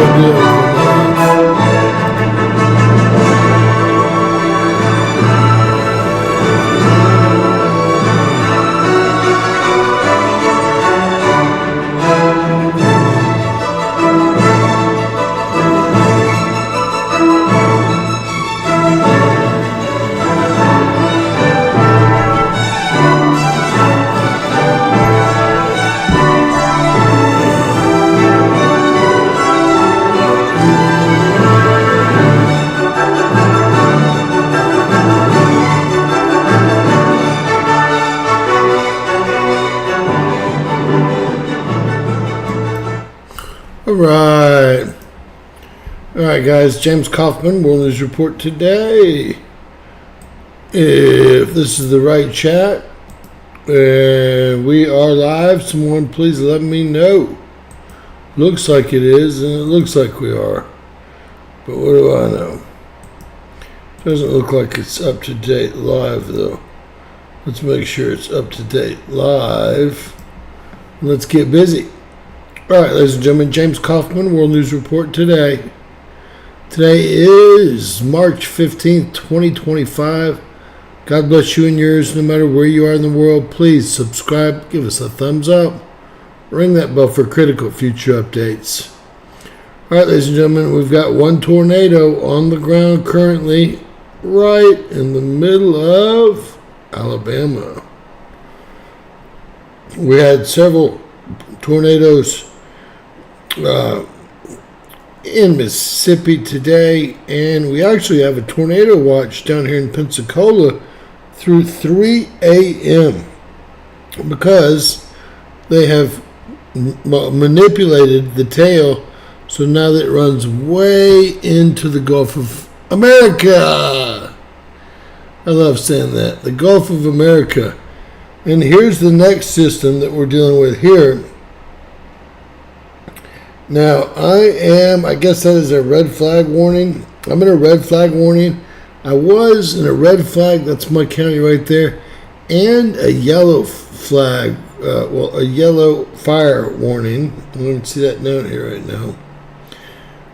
gonna do that. All right, guys. James Kaufman, World News Report today. If this is the right chat, we are live. Someone please let me know. Looks like it is, and it looks like we are. But what do I know? Doesn't look like it's up to date live, though. Let's make sure it's up to date live. Let's get busy. All right, ladies and gentlemen, James Kaufman, World News Report today. Today is March 15th, 2025. God bless you and yours, no matter where you are in the world. Please subscribe, give us a thumbs up, ring that bell for critical future updates. All right, ladies and gentlemen, we've got one tornado on the ground currently, right in the middle of Alabama. We had several tornadoes in Mississippi today, and we actually have a tornado watch down here in Pensacola through 3 a.m. because they have manipulated the tail, so now that it runs way into the Gulf of America. I love saying that, the Gulf of America. And here's the next system that we're dealing with here. Now, I guess that is a red flag warning. I'm in a red flag warning. I was in a red flag, that's my county right there, and a yellow flag, a yellow fire warning. I don't see that note here right now.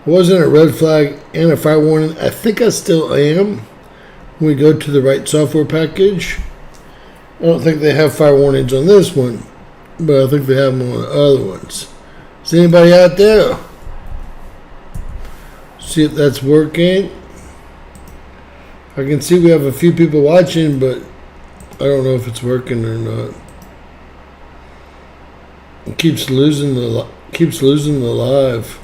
I was in a red flag and a fire warning. I think I still am when we go to the right software package. I don't think they have fire warnings on this one, but I think they have them on the other ones. Is anybody out there? See if that's working. I can see we have a few people watching, but I don't know if it's working or not. It keeps losing the live.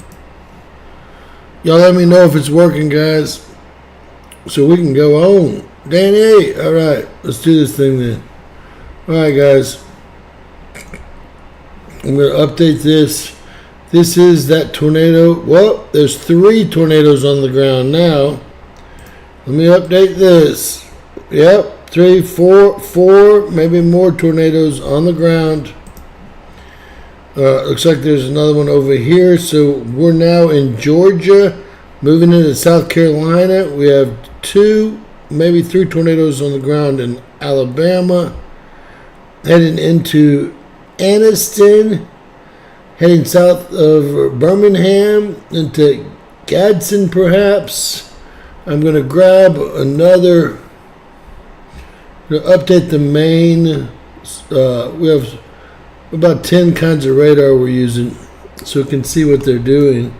Y'all let me know if it's working, guys, so we can go on. Danny, all right, let's do this thing then. All right, guys, I'm going to update this. This is that tornado. Well, there's 3 tornadoes on the ground now. Let me update this. Yep, 3, 4, maybe more tornadoes on the ground. Looks like there's another one over here. So we're now in Georgia, moving into South Carolina. We have 2, maybe 3 tornadoes on the ground in Alabama. Heading into Anniston, heading south of Birmingham into Gadsden, perhaps. I'm going to grab another, to update the main. We have about 10 kinds of radar we're using, so we can see what they're doing.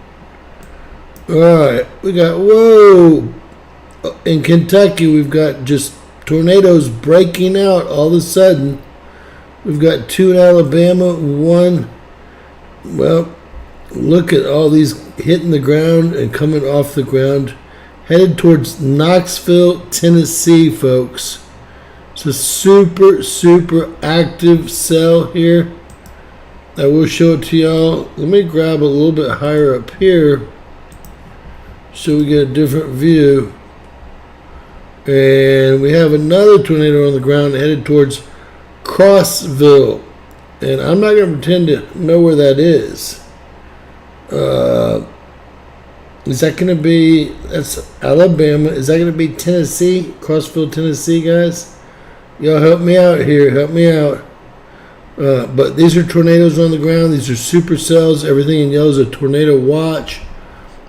All right, we got, whoa, in Kentucky, we've got just tornadoes breaking out all of a sudden. We've got 2 in Alabama, 1. Well, look at all these hitting the ground and coming off the ground. Headed towards Knoxville, Tennessee, folks. It's a super, super active cell here. I will show it to y'all. Let me grab a little bit higher up here so we get a different view. And we have another tornado on the ground headed towards Crossville, and I'm not going to pretend to know where that is. Is that going to be, that's Alabama, is that going to be Tennessee, Crossville, Tennessee, guys? Y'all help me out here, help me out. But these are tornadoes on the ground. These are supercells. Everything in yellow is a tornado watch.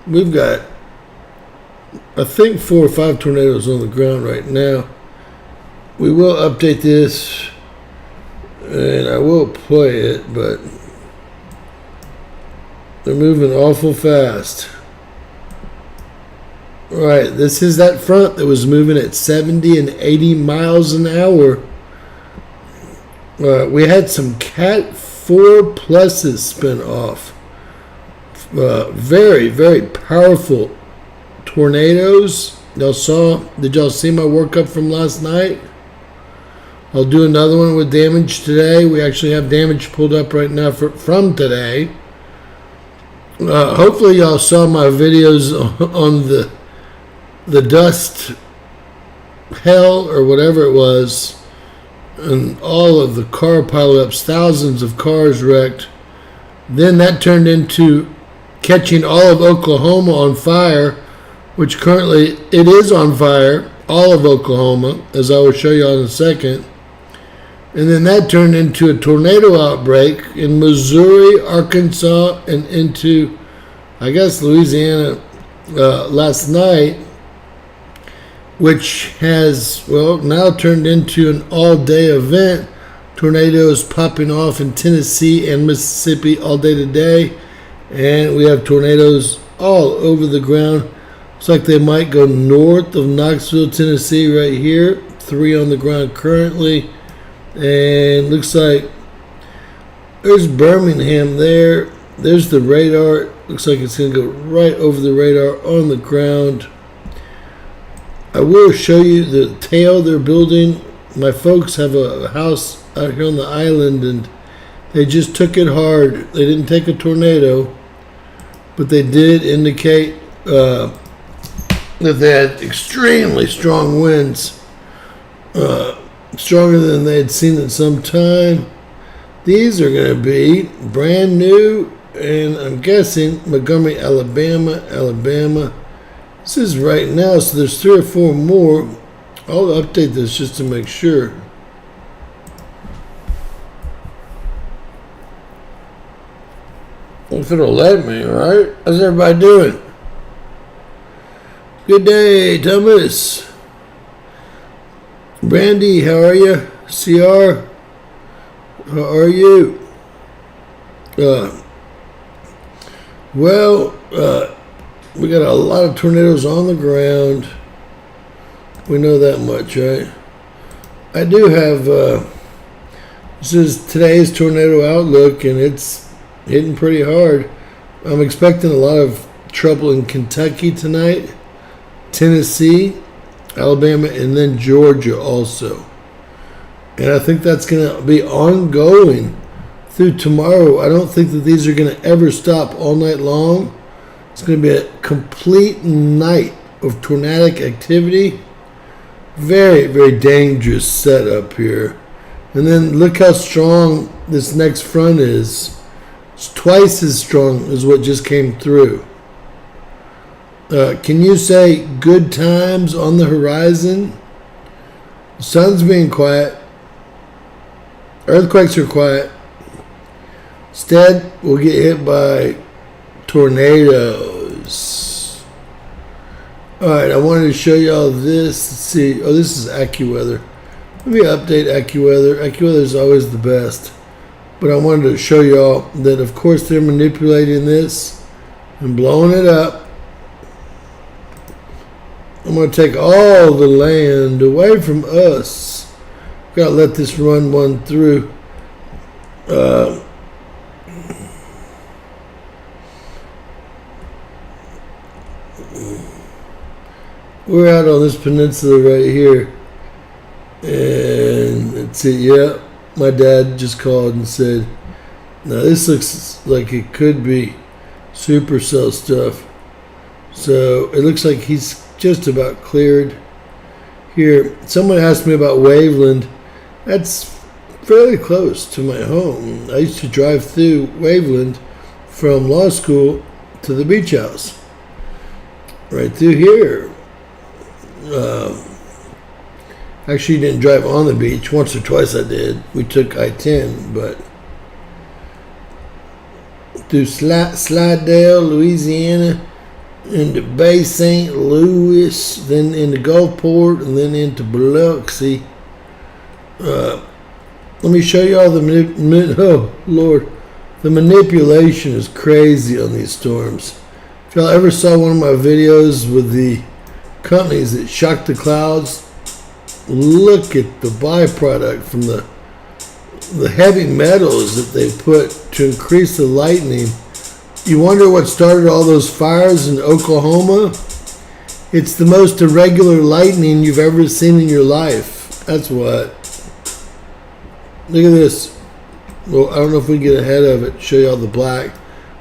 we've got, I think, 4 or 5 tornadoes on the ground right now. We will update this, and I will play it, but they're moving awful fast. Right, this is that front that was moving at 70 and 80 miles an hour. We had some Cat 4 pluses spin off. Very, very powerful tornadoes. Did y'all see my workup from last night? I'll do another one with damage today. We actually have damage pulled up right now from today. Hopefully y'all saw my videos on the dust hell or whatever it was, and all of the car pileups, thousands of cars wrecked. Then that turned into catching all of Oklahoma on fire, which currently it is on fire, all of Oklahoma, as I will show you in a second. And then that turned into a tornado outbreak in Missouri, Arkansas, and into, I guess, Louisiana last night, which has, well, now turned into an all-day event. Tornadoes popping off in Tennessee and Mississippi all day today. And we have tornadoes all over the ground. Looks like they might go north of Knoxville, Tennessee right here. 3 on the ground currently. And looks like there's Birmingham there. There's the radar. Looks like it's going to go right over the radar on the ground. I will show you the tail they're building. My folks have a house out here on the island, and they just took it hard. They didn't take a tornado, but they did indicate that they had extremely strong winds, stronger than they had seen in some time. These are going to be brand new, and I'm guessing Montgomery, Alabama. This is right now, so there's 3 or 4 more. I'll update this just to make sure. If it'll let me, right? How's everybody doing? Good day, Thomas. Brandy, how are you? CR, how are you? We got a lot of tornadoes on the ground. We know that much, right? I do have, this is today's tornado outlook, and it's hitting pretty hard. I'm expecting a lot of trouble in Kentucky tonight, Tennessee, Alabama, and then Georgia also. And I think that's going to be ongoing through tomorrow. I don't think that these are going to ever stop all night long. It's going to be a complete night of tornadic activity. Very, very dangerous setup here. And then look how strong this next front is. It's twice as strong as what just came through. Can you say good times on the horizon? The sun's being quiet. Earthquakes are quiet. Instead, we'll get hit by tornadoes. Alright, I wanted to show y'all this. Let's see. Oh, this is AccuWeather. Let me update AccuWeather. AccuWeather is always the best. But I wanted to show y'all that, of course, they're manipulating this and blowing it up. I'm going to take all the land away from us. Got to let this run one through. We're out on this peninsula right here. And let's see, yeah, my dad just called and said, now this looks like it could be supercell stuff. So it looks like he's just about cleared here. Someone asked me about Waveland. That's fairly close to my home. I used to drive through Waveland from law school to the beach house. Right through here. Actually, didn't drive on the beach. Once or twice I did. We took I-10, but through Slidell, Louisiana, into Bay St. Louis, then into Gulfport, and then into Biloxi. Let me show you all oh Lord, the manipulation is crazy on these storms. If y'all ever saw one of my videos with the companies that shock the clouds, look at the byproduct from the heavy metals that they put to increase the lightning. You wonder what started all those fires in Oklahoma? It's the most irregular lightning you've ever seen in your life. That's what. Look at this. Well, I don't know if we can get ahead of it. Show you all the black.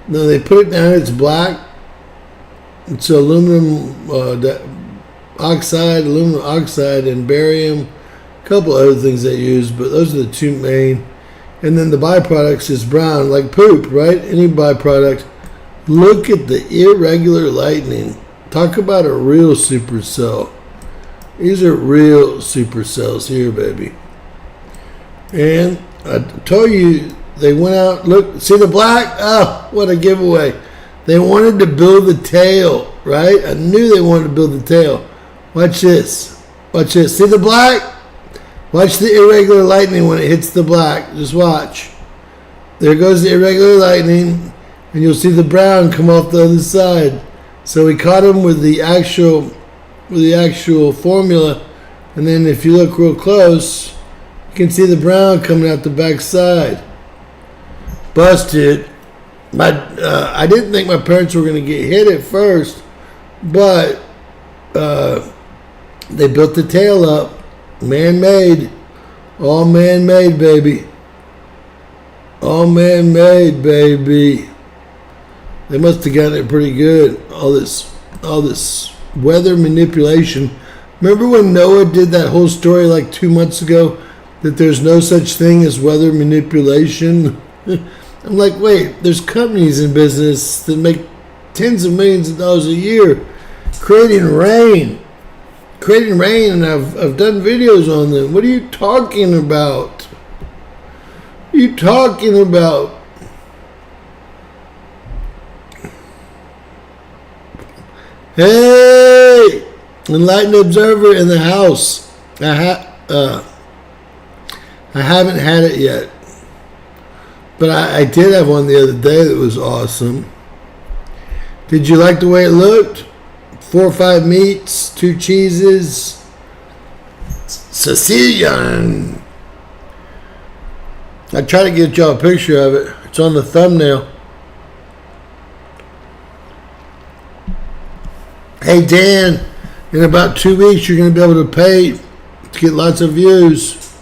No, they put it down. It's black. It's aluminum oxide, and barium. A couple other things they use, but those are the two main. And then the byproducts is brown, like poop, right? Any byproduct. Look at the irregular lightning. Talk about a real supercell. These are real supercells here, baby. And I told you, they went out, look, see the black? Oh, what a giveaway. They wanted to build the tail, right? I knew they wanted to build the tail. Watch this. Watch this. See the black? Watch the irregular lightning when it hits the black. Just watch. There goes the irregular lightning, and you'll see the brown come off the other side. So we caught them with the actual formula, and then if you look real close, you can see the brown coming out the back side. Busted. I didn't think my parents were going to get hit at first, but they built the tail up. Man-made. All man-made, baby. All man-made, baby. They must have gotten it pretty good. All this weather manipulation. Remember when NOAA did that whole story like 2 months ago that there's no such thing as weather manipulation? I'm like, wait, there's companies in business that make tens of millions of dollars a year creating rain, and I've done videos on them. What are you talking about? What are you talking about? Hey, Enlightened Observer in the house. I haven't had it yet, but I did have one the other day that was awesome. Did you like the way it looked? 4 or 5 meats, 2 cheeses, Sicilian. I try to get y'all a picture of it. It's on the thumbnail. Hey Dan, in about 2 weeks you're going to be able to pay to get lots of views.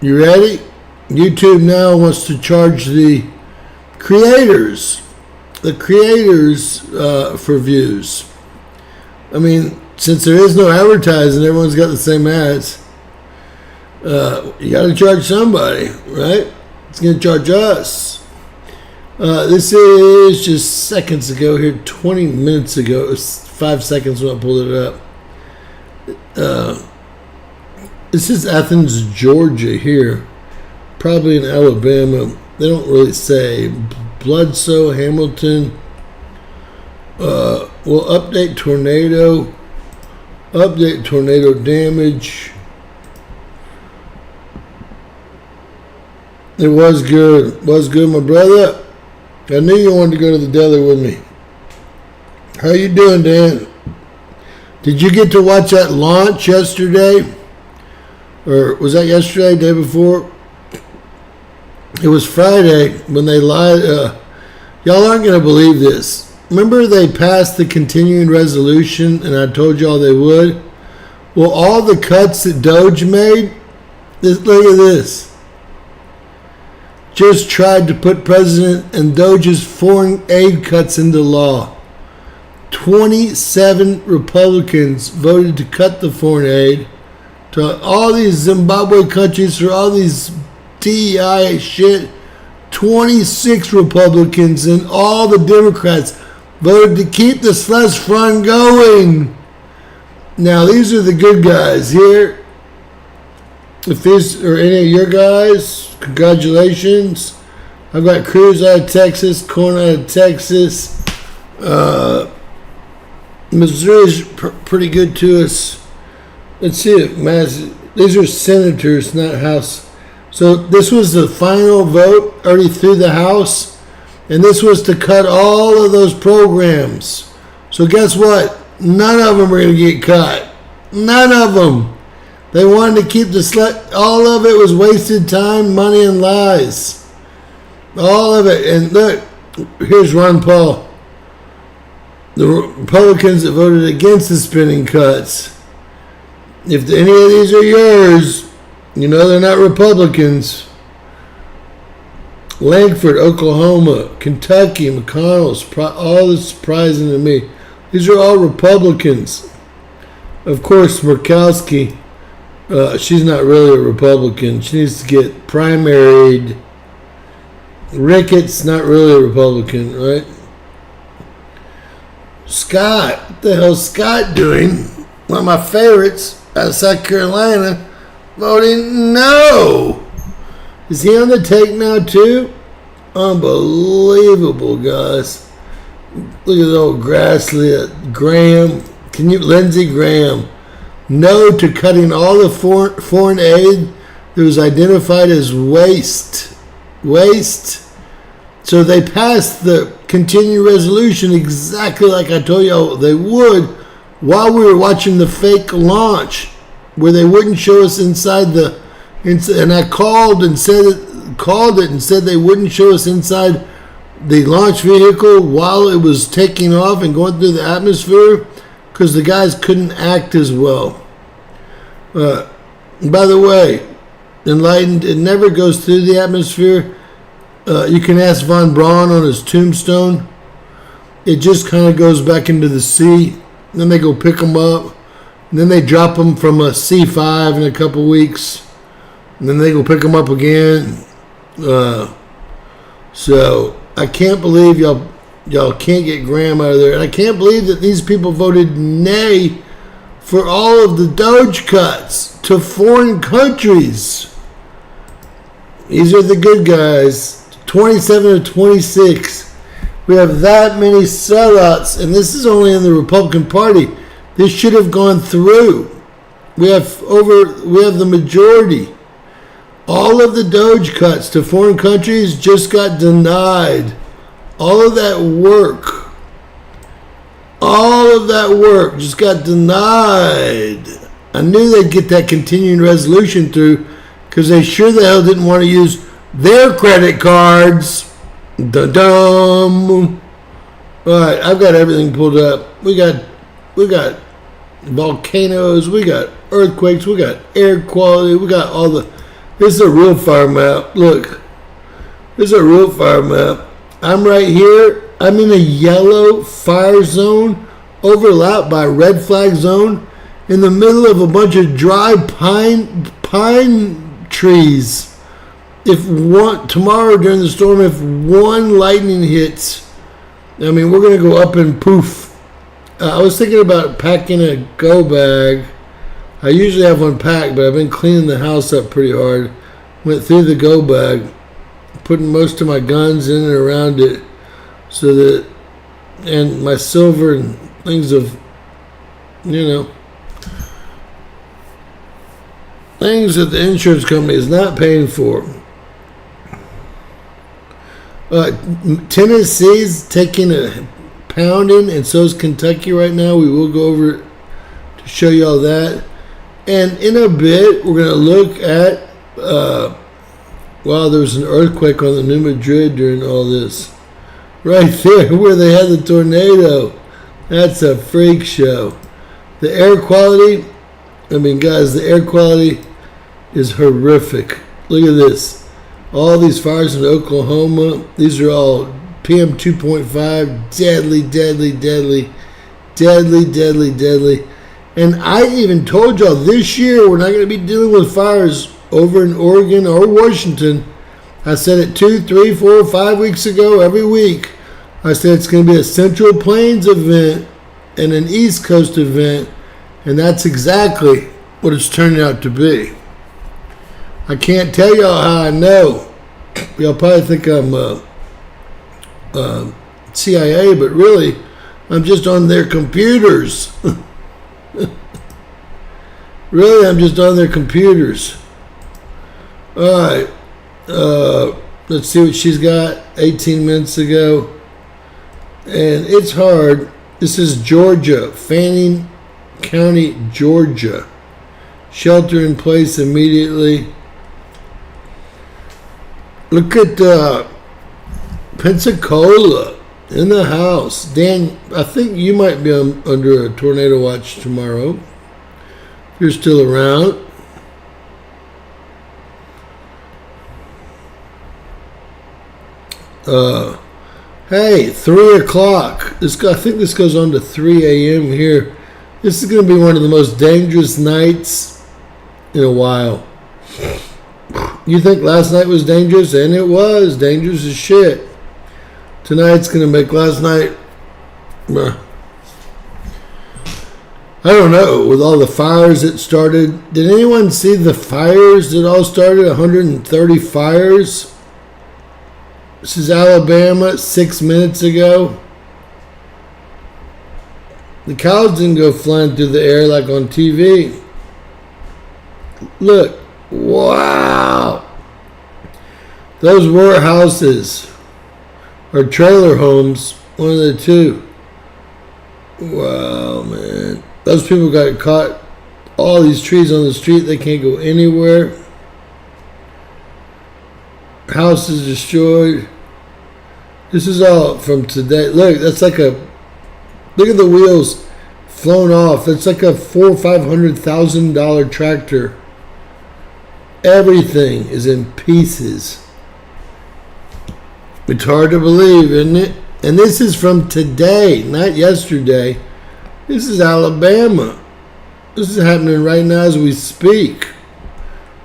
You ready? YouTube now wants to charge the creators for views. I mean, since there is no advertising, everyone's got the same ads. You got to charge somebody, right? It's going to charge us. This is just seconds ago here, 20 minutes ago. It was 5 seconds when I pulled it up. This is Athens, Georgia here. Probably in Alabama. They don't really say. Bloodsoe, Hamilton. We'll update tornado. Update tornado damage. It was good. Was good, my brother. I knew you wanted to go to the deli with me. How you doing, Dan? Did you get to watch that launch yesterday? Or was that yesterday, day before? It was Friday when they lied. Y'all aren't going to believe this. Remember they passed the continuing resolution and I told y'all they would? Well, all the cuts that Doge made, look at this. Just tried to put President and Doge's foreign aid cuts into law. 27 Republicans voted to cut the foreign aid to all these Zimbabwe countries for all these DEI shit. 26 Republicans and all the Democrats voted to keep the slush fund going. Now, these are the good guys here. If these are any of your guys, congratulations. I've got Cruz out of Texas, Corn out of Texas. Missouri's pretty good to us. Let's see it, these are senators, not House. So this was the final vote already through the House, and this was to cut all of those programs. So guess what? None of them are going to get cut. None of them. They wanted to keep all of it was wasted time, money, and lies. All of it. And look, here's Ron Paul. The Republicans that voted against the spending cuts. If any of these are yours, you know they're not Republicans. Langford, Oklahoma, Kentucky, McConnell's, all is surprising to me. These are all Republicans. Of course, Murkowski, she's not really a Republican. She needs to get primaried. Ricketts, not really a Republican, right? Scott, what the hell's Scott doing? One of my favorites out of South Carolina, voting no. Is he on the take now too? Unbelievable, guys. Look at the old Grassley, Graham. Lindsey Graham. No to cutting all the foreign aid that was identified as waste. So they passed the continuing resolution exactly like I told you they would while we were watching the fake launch where they wouldn't show us inside and I called it and said they wouldn't show us inside the launch vehicle while it was taking off and going through the atmosphere because the guys couldn't act as well. By the way, Enlightened, it never goes through the atmosphere. You can ask Von Braun on his tombstone. It just kind of goes back into the sea. Then they go pick them up. And then they drop them from a C5 in a couple weeks. And then they go pick them up again. So I can't believe y'all can't get Graham out of there. And I can't believe that these people voted nay for all of the Doge cuts to foreign countries. These are the good guys. 27 to 26. We have that many sellouts, and this is only in the Republican Party. This should have gone through. We have the majority. All of the Doge cuts to foreign countries just got denied. All of that work just got denied. I knew they'd get that continuing resolution through because they sure the hell didn't want to use their credit cards. Dum. All right, I've got everything pulled up. We got volcanoes, we got earthquakes, we got air quality, we got all the. This is a real fire map. Look, this is a real fire map. I'm right here. I'm in a yellow fire zone, overlapped by a red flag zone, in the middle of a bunch of dry pine trees. Tomorrow during the storm, if one lightning hits, I mean, we're going to go up and poof. I was thinking about packing a go bag. I usually have one packed, but I've been cleaning the house up pretty hard. Went through the go bag, putting most of my guns in and around it, so that, and my silver and things of, things that the insurance company is not paying for. Tennessee's taking a pounding, and so is Kentucky right now. We will go over it to show you all that. And in a bit, we're going to look at, there was an earthquake on the New Madrid during all this. Right there where they had the tornado. That's a freak show. The air quality, guys, the air quality is horrific. Look at this. All these fires in Oklahoma, these are all PM 2.5, deadly. And I even told y'all this year we're not going to be dealing with fires over in Oregon or Washington. I said it 2, 3, 4, 5 weeks ago, every week. I said it's going to be a Central Plains event and an East Coast event, and that's exactly what it's turning out to be. I can't tell y'all how I know. Y'all probably think I'm CIA, but really, I'm just on their computers. Really, I'm just on their computers. All right. Let's see what she's got 18 minutes ago. And it's hard. This is Georgia, Fannin County, Georgia. Shelter in place immediately. Look at Pensacola in the house. Dan, I think you might be under a tornado watch tomorrow. If you're still around. Hey, 3 o'clock. I think this goes on to 3 a.m. here. This is going to be one of the most dangerous nights in a while. You think last night was dangerous? And it was. Dangerous as shit. Tonight's going to make last night... I don't know. With all the fires that started. Did anyone see the fires that all started? 130 fires? This is Alabama 6 minutes ago. The cows didn't go flying through the air like on TV. Look. Wow. Those were houses. Or trailer homes. One of the two. Wow, man. Those people got caught. All these trees on the street. They can't go anywhere. Houses destroyed. This is all from today. Look, that's like look at the wheels flown off. That's like a $400,000 or $500,000 tractor. Everything is in pieces. It's hard to believe, isn't it? And this is from today, not yesterday. This is Alabama. This is happening right now as we speak.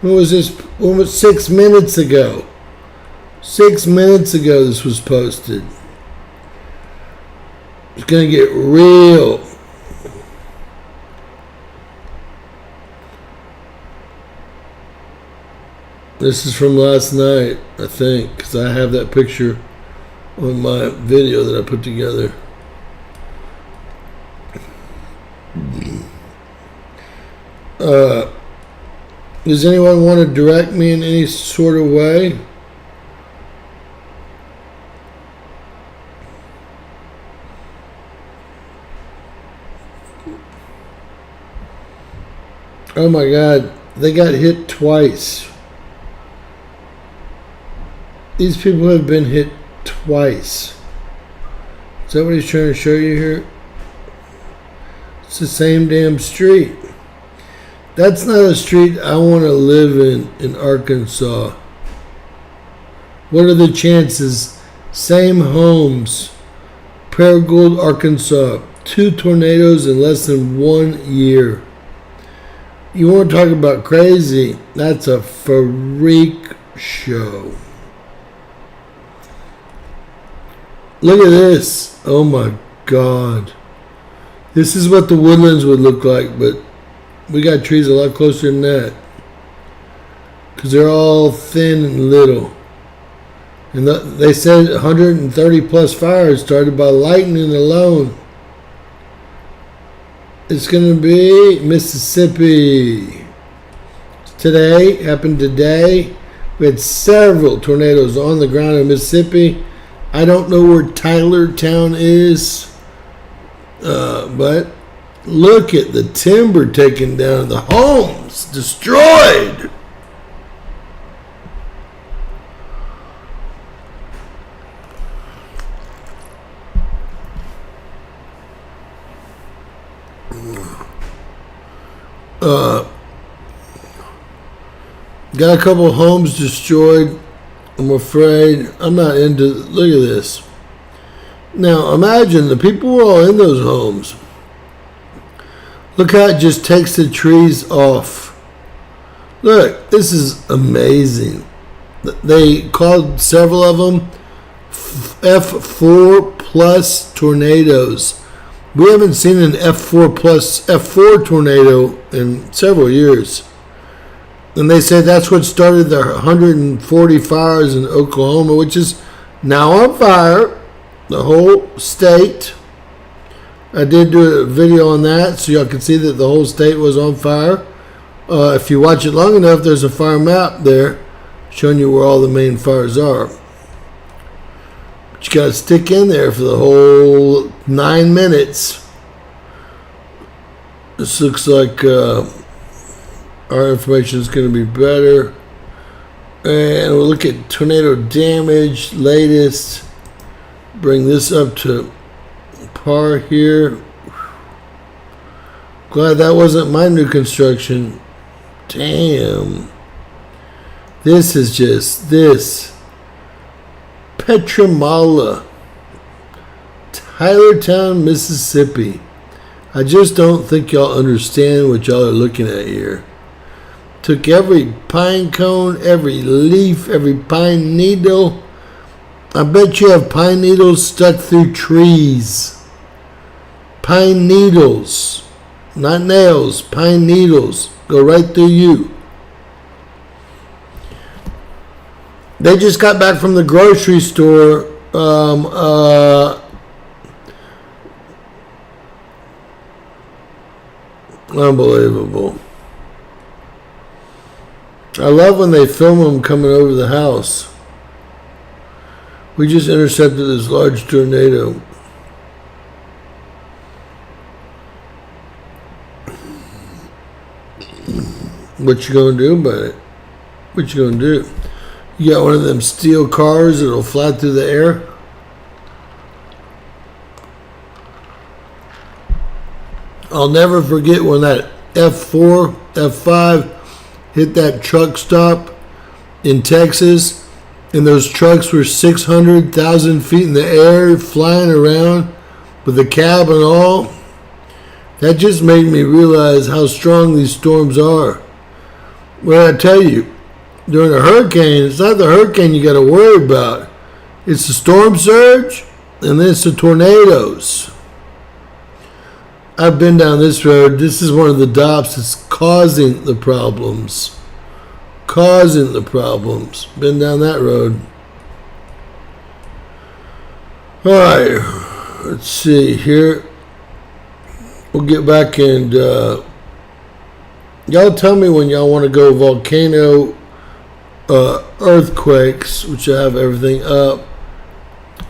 When was this? Almost 6 minutes ago. 6 minutes ago this was posted. It's going to get real. This is from last night, I think, because I have that picture on my video that I put together. Does anyone want to direct me in any sort of way? Oh my God, they got hit twice. These people have been hit twice. Is that what he's trying to show you here? It's the same damn street. That's not a street I want to live in Arkansas. What are the chances? Same homes. Paragould, Arkansas. 2 tornadoes in less than 1 year. You want to talk about crazy? That's a freak show. Look at this. Oh my God. This is what the woodlands would look like, but we got trees a lot closer than that. Because they're all thin and little. And they said 130 plus fires started by lightning alone. It's going to be Mississippi. Today, happened today. We had several tornadoes on the ground in Mississippi. I don't know where Tylertown is. But look at the timber taken down. The homes destroyed. Got a couple homes destroyed. I'm afraid. I'm not into. Look at this. Now imagine the people were all in those homes. Look how it just takes the trees off. Look, this is amazing. They called several of them F4 plus tornadoes. We haven't seen an F4 plus F4 tornado in several years. And they said that's what started the 140 fires in Oklahoma, which is now on fire. the whole state. I did do a video on that so y'all can see that the whole state was on fire. If you watch it long enough, there's a fire map there showing you where all the main fires are. But you gotta stick in there for the whole 9 minutes. This looks like our information is going to be better. And we'll look at tornado damage, latest. Bring this up to par here. Glad that wasn't my new construction. Damn. This is just this. Petramala, Tylertown, Mississippi. I just don't think y'all understand what y'all are looking at here. Took every pine cone, every leaf, every pine needle. I bet you have pine needles stuck through trees. Pine needles. Not nails, pine needles. Go right through you. They just got back from the grocery store. Unbelievable. I love when they film them coming over the house. We just intercepted this large tornado. What you gonna do about it? What you gonna do? You got one of them steel cars that'll fly through the air? I'll never forget when that F4, F5 hit that truck stop in Texas, and those trucks were 600,000 feet in the air flying around with the cab and all. That just made me realize how strong these storms are. Well, I tell you, during a hurricane, it's not the hurricane you got to worry about. It's the storm surge, and then it's the tornadoes. I've been down this road. This is one of the DOPs that's causing the problems. Causing the problems. Been down that road. Alright. Let's see here. We'll get back and y'all tell me when y'all want to go volcano earthquakes, which I have everything up.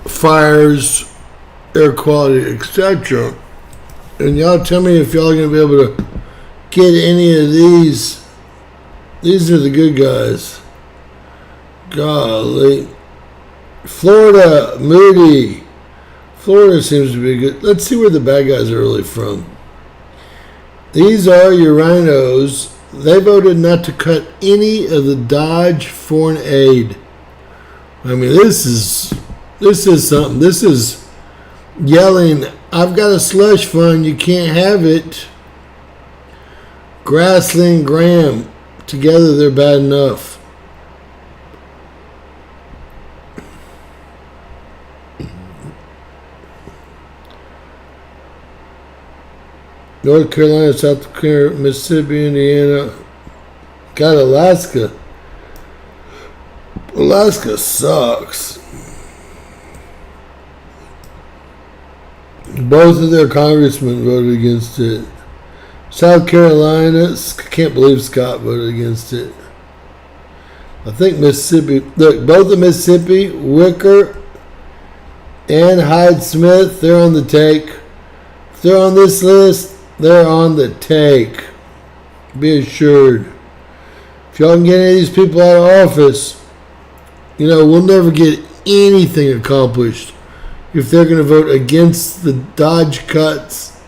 Fires, air quality, etc. And y'all tell me if y'all are going to be able to get any of these. These are the good guys. Golly. Florida, Moody. Florida seems to be good. Let's see where the bad guys are really from. These are your rhinos. They voted not to cut any of the Dodge foreign aid. I mean, this is something. This is yelling, I've got a slush fund, you can't have it. Grassley and Graham, together they're bad enough. North Carolina, South Carolina, Mississippi, Indiana. Got Alaska. Alaska sucks. Both of their congressmen voted against it. South Carolina, can't believe Scott voted against it. I think Mississippi, look, both of Mississippi, Wicker and Hyde Smith, they're on the take. If they're on this list, they're on the take. Be assured. If y'all can get any of these people out of office, you know, we'll never get anything accomplished. If they're going to vote against the Dodge cuts,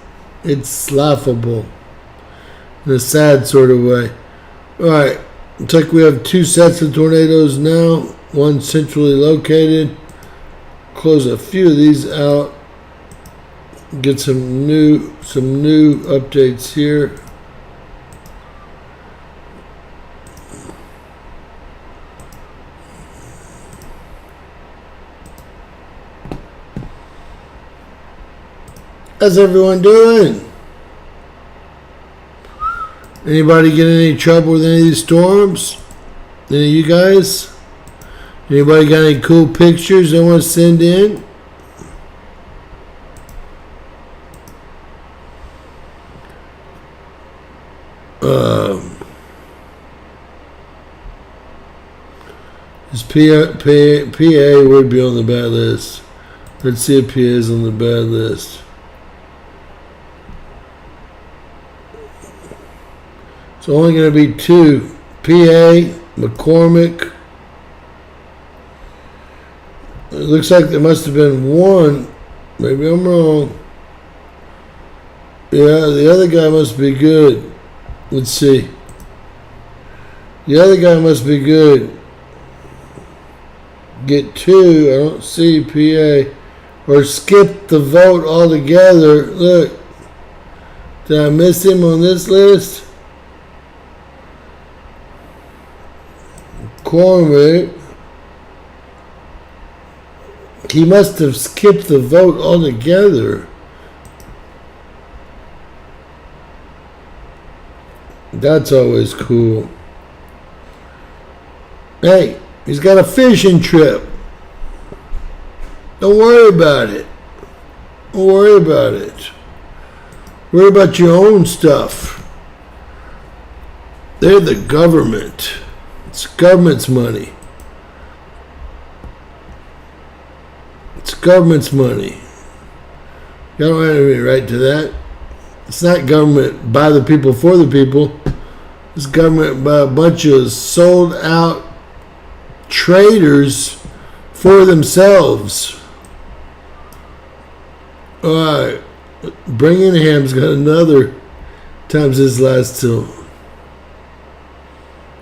it's laughable in a sad sort of way. All right, looks like we have two sets of tornadoes now, one centrally located. Close a few of these out. Get some new updates here. How's everyone doing? Anybody get in any trouble with any of these storms? Any of you guys? Anybody got any cool pictures they want to send in? His PA would be on the bad list. Let's see if PA is on the bad list. It's only going to be 2. PA, McCormick. It looks like there must have been 1. Maybe I'm wrong. Yeah, the other guy must be good. Let's see. The other guy must be good. Get 2. I don't see PA. Or skip the vote altogether. Look. Did I miss him on this list? Cormick. He must have skipped the vote altogether. That's always cool. Hey, he's got a fishing trip. Don't worry about it. Don't worry about it. Worry about your own stuff. They're the government. It's government's money. It's government's money. You don't have any right to that. It's not government by the people for the people. It's government by a bunch of sold out traders for themselves. All right. Birmingham's got another times his last till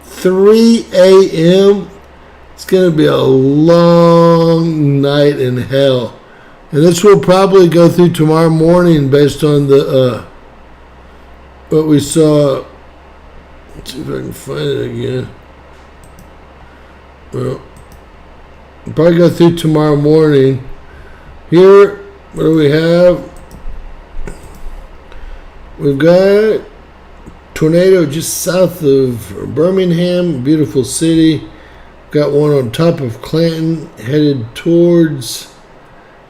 3 a.m. It's going to be a long night in hell. And this will probably go through tomorrow morning based on the what we saw. Let's see if I can find it again. Well, we'll probably go through tomorrow morning. Here, what do we have? We've got tornado just south of Birmingham, beautiful city. Got one on top of Clanton, headed towards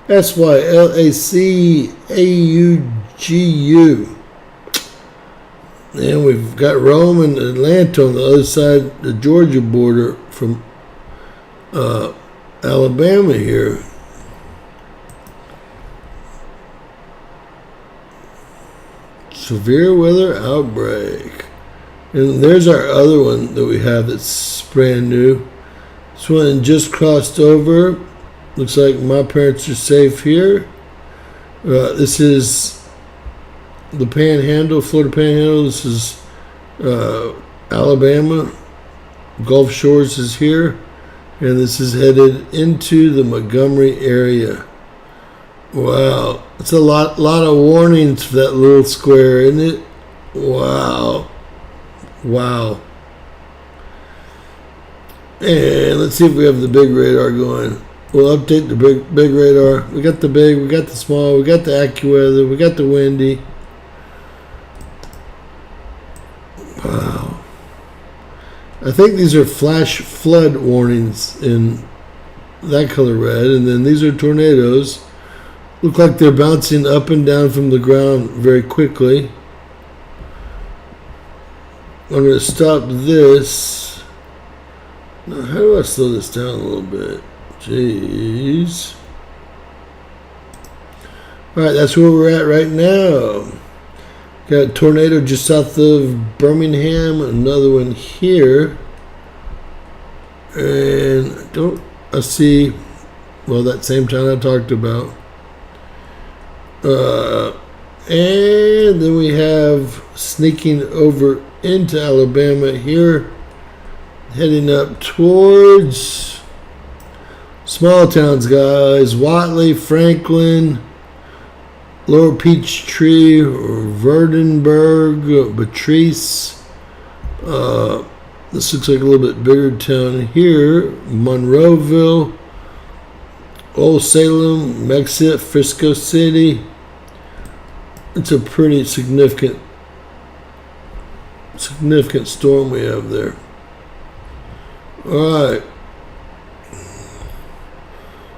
SYLACAUGU. And we've got Rome and Atlanta on the other side, the Georgia border from Alabama here. Severe weather outbreak. And there's our other one that we have that's brand new. This one just crossed over. Looks like my parents are safe here. This is the Panhandle, Florida Panhandle. This is Alabama. Gulf Shores is here. And this is headed into the Montgomery area. Wow. It's a lot of warnings for that little square, isn't it? Wow. Wow. And let's see if we have the big radar going. We'll update the big radar. We got the big, we got the small, we got the AccuWeather, we got the windy. Wow. I think these are flash flood warnings in that color red, and then these are tornadoes. Look like they're bouncing up and down from the ground very quickly. I'm going to stop this. Now, how do I slow this down a little bit? Jeez. Alright, that's where we're at right now. Got a tornado just south of Birmingham, another one here. And I see, well, that same town I talked about. And then we have sneaking over into Alabama here, heading up towards small towns, guys. Watley, Franklin, Lower Peachtree, Verdenberg, Beatrice. This looks like a little bit bigger town here. Monroeville, Old Salem, Mexit, Frisco City. It's a pretty significant storm we have there. All right.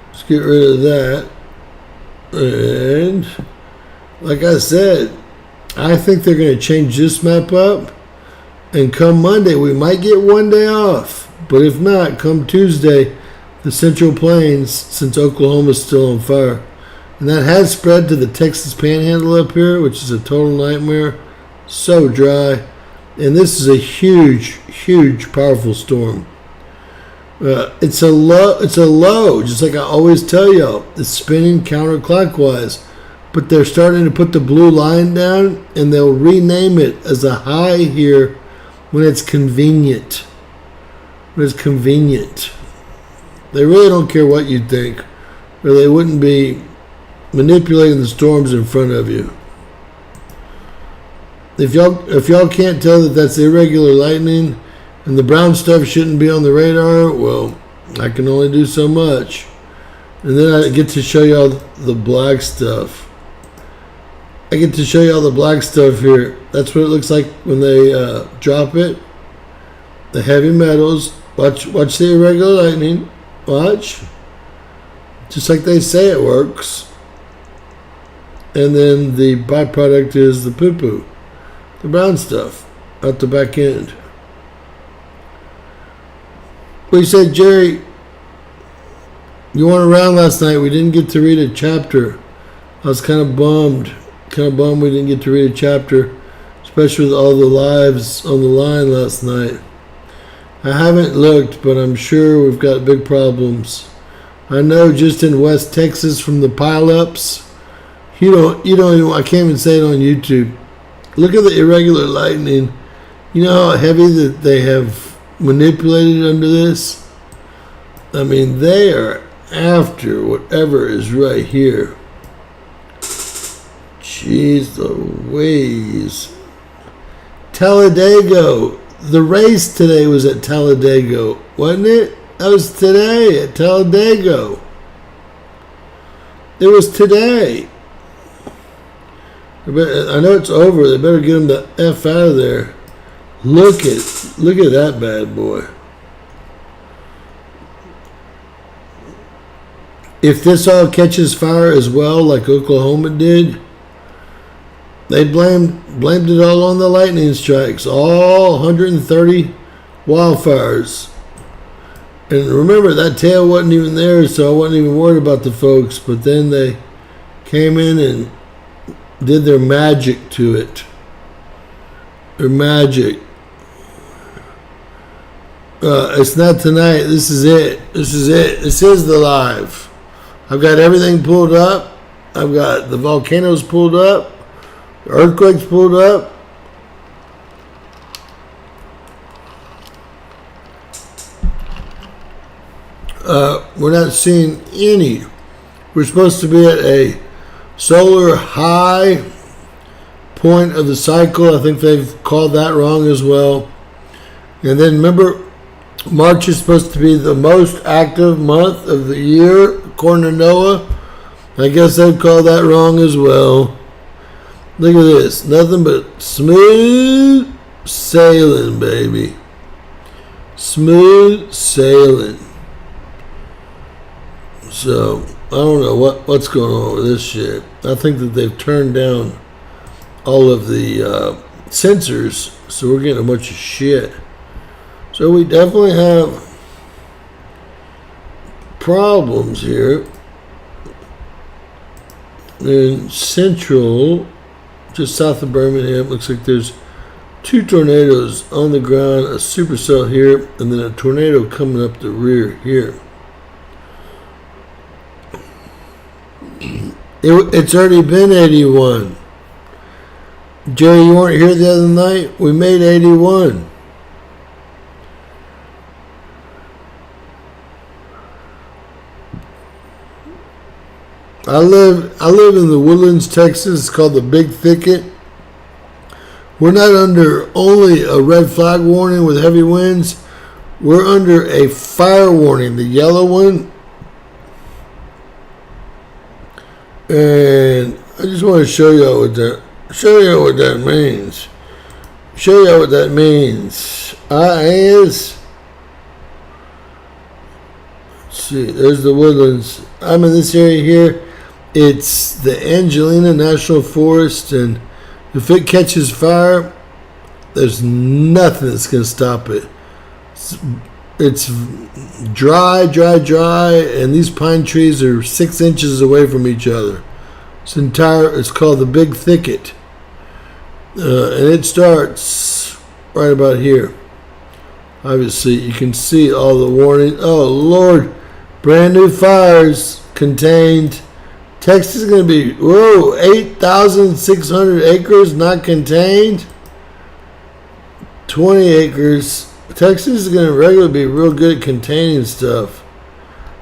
Let's get rid of that. And like I said, I think they're going to change this map up. And come Monday, we might get one day off. But if not, come Tuesday, the Central Plains, since Oklahoma's still on fire. And that has spread to the Texas Panhandle up here, which is a total nightmare. So dry. And this is a huge, huge, powerful storm. It's a low, just like I always tell y'all. It's spinning counterclockwise. But they're starting to put the blue line down, and they'll rename it as a high here when it's convenient. When it's convenient. They really don't care what you think, or they wouldn't be manipulating the storms in front of you. If y'all can't tell that that's irregular lightning and the brown stuff shouldn't be on the radar, well, I can only do so much. And then I get to show y'all the black stuff. I get to show y'all the black stuff here. That's what it looks like when they drop it. The heavy metals. Watch the irregular lightning. Watch. Just like they say it works. And then the byproduct is the poo-poo. The brown stuff out the back end. We said, Jerry, you weren't around last night. We didn't get to read a chapter. I was kind of bummed we didn't get to read a chapter, especially with all the lives on the line last night. I haven't looked, but I'm sure we've got big problems. I know just in West Texas from the pileups, you don't even, I can't even say it on YouTube. Look at the irregular lightning. You know how heavy that they have manipulated under this? I mean, they are after whatever is right here. Jeez Louise. Talladega. The race today was at Talladega, wasn't it? That was today at Talladega. It was today. I know it's over. They better get him the F out of there. Look at that bad boy. If this all catches fire as well, like Oklahoma did, they blamed it all on the lightning strikes. All 130 wildfires. And remember, that tail wasn't even there, so I wasn't even worried about the folks. But then they came in and did their magic to it. Their magic. It's not tonight. This is it. This is the live. I've got everything pulled up. I've got the volcanoes pulled up. The earthquakes pulled up. We're not seeing any. We're supposed to be at a solar high point of the cycle. I think they've called that wrong as well. And then remember, March is supposed to be the most active month of the year, according to NOAA. I guess they've called that wrong as well. Look at this. Nothing but smooth sailing, baby. Smooth sailing. So, I don't know what's going on with this shit. I think that they've turned down all of the sensors, so we're getting a bunch of shit. So we definitely have problems here in central, just south of Birmingham. Looks like there's 2 tornadoes on the ground, a supercell here, and then a tornado coming up the rear here. It's already been 81. Jerry, you weren't here the other night? We made 81. I live in the Woodlands, Texas. It's called the Big Thicket. We're not under only a red flag warning with heavy winds. We're under a fire warning, the yellow one. And I just want to show you what that means. Show you what that means. Let's see, there's the Woodlands. I'm in this area here. It's the Angelina National Forest, and if it catches fire, There's nothing that's going to stop it. It's dry, and these pine trees are 6 inches away from each other. It's called the Big Thicket. And it starts right about here. Obviously, you can see all the warning. Oh, Lord. Brand new fires contained. Texas is going to be, 8,600 acres not contained. 20 acres. Texas is going to regularly be real good at containing stuff.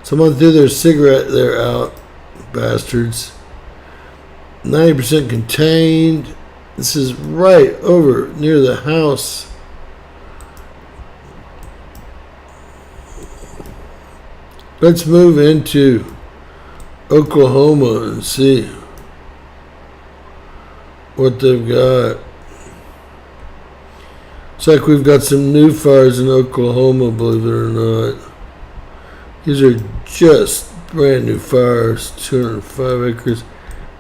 Someone threw their cigarette there out. Bastards. 90% contained. This is right over near the house. Let's move into Oklahoma and see what they've got. It's like we've got some new fires in Oklahoma, believe it or not. These are just brand new fires, 205 acres.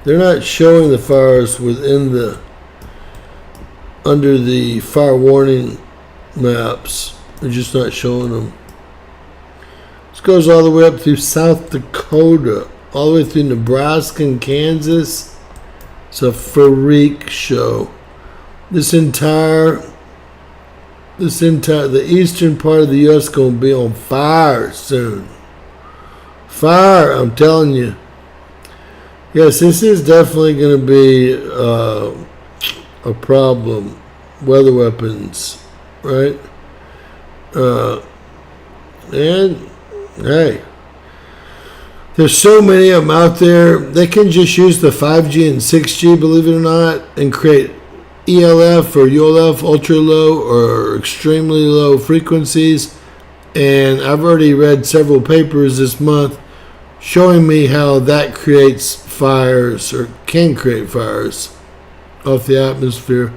They're not showing the fires under the fire warning maps. They're just not showing them. This goes all the way up through South Dakota, all the way through Nebraska and Kansas. It's a freak show. The eastern part of the U.S. is going to be on fire soon. Fire, I'm telling you. Yes, this is definitely going to be a problem. Weather weapons, right? And, hey, there's so many of them out there. They can just use the 5G and 6G, believe it or not, and create ELF or ULF, ultra low or extremely low frequencies. And I've already read several papers this month showing me how that creates fires or can create fires off the atmosphere.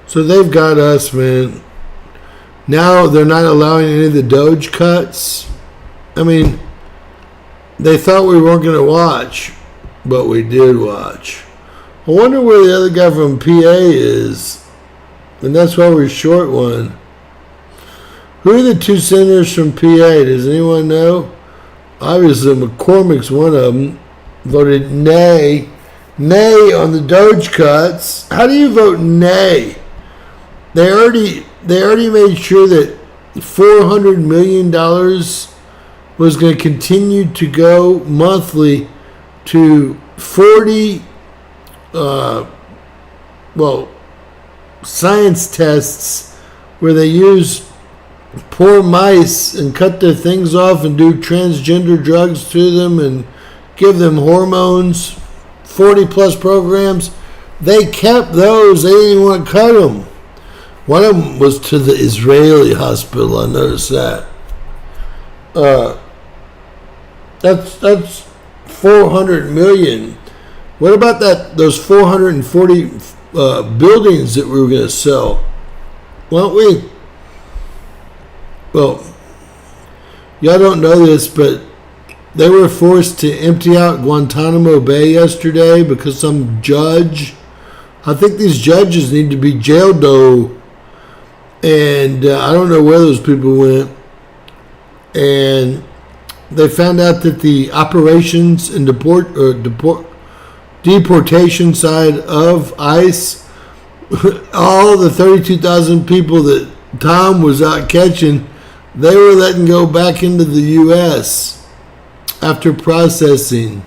So they've got us, man. Now they're not allowing any of the Doge cuts. I mean, they thought we weren't going to watch, but we did watch. I wonder where the other guy from PA is. And that's why we're short one. Who are the two senators from PA? Does anyone know? Obviously, McCormick's one of them. Voted nay. Nay on the Doge cuts. How do you vote nay? They already made sure that $400 million was going to continue to go monthly to 40 science tests where they use poor mice and cut their things off and do transgender drugs to them and give them hormones, 40 plus programs. They kept those. They didn't even want to cut them. One of them was to the Israeli hospital. I noticed that. That's 400 million. What about those 440 buildings that we were going to sell? Why don't we? Well, y'all don't know this, but they were forced to empty out Guantanamo Bay yesterday because some judge. I think these judges need to be jailed though. And I don't know where those people went. And they found out that the operations and deportation side of ICE, all the 32,000 people that Tom was out catching, they were letting go back into the U.S. after processing.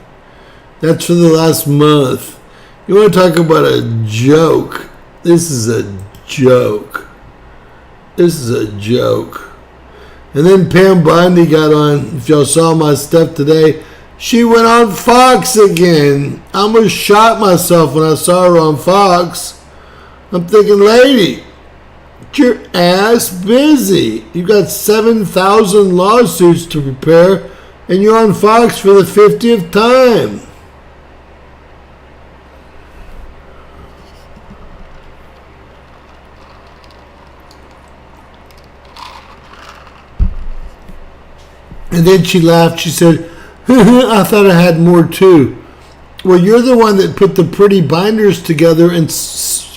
That's for the last month. You want to talk about a joke? This is a joke. This is a joke. And then Pam Bondi got on. If y'all saw my stuff today, she went on Fox again. I almost shot myself when I saw her on Fox. I'm thinking, lady, get your ass busy. You got 7,000 lawsuits to prepare, and you're on Fox for the 50th time. And then she laughed. She said, I thought I had more too. Well, you're the one that put the pretty binders together and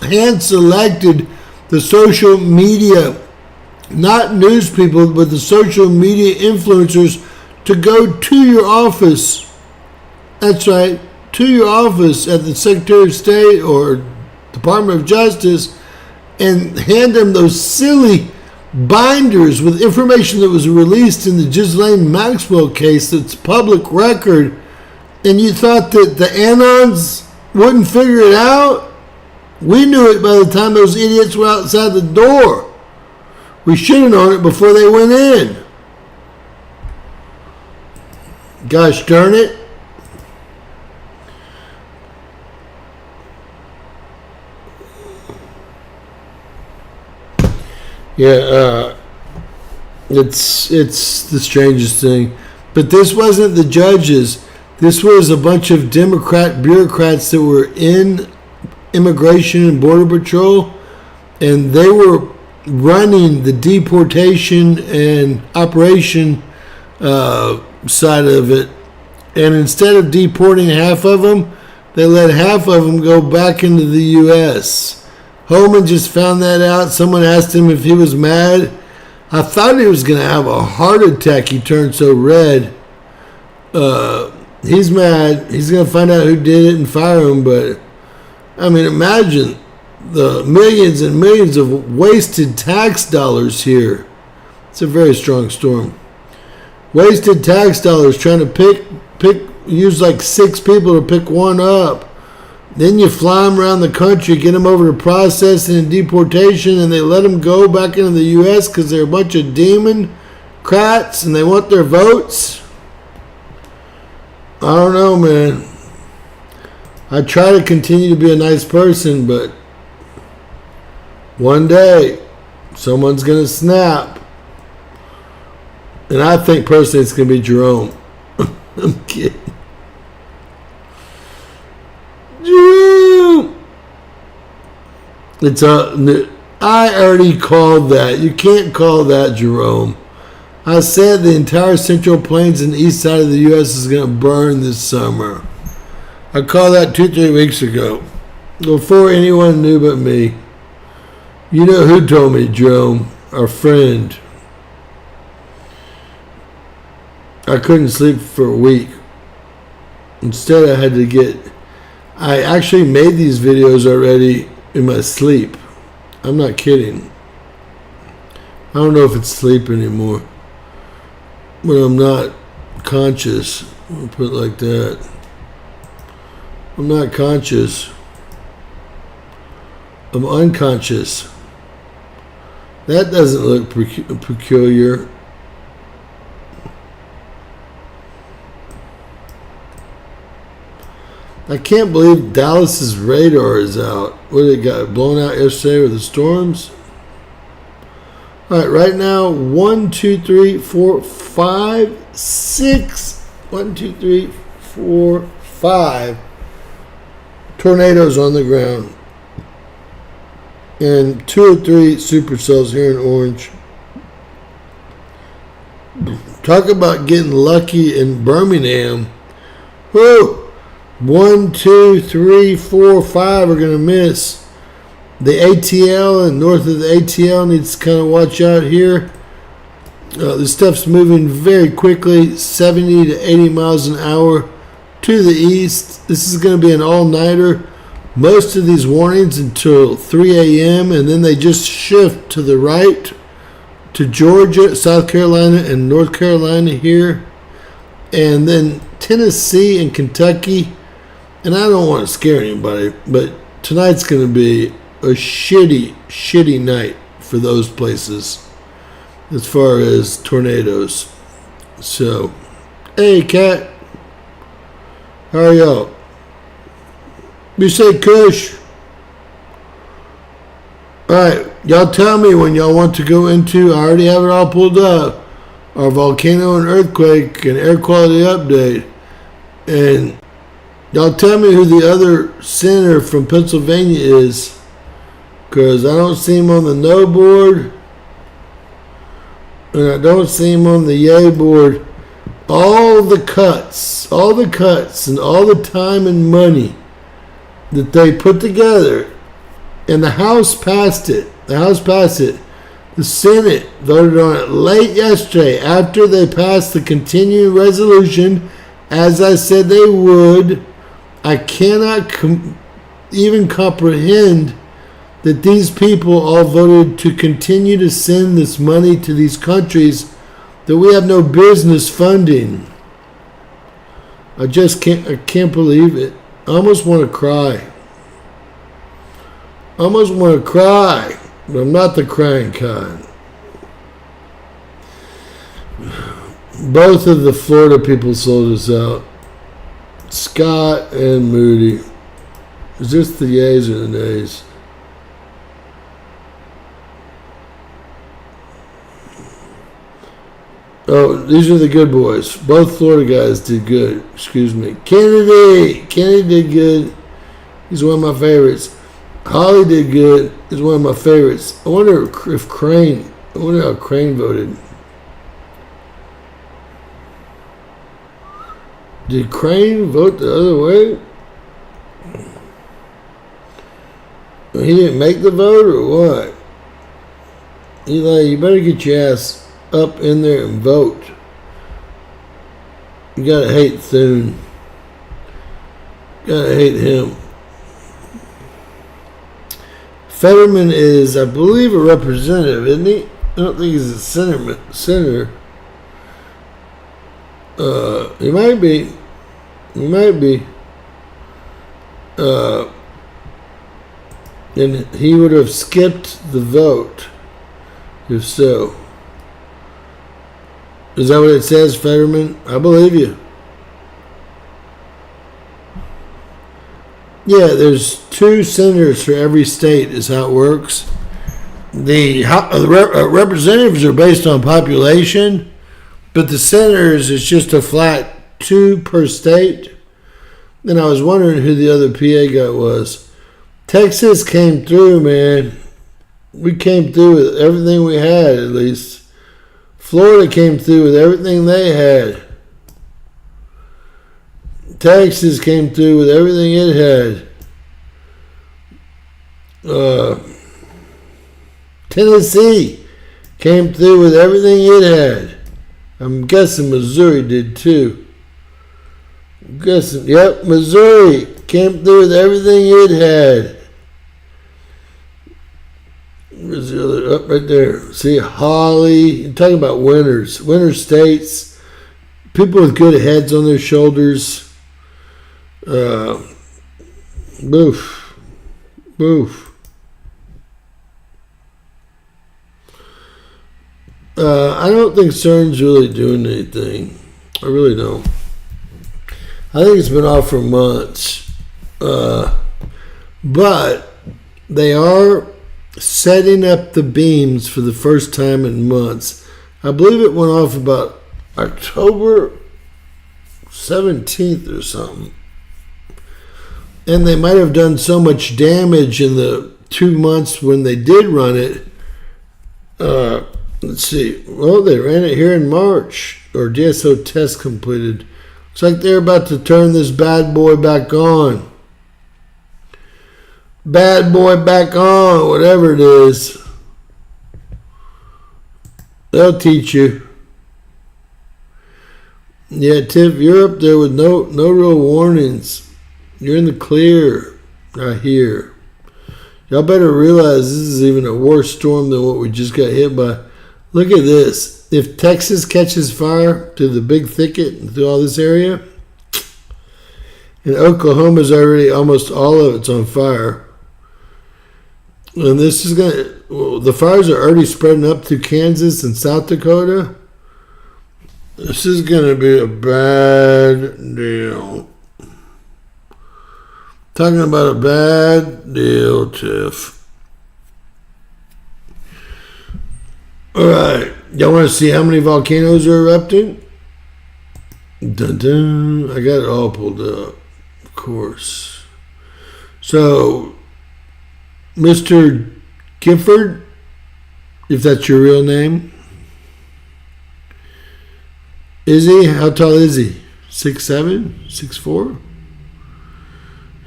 hand-selected the social media, not news people, but the social media influencers to go to your office. That's right, to your office at the Secretary of State or Department of Justice and hand them those silly binders with information that was released in the Ghislaine Maxwell case that's public record, and you thought that the Anons wouldn't figure it out? We knew it by the time those idiots were outside the door. We should have known it before they went in. Gosh darn it. Yeah, it's the strangest thing. But this wasn't the judges. This was a bunch of Democrat bureaucrats that were in Immigration and Border Patrol, and they were running the deportation and operation side of it. And instead of deporting half of them, they let half of them go back into the U.S. Holman just found that out. Someone asked him if he was mad. I thought he was going to have a heart attack. He turned so red. He's mad. He's going to find out who did it and fire him. But, I mean, imagine the millions and millions of wasted tax dollars here. It's a very strong storm. Wasted tax dollars trying to use like 6 people to pick one up. Then you fly them around the country, get them over to processing and deportation, and they let them go back into the U.S. because they're a bunch of demon-crats and they want their votes. I don't know, man. I try to continue to be a nice person, but one day someone's going to snap. And I think personally it's going to be Jerome. I'm kidding. I already called that. You can't call that Jerome. I said the entire Central Plains and east side of the U.S. is going to burn this summer. I called that 2-3 weeks ago, before anyone knew but me. You know who told me, Jerome, our friend. I couldn't sleep for a week. Instead, I actually made these videos already in my sleep. I'm not kidding. I don't know if it's sleep anymore. But I'm not conscious. I'll put it like that. I'm not conscious. I'm unconscious. That doesn't look peculiar. I can't believe Dallas's radar is out. What did it got blown out yesterday with the storms? All right, right now 1, 2, 3, 4, 5, 6. 1, 2, 3, 4, 5 tornadoes on the ground, and 2 or 3 supercells here in Orange. Talk about getting lucky in Birmingham. Whoa! 1, 2, 3, 4, 5 are going to miss. The ATL and north of the ATL needs to kind of watch out here. This stuff's moving very quickly, 70 to 80 miles an hour to the east. This is going to be an all-nighter. Most of these warnings until 3 a.m. and then they just shift to the right to Georgia, South Carolina, and North Carolina here. And then Tennessee and Kentucky. And I don't want to scare anybody, but tonight's going to be a shitty night for those places as far as tornadoes. So, hey, Kat. How are y'all? You say Kush. Alright, y'all tell me when y'all want to go into, I already have it all pulled up, our volcano and earthquake and air quality update. And y'all tell me who the other senator from Pennsylvania is, because I don't see him on the no board, and I don't see him on the yay board. All the cuts, and all the time and money that they put together And the House passed it. The Senate voted on it late yesterday after they passed the continuing resolution, as I said they would. I cannot even comprehend that these people all voted to continue to send this money to these countries that we have no business funding. I can't believe it. I almost want to cry. But I'm not the crying kind. Both of the Florida people sold us out. Scott and Moody. Is this the yays or the nays? Oh, these are the good boys. Both Florida guys did good. Excuse me. Kennedy did good. He's one of my favorites. Holly did good. He's one of my favorites. I wonder how Crane voted. Did Crane vote the other way? He didn't make the vote or what? Eli, you better get your ass up in there and vote. You gotta hate Thune. Gotta hate him. Fetterman is, I believe, a representative, isn't he? I don't think he's a senator. He might be. And he would have skipped the vote, if so. Is that what it says, Fetterman? I believe you. Yeah, there's 2 senators for every state is how it works. The representatives are based on population, but the senators is just a flat 2 per state. And I was wondering who the other PA guy was. Texas came through, man. We came through with everything we had, at least. Florida came through with everything they had. Texas came through with everything it had. Tennessee came through with everything it had. I'm guessing Missouri did too. Yep, Missouri came through with everything it had. Where's the other? Up right there. See, Holly. You're talking about winners. Winner states. People with good heads on their shoulders. Boof. I don't think CERN's really doing anything. I really don't. I think it's been off for months. But they are setting up the beams for the first time in months. I believe it went off about October 17th or something. And they might have done so much damage in the 2 months when they did run it. Let's see. Well, they ran it here in March, or DSO test completed. Looks like they're about to turn this bad boy back on. Bad boy back on, whatever it is. They'll teach you. Yeah, Tiff, you're up there with no real warnings. You're in the clear, I hear. Y'all better realize this is even a worse storm than what we just got hit by. Look at this. If Texas catches fire through the big thicket and through all this area, and Oklahoma's already almost all of it's on fire. And this is the fires are already spreading up through Kansas and South Dakota. This is going to be a bad deal. Talking about a bad deal, Tiff. All right. Y'all want to see how many volcanoes are erupting? Dun dun. I got it all pulled up, of course. So, Mr. Gifford, if that's your real name. Is he? How tall is he? 6'7"? 6'4"?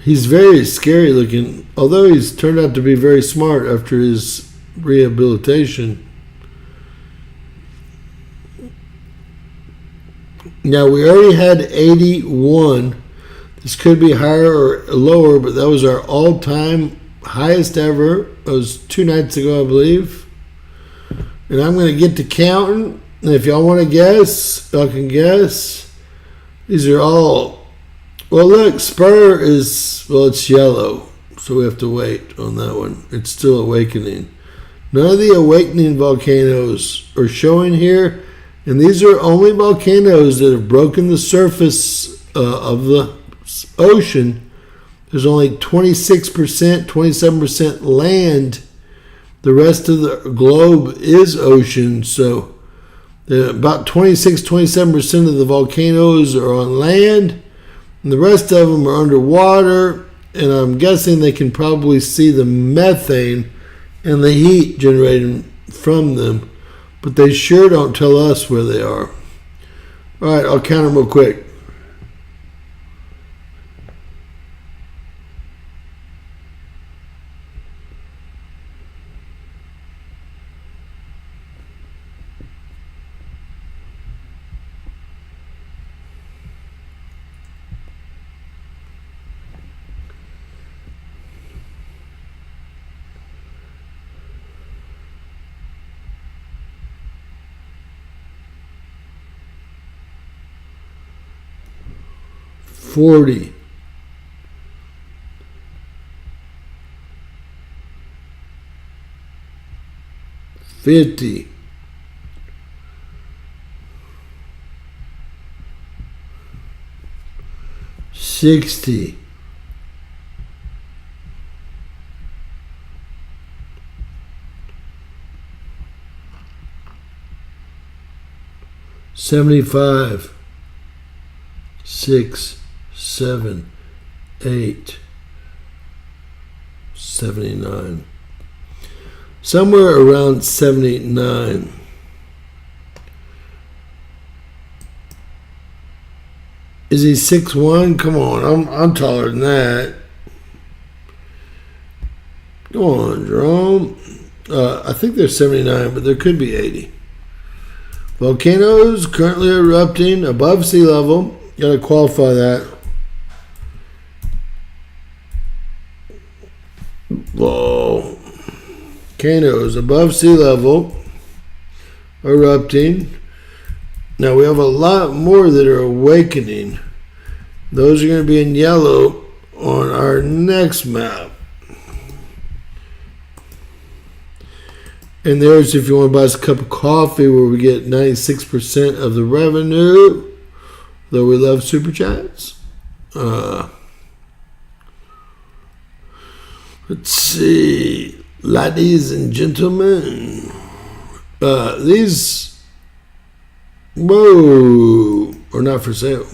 He's very scary looking, although he's turned out to be very smart after his rehabilitation. Now, we already had 81. This could be higher or lower, but that was our all-time highest ever. It was 2 nights ago, I believe. And I'm going to get to counting. And if y'all want to guess, y'all can guess. These are all... Well, look, Spur is... Well, it's yellow. So we have to wait on that one. It's still awakening. None of the awakening volcanoes are showing here. And these are only volcanoes that have broken the surface of the ocean. There's only 26%, 27% land. The rest of the globe is ocean. So about 26, 27% of the volcanoes are on land. And the rest of them are underwater. And I'm guessing they can probably see the methane and the heat generated from them. But they sure don't tell us where they are. All right, I'll count them real quick. $40. 50. 60. 75. 6. 7, 8, 79. Somewhere around 79. Is he 6'1"? Come on, I'm taller than that. Come on, Jerome. I think they're 79, but there could be 80. Volcanoes currently erupting above sea level. Got to qualify that. Volcanoes above sea level erupting. Now we have a lot more that are awakening. Those are going to be in yellow on our next map. And there's if you want to buy us a cup of coffee where we get 96% of the revenue. Though we love super chats. Let's see. Ladies and gentlemen. These are not for sale.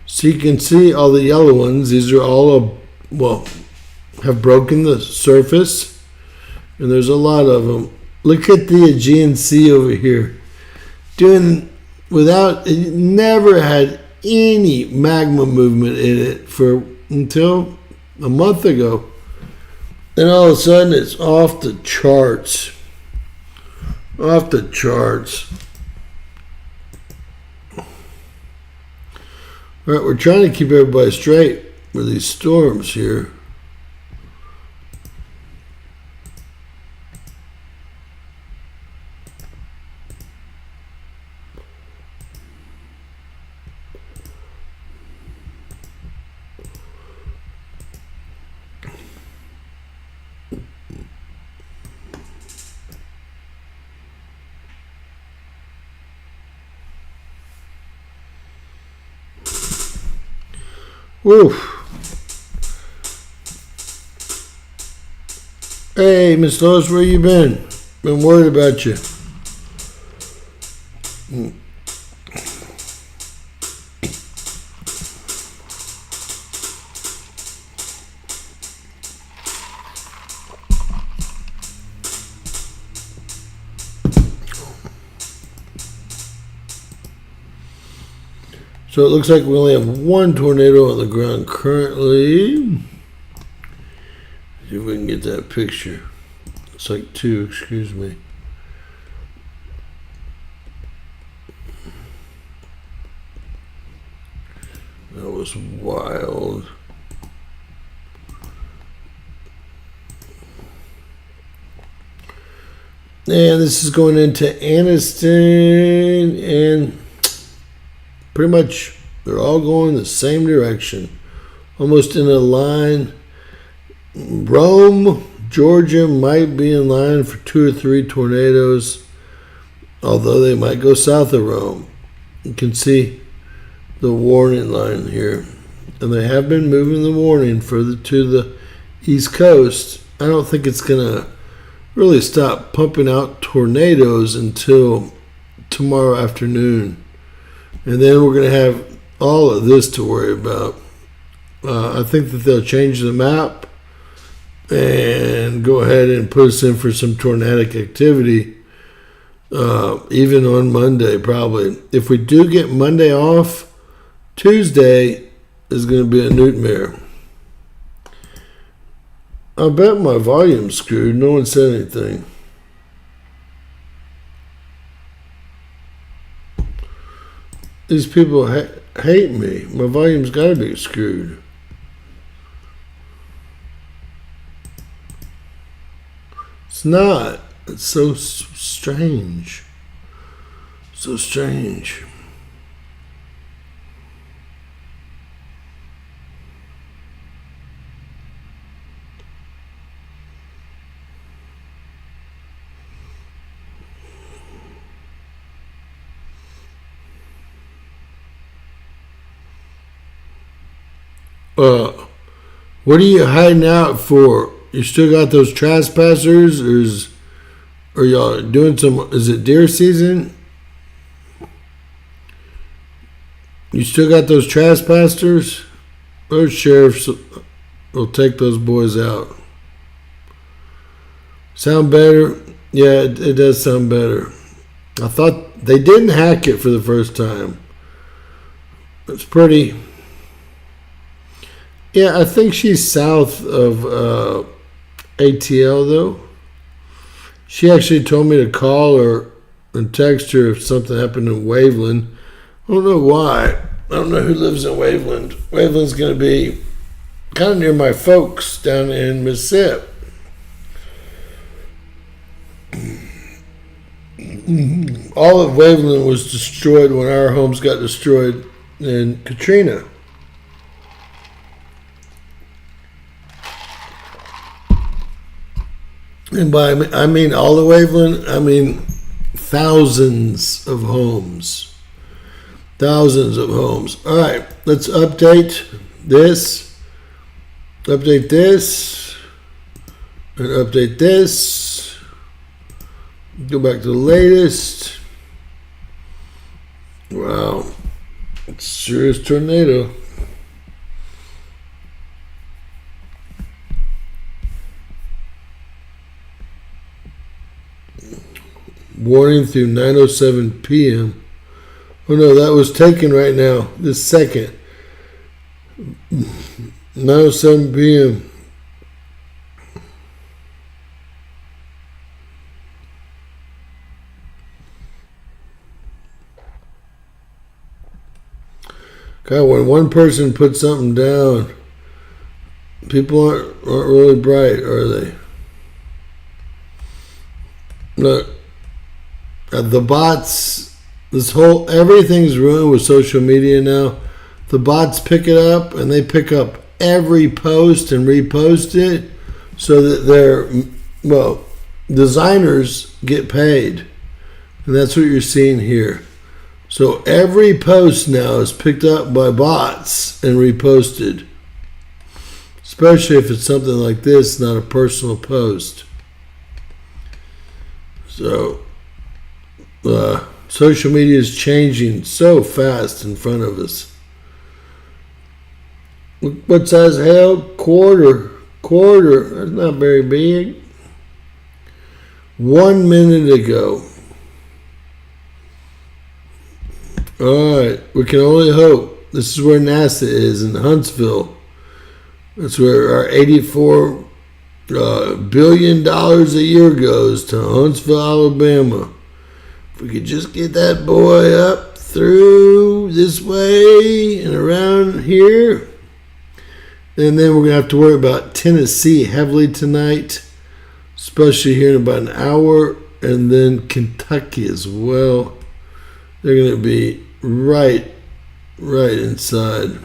So you can see all the yellow ones. These are all, have broken the surface. And there's a lot of them. Look at the Aegean Sea over here. It never had any magma movement in it until a month ago. And all of a sudden it's off the charts. Off the charts. All right, we're trying to keep everybody straight with these storms here. Woof. Hey, Miss Lois, where you been? Been worried about you. So it looks like we only have one tornado on the ground currently. See if we can get that picture. It's like two, excuse me. That was wild. And this is going into Anniston, and pretty much they're all going the same direction, almost in a line. Rome, Georgia might be in line for 2 or 3 tornadoes, although they might go south of Rome. You can see the warning line here, and they have been moving the warning further to the East Coast. I don't think it's going to really stop pumping out tornadoes until tomorrow afternoon. And then we're going to have all of this to worry about. I think that they'll change the map and go ahead and put us in for some tornadic activity, even on Monday probably. If we do get Monday off, Tuesday is going to be a nightmare. I bet my volume's screwed. No one said anything. These people hate me. My volume's got to be screwed. It's not. It's so strange. So strange. What are you hiding out for? You still got those trespassers, or y'all doing some? Is it deer season? You still got those trespassers? Those sheriffs will take those boys out. Sound better? Yeah, it does sound better. I thought they didn't hack it for the first time. It's pretty. Yeah, I think she's south of ATL, though. She actually told me to call her and text her if something happened in Waveland. I don't know why. I don't know who lives in Waveland. Waveland's going to be kind of near my folks down in Mississippi. All of Waveland was destroyed when our homes got destroyed in Katrina. And by I mean all of Waveland, I mean thousands of homes. Thousands of homes. All right, let's update this, and update this. Go back to the latest. Wow, it's a serious tornado. Warning through 9:07 p.m. Oh no, that was taken right now. This second. 9:07 p.m. God, when one person puts something down, people aren't really bright, are they? Look. The bots, everything's ruined with social media now. The bots pick it up and they pick up every post and repost it so that designers get paid. And that's what you're seeing here. So every post now is picked up by bots and reposted. Especially if it's something like this, not a personal post. So social media is changing so fast in front of us. What size hail? Quarter. That's not very big. 1 minute ago. All right, we can only hope. This is where NASA is in Huntsville. That's where our $84 billion a year goes, to Huntsville, Alabama. If we could just get that boy up through this way and around here. And then we're going to have to worry about Tennessee heavily tonight, especially here in about an hour. And then Kentucky as well. They're going to be right inside.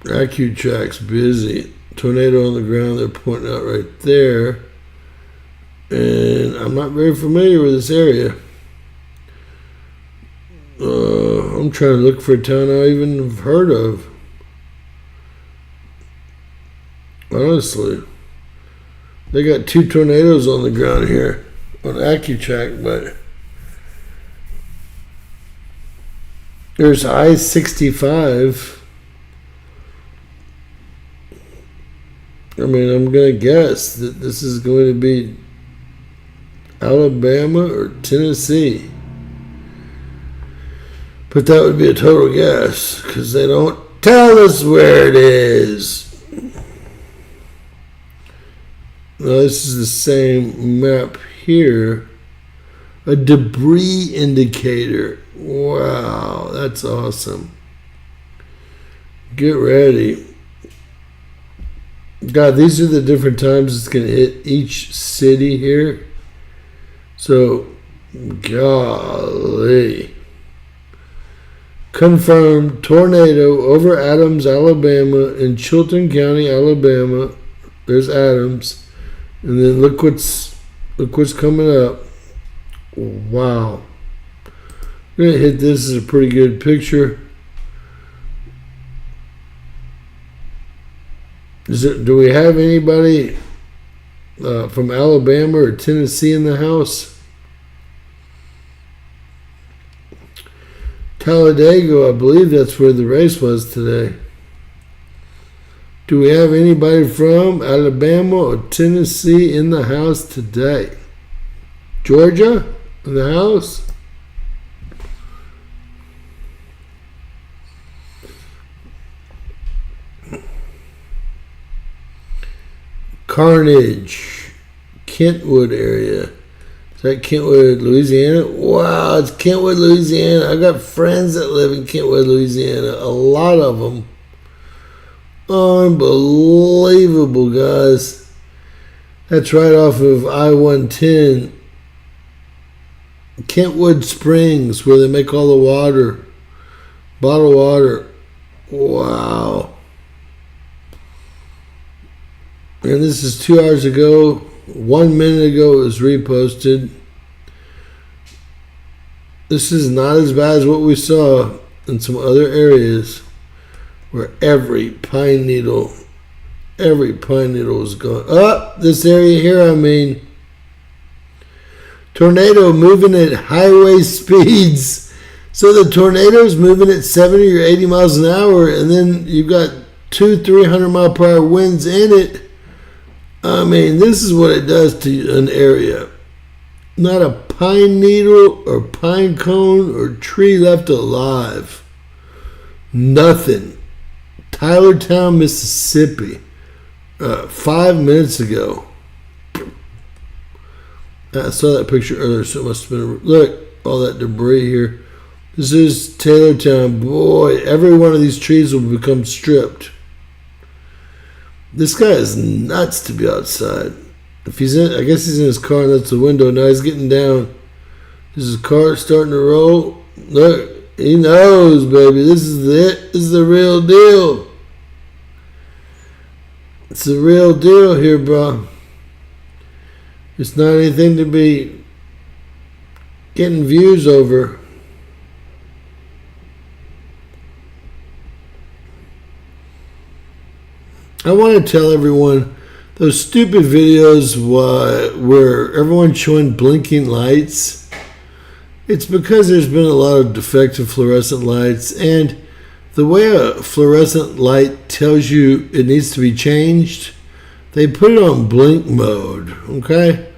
AccuTrack's busy. Tornado on the ground, they're pointing out right there. And I'm not very familiar with this area. I'm trying to look for a town I even have heard of. Honestly. They got 2 tornadoes on the ground here on AccuTrack, but there's I-65. I mean, I'm going to guess that this is going to be Alabama or Tennessee. But that would be a total guess, because they don't tell us where it is. Now, this is the same map here. A debris indicator. Wow, that's awesome. Get ready. God, these are the different times it's going to hit each city here. So, golly. Confirmed tornado over Adams, Alabama, in Chilton County, Alabama. There's Adams. And then look what's coming up. Wow. I'm going to hit this as a pretty good picture. Do we have anybody from Alabama or Tennessee in the house? Talladega, I believe that's where the race was today. Do we have anybody from Alabama or Tennessee in the house today? Georgia in the house? Carnage, Kentwood area. Is that Kentwood, Louisiana? Wow, it's Kentwood, Louisiana. I got friends that live in Kentwood, Louisiana. A lot of them. Unbelievable, guys. That's right off of I-110. Kentwood Springs, where they make all the water. Bottled water. Wow. And this is 2 hours ago. 1 minute ago it was reposted. This is not as bad as what we saw in some other areas where every pine needle was gone. This area here, I mean. Tornado moving at highway speeds. So the tornado's moving at 70 or 80 miles an hour, and then you've got 200-300 mile per hour winds in it. I mean, this is what it does to an area. Not a pine needle or pine cone or tree left alive. Nothing. Tylertown, Mississippi. 5 minutes ago. I saw that picture earlier, so it must have been... Look, all that debris here. This is Taylortown. Boy, every one of these trees will become stripped. This guy is nuts to be outside. If he's in, I guess he's in his car and that's the window. Now he's getting down. Is his car starting to roll? Look, he knows, baby. This is it. This is the real deal. It's the real deal here, bro. It's not anything to be getting views over. I want to tell everyone those stupid videos where everyone's showing blinking lights. It's because there's been a lot of defective fluorescent lights, and the way a fluorescent light tells you it needs to be changed, they put it on blink mode, okay?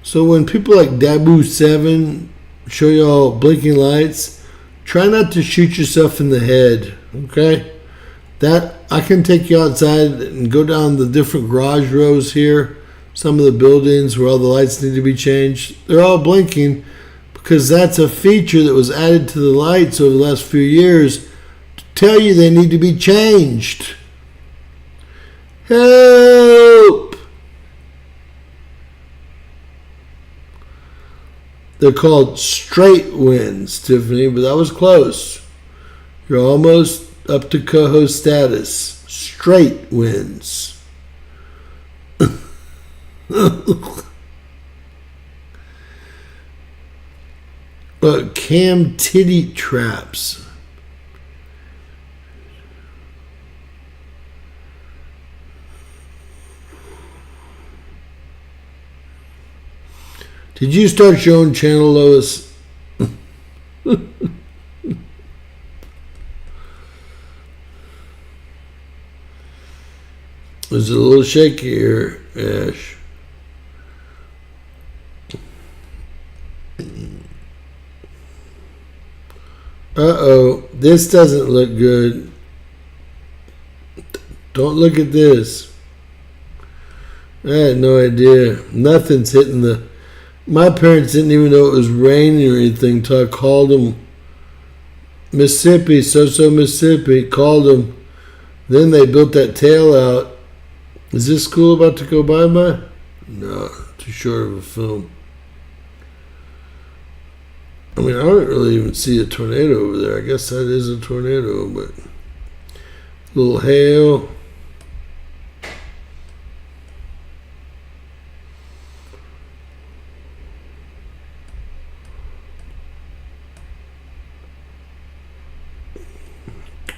So when people like Dabu7 show you all blinking lights. Try not to shoot yourself in the head, okay? That I can take you outside and go down the different garage rows here. Some of the buildings where all the lights need to be changed. They're all blinking because that's a feature that was added to the lights over the last few years to tell you they need to be changed. Help! They're called straight winds, Tiffany, but that was close. You're almost up to co-host status. Straight winds. Cam titty traps. Did you start your own channel, Lois? It's a little shaky here, Ash. Uh-oh, this doesn't look good. Don't look at this. I had no idea. Nothing's hitting the... My parents didn't even know it was raining or anything until I called them. Mississippi, so Mississippi, called them. Then they built that tail out. Is this school about to go bye-bye? No, too short of a film. I mean, I don't really even see a tornado over there. I guess that is a tornado, but a little hail.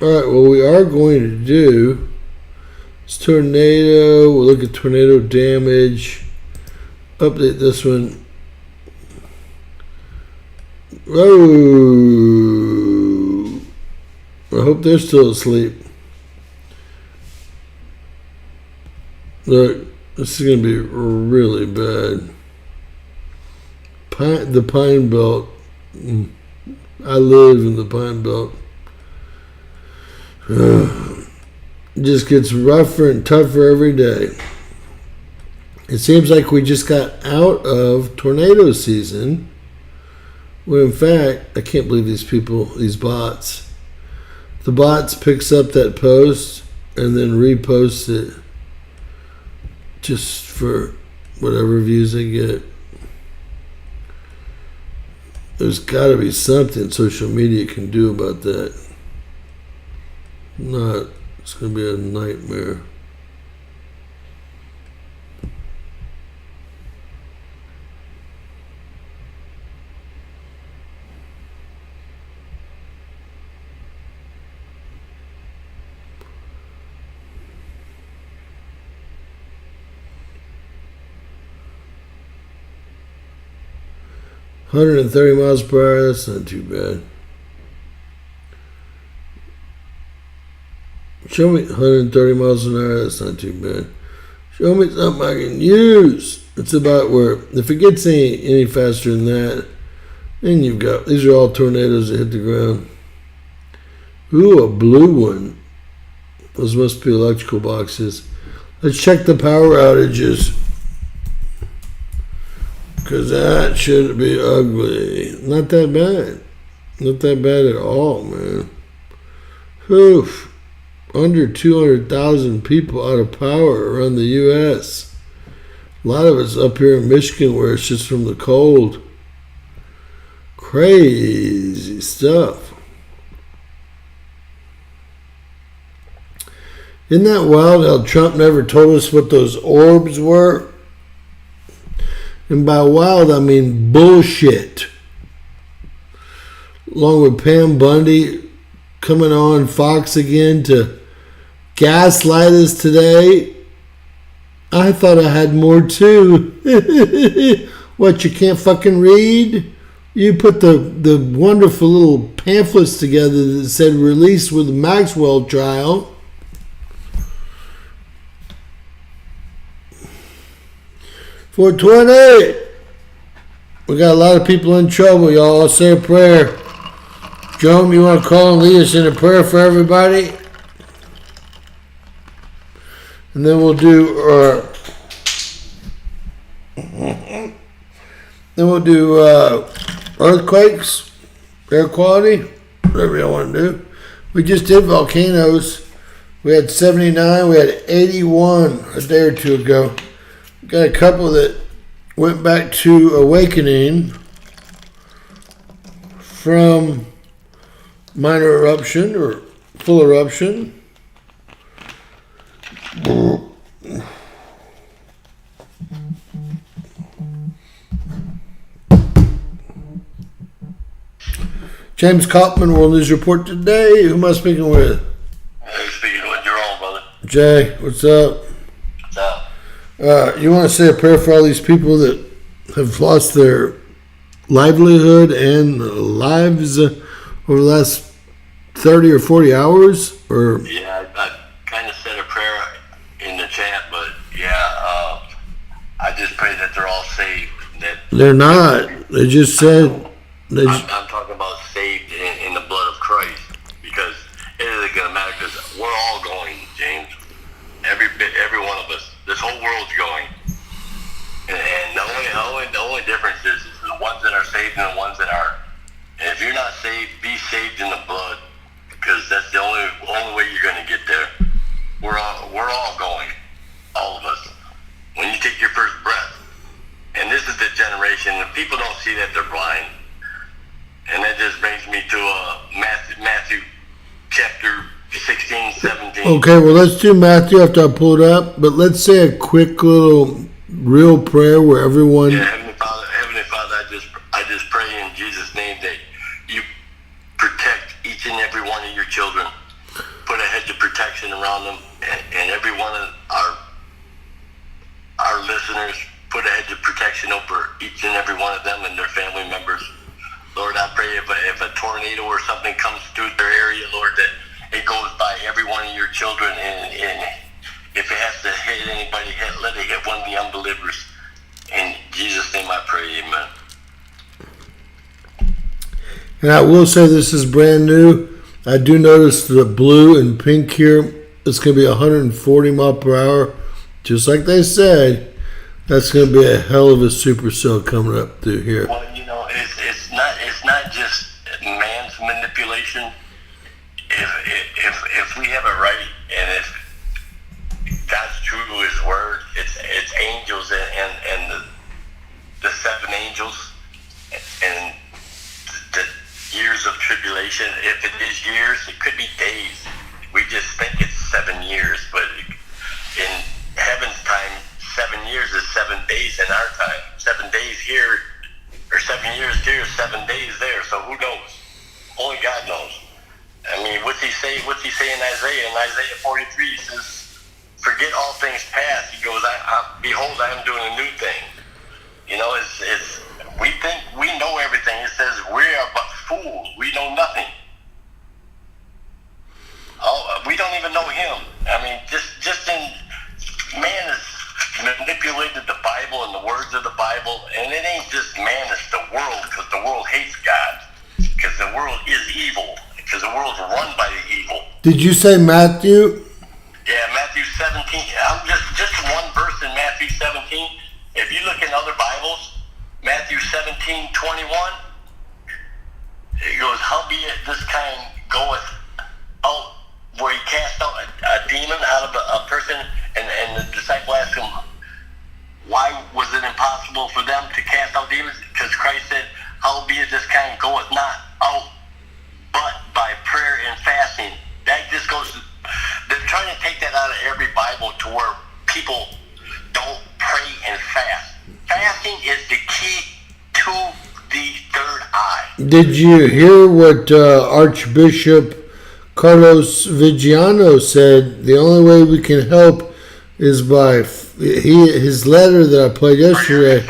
All right, what we are going to do is tornado. We'll look at tornado damage. Update this one. Oh, I hope they're still asleep. Look, this is going to be really bad. The Pine Belt. I live in the Pine Belt. It just gets rougher and tougher every day. It seems like we just got out of tornado season. When in fact, I can't believe these people, these bots. The bots picks up that post and then reposts it just for whatever views they get. There's got to be something social media can do about that. Not, it's going to be a nightmare. $130 miles per hour, that's not too bad. Show me 130 miles an hour, that's not too bad. Show me something I can use. It's about where, if it gets any faster than that, then you've got, these are all tornadoes that hit the ground. Ooh, a blue one. Those must be electrical boxes. Let's check the power outages. Because that should be ugly. Not that bad. Not that bad at all, man. Oof. Under 200,000 people out of power around the U.S. A lot of it's up here in Michigan where it's just from the cold. Crazy stuff. Isn't that wild how Trump never told us what those orbs were? And by wild, I mean bullshit. Along with Pam Bundy coming on Fox again to gaslight us today. I thought I had more too. What, you can't fucking read? You put the wonderful little pamphlets together that said released with the Maxwell trial. For 20. We got a lot of people in trouble, y'all. I'll say a prayer. Joan, you want to call and lead us in a prayer for everybody? And then we'll do earthquakes, air quality, whatever you want to do. We just did volcanoes. We had 79. We had 81 a day or two ago. We got a couple that went back to awakening from minor eruption or full eruption. James Kaufman, World News Report today. Who am I speaking with? Hey, speaking with your own brother. Jay, what's up? What's up? You want to say a prayer for all these people that have lost their livelihood and lives over the last 30 or 40 hours? Or Yeah, I kind of said a prayer in the chat, but I just pray that they're all saved. That they're not. They just said. I'm talking about saved in the blood of Christ, because it isn't going to matter, because we're all going, James. Every one of us. This whole world's going. And the only difference is the ones that are saved and the ones that aren't. And if you're not saved, be saved in the blood, because that's the only way you're going to get there. We're all going, all of us. When you take your first breath, and this is the generation, and people don't see that, they're blind. And that just brings me to Matthew chapter 16, 17. Okay, well, let's do Matthew after I pull it up. But let's say a quick little real prayer where everyone. Yeah, Heavenly Father, I just pray in Jesus' name that you protect each and every one of your children. Put a hedge of protection around them, and every one of our listeners. Put a hedge of protection over each and every one of them and their family members. Lord, I pray if a tornado or something comes through their area, Lord, that it goes by every one of your children, and if it has to hit anybody, let it hit one of the unbelievers. In Jesus' name I pray, amen. And I will say this is brand new. I do notice the blue and pink here. It's going to be 140 mile per hour. Just like they said, that's going to be a hell of a supercell coming up through here. Well, it's not just man's manipulation. If we have it right, and if God's true to His word, it's angels and the seven angels and the years of tribulation. If it is years, it could be days. We just think it's 7 years, but in heaven's time, 7 years is 7 days in our time. 7 days here, or 7 years here, 7 days there. So who knows? Only God knows. I mean, what's he say in Isaiah? In Isaiah 43, he says, "Forget all things past." He goes, "Behold, I am doing a new thing." You know, we think we know everything. It says we are but fools. We know nothing. We don't even know Him. I mean, just in man has manipulated the Bible and the words of the Bible, and it ain't just man, it's the world, because the world hates God, because the world is evil, because the world's run by the evil. Did you say Matthew? Yeah, Matthew 17. I'm just one verse in Matthew 17. If you look in other Bibles, Matthew 17:21, it goes, "Howbeit this kind goeth out," where he cast out a demon out of a person, and the disciple asked him, why was it impossible for them to cast out demons? Because Christ said, "Howbeit this kind goeth not out, but by prayer and fasting." That just goes, they're trying to take that out of every Bible to where people don't pray and fast. Fasting is the key to the third eye. Did you hear what Archbishop Carlos Vigiano said? The only way we can help is by his letter that I played yesterday.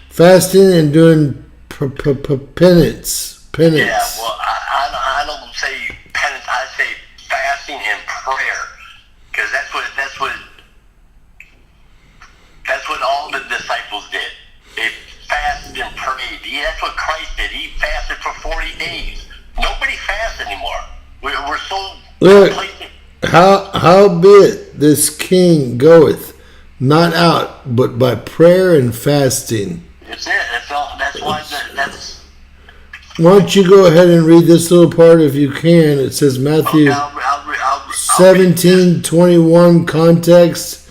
Fasting and doing penance. Yeah, well, I don't say penance. I say fasting and prayer, because that's what all the disciples did. They fasted and prayed That's what Christ did. He fasted for 40 days. Nobody fasts anymore. We're so Look, complacent. howbeit this king goeth not out, but by prayer and fasting. That's it. That's all. That's why. That's. Why don't you go ahead and read this little part if you can? It says Matthew Okay, I'll 17:21 context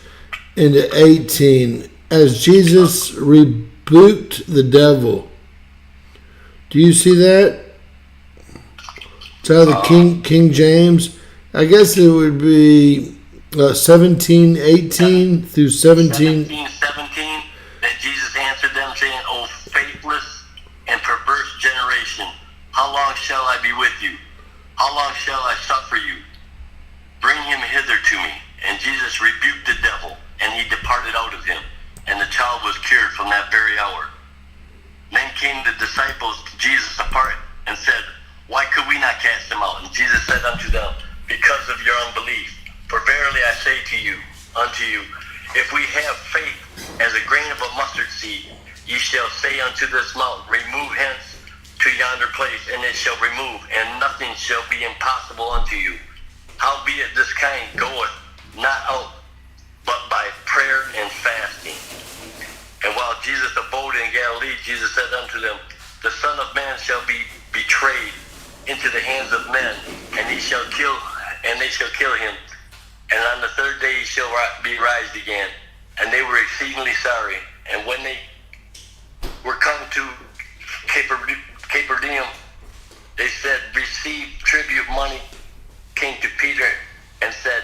into 18. As Jesus rebuked the devil. Do you see that? It's out of the King James. I guess it would be 17:18 through 17. 17, that Jesus answered them, saying, "O faithless and perverse generation, how long shall I be with you? How long shall I suffer you? Bring him hither to me." And Jesus rebuked the devil, and he departed out of him. And the child was cured from that very hour. Then came the disciples to Jesus apart and said, "Why could we not cast him out?" And Jesus said unto them, "Because of your unbelief. For verily I say unto you, if we have faith as a grain of a mustard seed, ye shall say unto this mountain, Remove hence to yonder place, and it shall remove, and nothing shall be impossible unto you. Howbeit this kind goeth not out, but by prayer and fasting." And while Jesus abode in Galilee, Jesus said unto them, "The Son of Man shall be betrayed into the hands of men, and they shall kill him. And on the third day he shall be raised again." And they were exceedingly sorry. And when they were come to Capernaum, they said, "Receive tribute money." Came to Peter and said,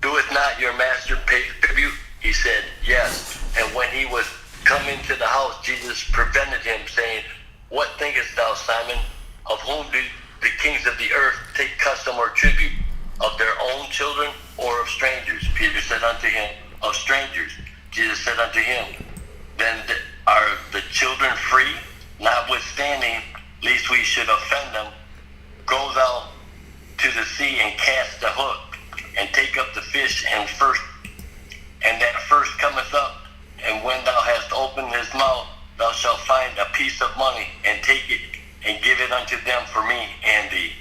"Doeth not your master pay tribute?" He said, "Yes." And when he was come into the house, Jesus prevented him, saying, "What thinkest thou, Simon? Of whom do the kings of the earth take custom or tribute? Of their own children or of strangers?" Peter said unto him, "Of strangers." Jesus said unto him, "Then are the children free? Notwithstanding, lest we should offend them, go thou to the sea and cast the hook, and take up the fish, and that first cometh up. And when thou hast opened his mouth, thou shalt find a piece of money, and take it, and give it unto them for me and thee."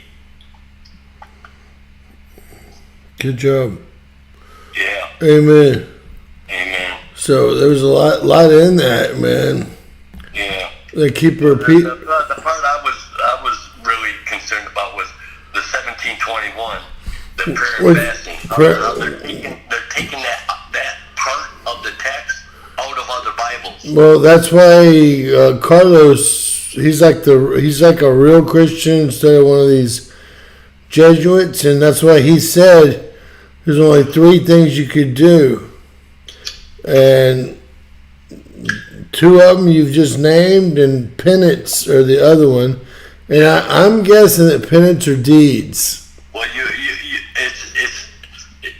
Good job. Yeah. Amen. Amen. So there's a lot in that, man. Yeah. They keep repeating. The part I was really concerned about was the 17:21, the prayer and fasting. How they're taking that part of the text out of other Bibles. Well, that's why Carlos, he's like a real Christian instead of one of these Jesuits, and that's why he said there's only 3 things you could do, and 2 of them you've just named, and penance are the other one. And I'm guessing that penance are deeds. Well,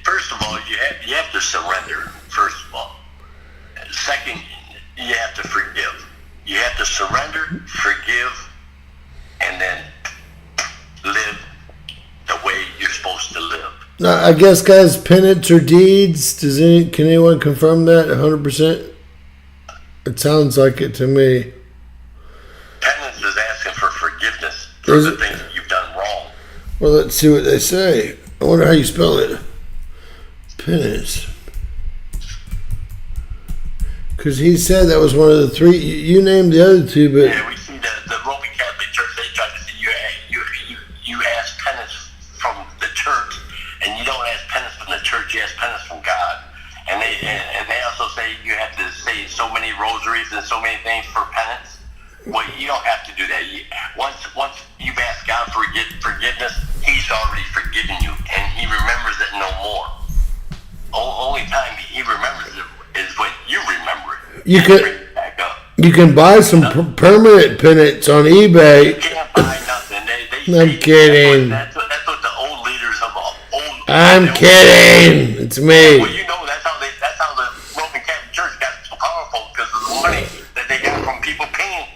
first of all, you have to surrender. First of all, second, you have to forgive. You have to surrender, forgive, and then live the way you're supposed to live. Now, I guess, guys, penance or deeds. Can anyone confirm that 100%? It sounds like it to me. Penance is asking for forgiveness for the things that you've done wrong. Well, let's see what they say. I wonder how you spell it. Penance. Because he said that was one of the 3. You named the other 2, but... Yeah, we see the Roman Catholic Church, they try to say you ask penance from the church, and you don't ask penance from the church, you ask penance from God. And they also say you have to say so many rosaries and so many things for penance. Well, you don't have to do that. Once you've asked God for forgiveness, He's already forgiven you, and He remembers it no more. Only time He remembers it is when you remember it. You can buy some permanent penance on eBay. You can't buy nothing. I'm kidding. That's what the old leaders of old. I'm kidding. It's me. Well, you know that's how the Roman Catholic Church got so powerful, because of the money that they got from people paying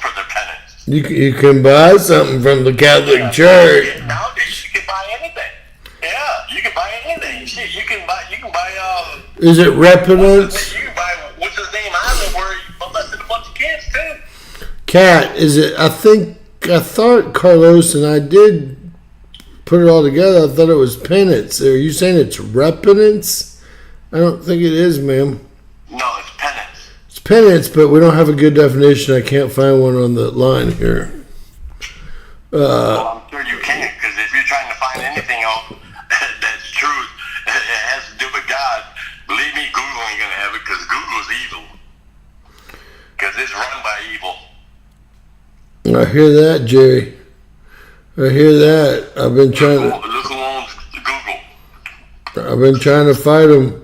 for their penance. You can buy something from the Catholic Church. Yeah, nowadays you can buy anything. Yeah, you can buy anything. Shit, you can buy. Is it repentance? You can buy what's his name? Island, where he molested a bunch of kids too. Cat, is it? I thought Carlos and I did put it all together. I thought it was penance. Are you saying it's repentance? I don't think it is, ma'am. No, it's penance. It's penance, but we don't have a good definition. I can't find one on the line here. Well, I'm sure you can't, because if you're trying to find anything else that's truth, it has to do with God, believe me, Google ain't going to have it, because Google's evil. Because it's run by evil. I hear that, Jerry. I hear that. I've been trying to. Look who owns Google. I've been trying to fight them.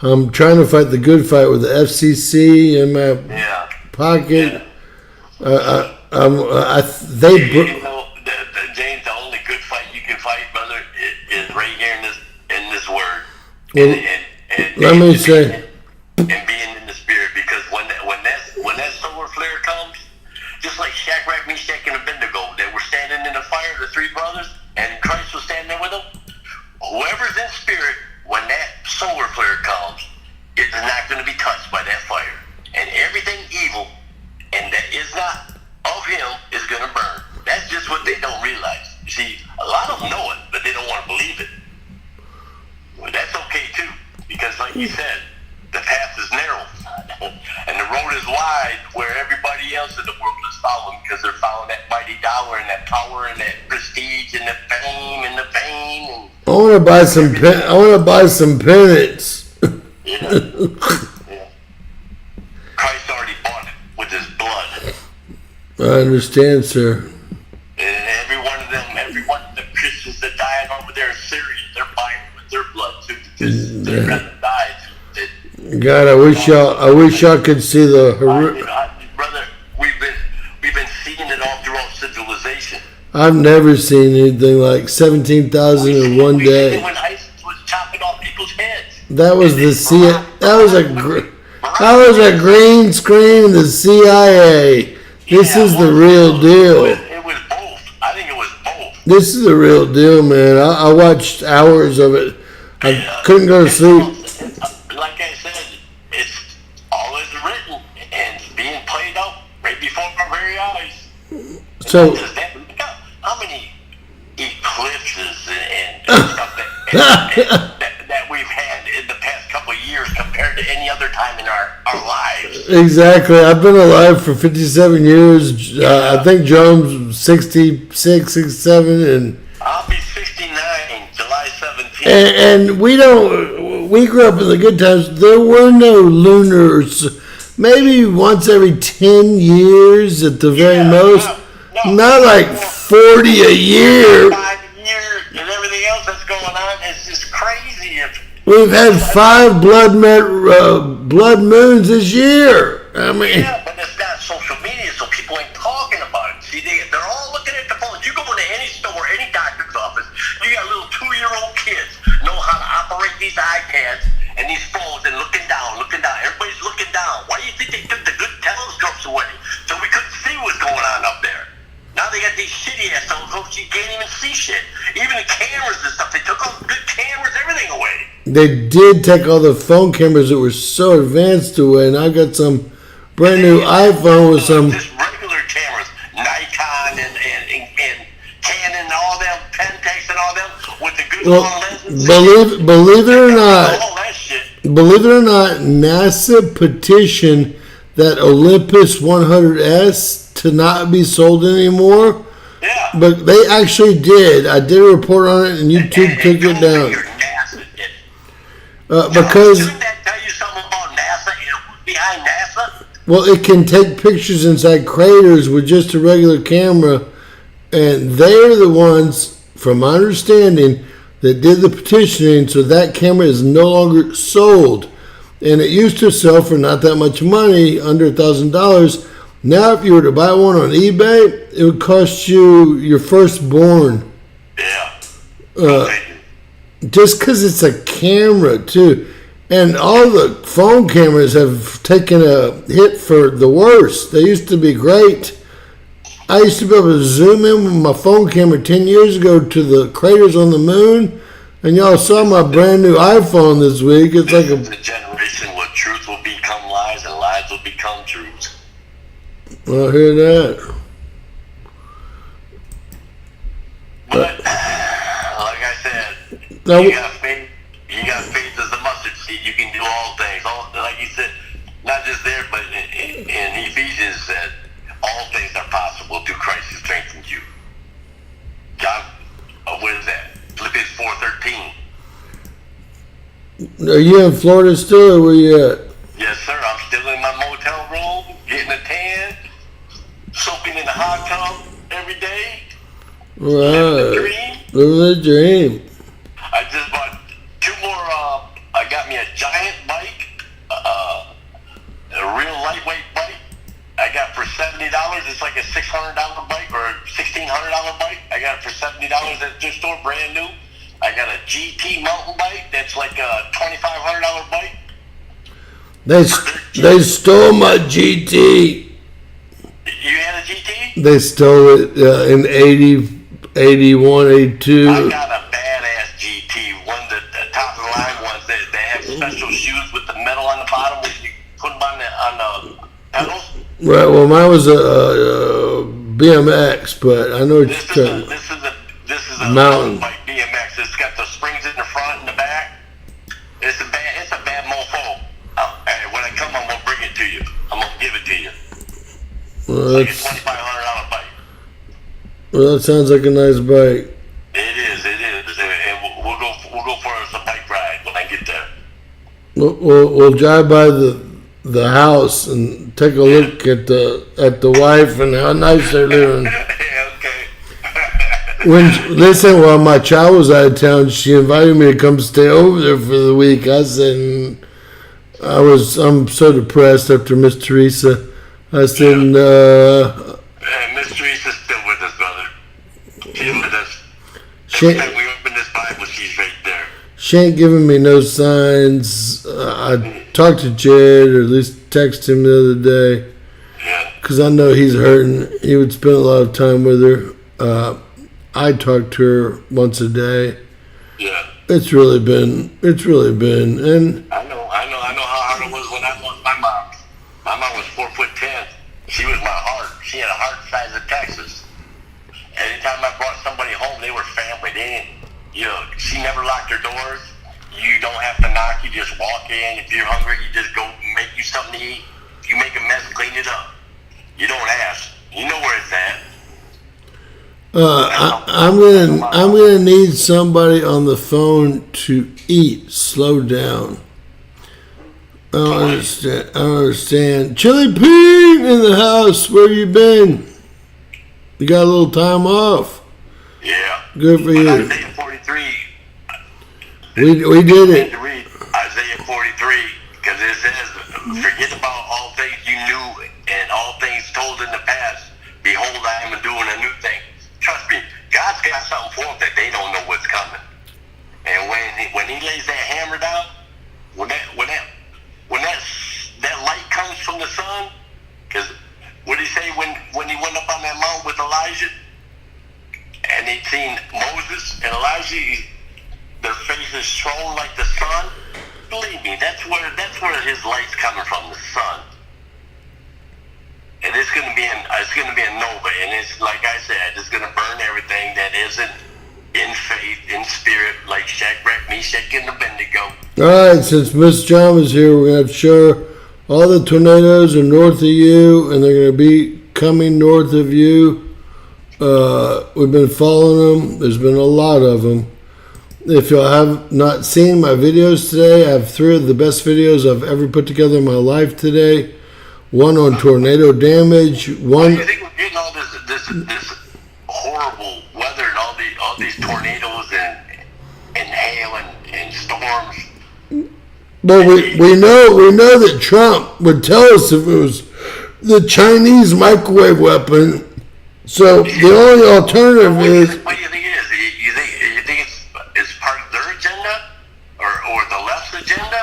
I'm trying to fight the good fight with the FCC in my pocket. Yeah. James, the only good fight you can fight, brother, is right here in this word. Well, let me say. And being in the spirit, because when that solar flare comes, just like Shadrach, Meshach, and Abednego, they were standing in the fire, the three brothers, and Christ was standing there with them. Whoever's in spirit, when that solar flare comes, it's not going to be touched by that fire. And everything evil and that is not of him is going to burn. That's just what they don't realize. You see, a lot of them know it, but they don't want to believe it. Well, that's okay too, because like you said, the path is narrow and the road is wide where everybody else in the world is following, because they're following that mighty dollar and that power and that prestige and the fame and the fame. And I want to buy some I want to buy some pennants. Yeah. Christ already bought it with his blood. I understand, sir. And every one of the Christians that died over there in Syria, they're buying it with their blood too, because they're gonna die. God, I wish y'all could see the brother, we've been seeing it all throughout civilization. I've never seen anything like 17,000 in one day. When ISIS was chopping off people's heads. That was the CIA. That was a green screen in the CIA. This is the real deal. It was both. I think it was both. This is the real deal, man. I watched hours of it. I couldn't go to sleep. Like I said, it's all is written and it's being played out right before our very eyes. So, how many eclipses and stuff that we've had in the past couple of years compared to any other time in our lives? Exactly. I've been alive for 57 years. I think Jones 66, 67, and I'll be 69, July 17th. And we grew up in the good times. There were no lunars. Maybe once every 10 years at the very most. Not like 40 a year. 5 years and everything else that's going on is just crazy. We've had 5 blood moons this year. I mean, yeah, but it's not social media, so people ain't talking about it. See, they're all looking at the phones. You go into any store, any doctor's office, you got little 2-year-old kids know how to operate these iPads and these phones and looking down. Everybody's looking down. Why do you think they took the good telescopes away? So we couldn't see what's going on up there. Now they got these shitty ass telescopes, you can't even see shit. Even the cameras and stuff, they took all the good cameras, everything away. They did take all the phone cameras that were so advanced away, and I got some brand new iPhone with some just regular cameras, Nikon and Canon and all them, Pentax and all them with the good lenses. Believe it or not, all that shit. Believe it or not, NASA petitioned that Olympus 100S to not be sold anymore. Yeah. But they actually did. I did a report on it, and YouTube took it down. NASA did. Because Shouldn't that tell you something about NASA and who's behind NASA? well, it can take pictures inside craters with just a regular camera, and they're the ones, from my understanding, that did the petitioning, so that camera is no longer sold. And it used to sell for not that much money, under $1,000. Now, if you were to buy one on eBay, it would cost you your firstborn. Yeah. Just because it's a camera, too. And all the phone cameras have taken a hit for the worst. They used to be great. I used to be able to zoom in with my phone camera 10 years ago to the craters on the moon. And y'all saw my brand new iPhone this week. It's like a generation where truth will become lies and lies will become truth. I hear that. But like I said, Now, you got faith. You got faith as a mustard seed. You can do all things. Like you said, not just there, but in Ephesians said, all things are possible through Christ who strengthens you. God, what is that? Philippians 4:13. are you in Florida still, or where you at? Yes, sir. I'm still in my motel room, getting a tan, soaking in the hot tub every day. Right. Living the dream. I just bought 2 more. I got me a giant bike, a real lightweight bike. I got for $70. It's like a $600 bike or a $1,600 bike. I got it for $70 at the store, brand new. I got a GT mountain bike that's like a $2,500 bike. They stole my GT. You had a GT? They stole it in 80, 81, 82. I got a badass GT, one that the top of the line ones that they have special shoes with the metal on the bottom where you put them on the pedals. Right. Well, mine was a BMX, but I know what you're talking. This is a mountain bike BMX. It's got the springs in the front and the back. It's a bad mofo. Hey, when I come, I'm gonna bring it to you. I'm gonna give it to you. Well, It's like a $2,500 bike. well, that sounds like a nice bike. It is, and we'll go for a bike ride when I get there. We'll drive by the house and take a look at the wife and how nice they're living. Okay. While my child was out of town, she invited me to come stay over there for the week. I said, I'm so depressed after Miss Teresa. I said, Miss Teresa's still with us, brother. She's with us. Every time we open this Bible, she's right there. she ain't giving me no signs. I talked to Jed, or at least texted him the other day, because I know he's hurting. He would spend a lot of time with her. I talk to her once a day. Yeah. It's really been, and I know how hard it was when I lost my mom. My mom was 4'10". She was my heart. She had a heart the size of Texas. Anytime I brought somebody home, they were family. They didn't, she never locked her doors. You don't have to knock. You just walk in. If you're hungry, you just go make you something to eat. If you make a mess, clean it up. You don't ask. You know where it's at. I'm gonna need somebody on the phone to eat. Slow down. I don't understand. Chili Pete in the house. Where you been? You got a little time off. Yeah. Good for But you. Isaiah 43. We did it. To read Isaiah 43 because it says, "Forget about all things you knew and all things told in the past. Behold, I am doing a new thing." Trust me, God's got something for them that they don't know what's coming. And when He lays that hammer down, when that light comes from the sun, because what did He say when He went up on that mountain with Elijah, and He'd seen Moses and Elijah, their faces shone like the sun. Believe me, that's where His light's coming from, the sun. And it's gonna be a nova, and it's like I said, it's gonna burn everything that isn't in faith, in spirit, like Shadrach, Meshach, and Abednego. All right, since Miss John was here, we're going to show her all the tornadoes are north of you, and they're going to be coming north of you. We've been following them. There's been a lot of them. If you have not seen my videos today, I have 3 of the best videos I've ever put together in my life today. One on tornado damage. Why do you think we're getting all this horrible weather and all these tornadoes and hail and storms? Well, we know that Trump would tell us if it was the Chinese microwave weapon. So the only alternative is. What do you think it is? You think it's part of their agenda or the left's agenda?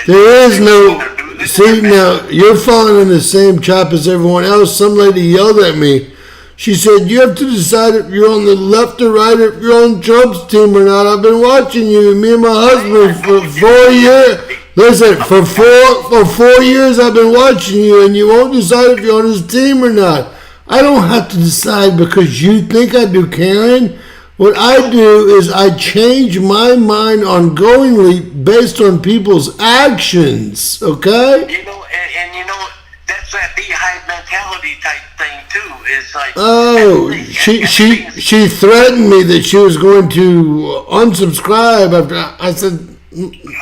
There is no. See, now you're falling in the same trap as everyone else. Some lady yelled at me. She said, "You have to decide if you're on the left or right, if you're on Trump's team or not. I've been watching you, me and my husband, for 4 years. Listen, for 4 years I've been watching you, and you won't decide if you're on his team or not. I don't have to decide because you think I do, Karen. What I do is I change my mind ongoingly based on people's actions. Okay? You know, and you know, that's that beehive mentality type thing too. It's like, oh, she threatened me that she was going to unsubscribe after I said,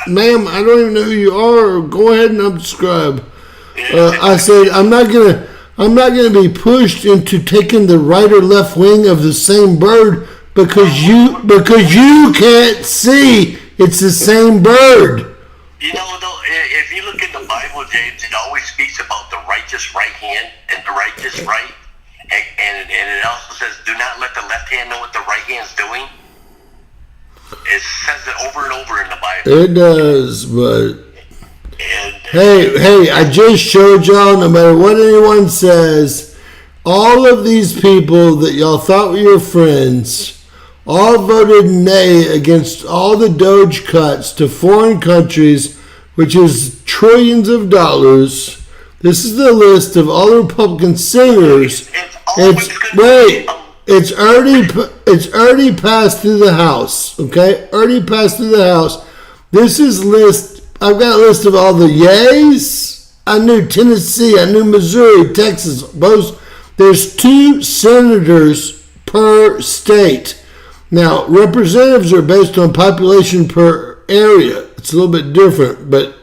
ma'am, I don't even know who you are. Go ahead and unsubscribe. I said I'm not gonna be pushed into taking the right or left wing of the same bird because you can't see it's the same bird. You know, though, if you look in the Bible, James, it always speaks about the righteous right hand and the righteous right, and it also says, "Do not let the left hand know what the right hand's doing." It says it over and over in the Bible. It does, but hey, I just showed y'all, no matter what anyone says, all of these people that y'all thought were your friends all voted nay against all the Doge cuts to foreign countries, which is trillions of dollars. This is the list of all the Republican senators. It's already passed through the House, okay? Already passed through the House. This is list. I've got a list of all the yays. I knew Tennessee. I knew Missouri, Texas. Both. There's 2 senators per state. Now, representatives are based on population per area. It's a little bit different, but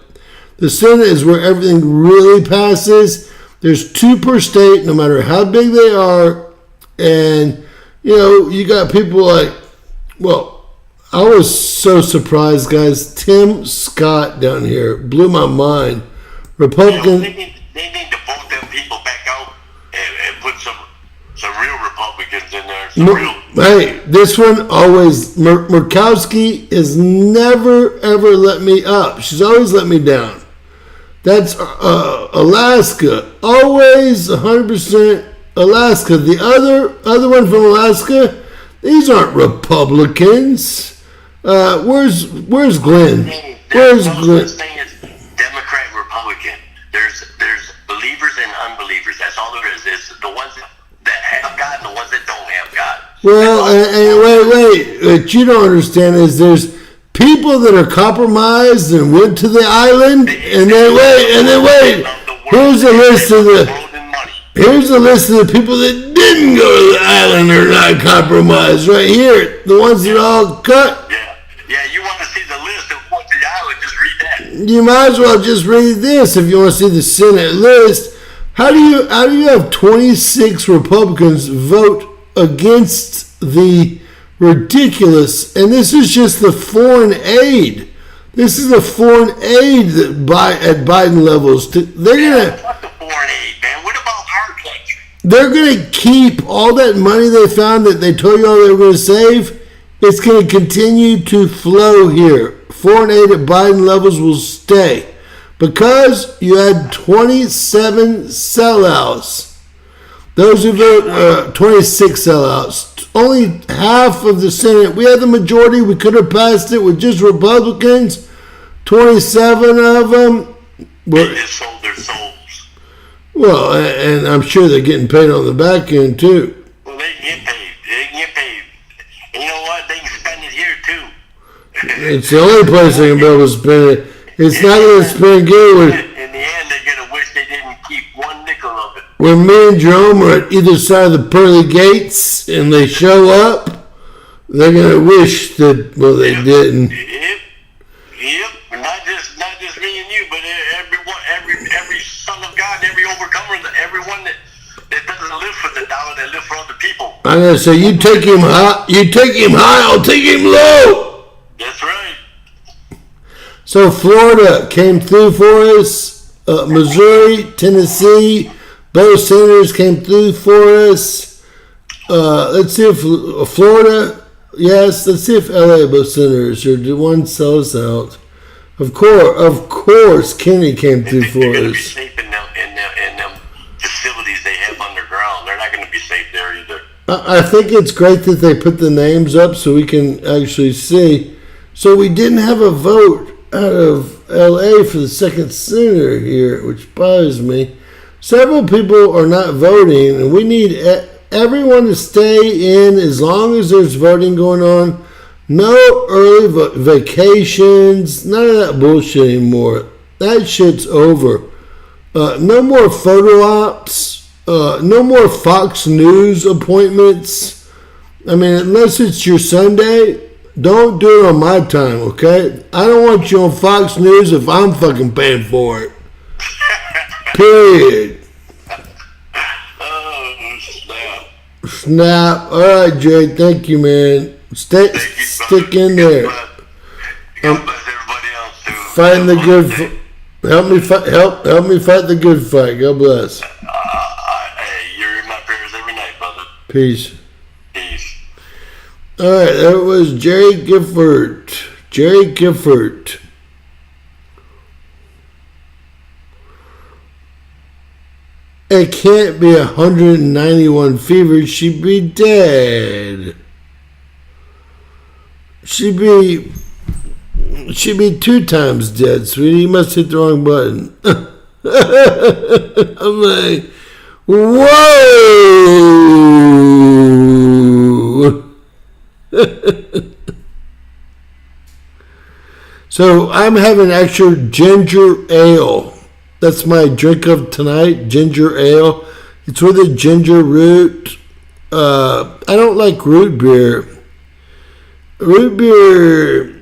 the Senate is where everything really passes. There's 2 per state, no matter how big they are. And, you know, you got people like, well, I was so surprised, guys. Tim Scott down here blew my mind. Republican. They need to vote them people back out and put some real Republicans in there. Hey, this one always, Murkowski has never, ever let me up. She's always let me down. That's Alaska. Always 100%. Alaska. The other one from Alaska, these aren't Republicans. Where's Glenn? Where's Glenn? Democrat, Republican. There's believers and unbelievers. That's all there is. It's the ones that have God and the ones that don't have God. Well, and wait. What you don't understand is there's people that are compromised and went to the island, and then wait. Here's a list of the people that didn't go to the island or not compromised. Right here, the ones that all cut. Yeah. You want to see the list of what's the island? Just read that. You might as well just read this if you want to see the Senate list. How do you have 26 Republicans vote against the ridiculous? And this is just the foreign aid. This is the foreign aid that at Biden levels. They're gonna. Fuck the foreign aid, man. What about our country? They're gonna keep all that money they found that they told you all they were gonna save. It's gonna continue to flow here. Foreign aid at Biden levels will stay because you had 27 sellouts. Those who vote 26 sellouts. Only half of the Senate. We had the majority. We could have passed it with just Republicans. 27 of them. They just sold their souls. Well, and I'm sure they're getting paid on the back end too. Well, they get paid. And you know what? They can spend it here too. It's the only place they can be able to spend it. It's not going to spend good. In the end, they're going to wish they didn't keep one nickel of it. When me and Jerome are at either side of the pearly gates and they show up, they're going to wish that, well, they didn't. Yep. Not just me and you, but every son of God, every overcomer, everyone that doesn't live for the dollar, that live for other people. I'm going to say, you take him high, I'll take him low. That's right. So Florida came through for us. Missouri, Tennessee, both senators came through for us. Let's see if Florida, yes. Let's see if LA both senators or did one sell us out. Of course, Kenny came through for They're going to be us. safe in them facilities they have underground. They're not going to be safe there either. I think it's great that they put the names up so we can actually see. So we didn't have a vote out of LA for the second senator here, which bothers me. Several people are not voting, and we need everyone to stay in as long as there's voting going on. No early vacations, none of that bullshit anymore. That shit's over. No more photo ops. No more Fox News appointments. I mean, unless it's your Sunday, don't do it on my time, okay? I don't want you on Fox News if I'm fucking paying for it. Period. Oh, snap. Snap. All right, Jay. Thank you, man. Stick in there. God bless everybody else too. Fighting the good. Help me fight the good fight. God bless. Hey, you're in my prayers every night, brother. Peace. Peace. All right, that was Jerry Gifford. Jerry Gifford. It can't be 191 fever. She'd be dead. She'd be 2 times dead, sweetie. You must hit the wrong button. I'm like, whoa! So I'm having extra ginger ale. That's my drink of tonight, ginger ale. It's with a ginger root. I don't like root beer. Root beer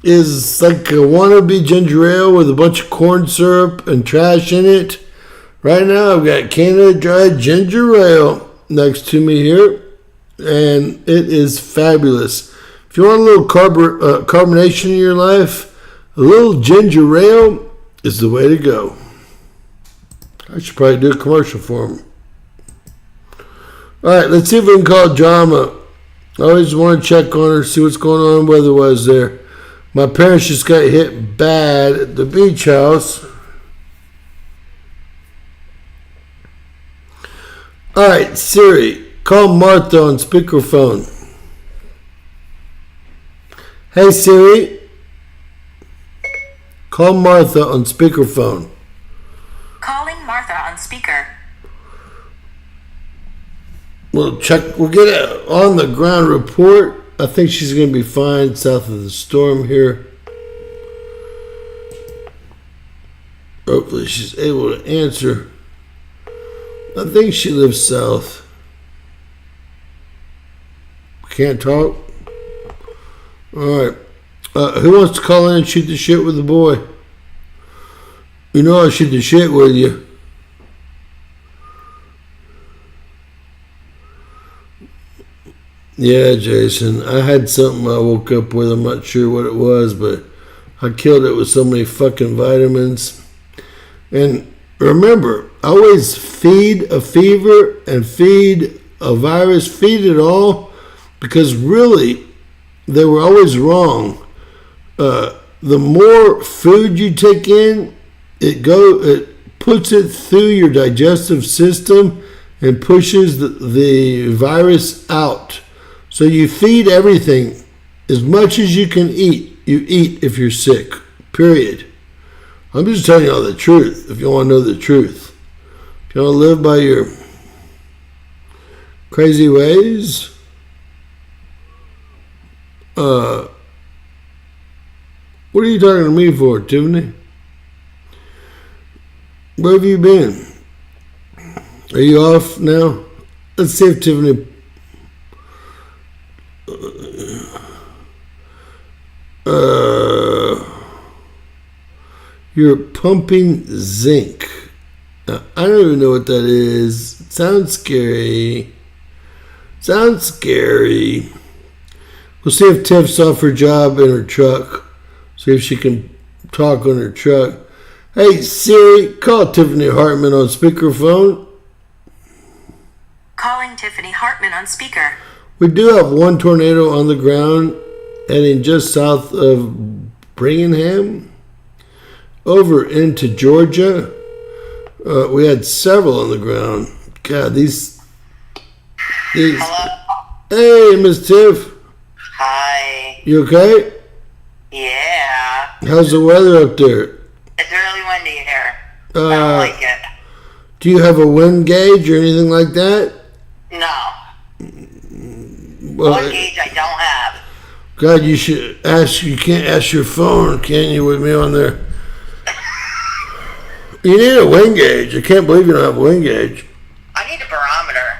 is like a wannabe ginger ale with a bunch of corn syrup and trash in it. Right now I've got Canada Dry ginger ale next to me here, and it is fabulous. If you want a little carbonation in your life, a little ginger ale is the way to go. I should probably do a commercial for them. All right, let's see if we can call Drama. I always want to check on her, see what's going on weather-wise there. My parents just got hit bad at the beach house. All right, Siri, call Martha on speakerphone. Hey, Siri, call Martha on speakerphone. Calling Martha on speaker. We'll get an on the ground report. I think she's going to be fine south of the storm here. Hopefully she's able to answer. I think she lives south. Can't talk? Alright. Who wants to call in and shoot the shit with the boy? You know I'll shoot the shit with you. Yeah, Jason. I had something I woke up with. I'm not sure what it was, but I killed it with so many fucking vitamins. And remember, always feed a fever and feed a virus. Feed it all, because really, they were always wrong. The more food you take in, it puts it through your digestive system and pushes the virus out. So you feed everything as much as you can eat. You eat if you're sick, period. I'm just telling you all the truth if you want to know the truth. If you want to live by your crazy ways, what are you talking to me for, Tiffany? Where have you been? Are you off now? Let's see if Tiffany... you're pumping zinc. Now, I don't even know what that is. It sounds scary. We'll see if Tiff's off her job in her truck. See if she can talk on her truck. Hey, Siri, call Tiffany Hartman on speakerphone. Calling Tiffany Hartman on speaker. We do have one tornado on the ground heading just south of Birmingham over into Georgia. We had several on the ground. God, these. Hello? Hey, Miss Tiff. Hi. You okay? Yeah. How's the weather up there? It's really windy here. I don't like it. Do you have a wind gauge or anything like that? No. Well, One gauge I don't have. God, you should ask. You can't ask your phone, can you, with me on there? You need a wind gauge. I can't believe you don't have a wind gauge. I need a barometer.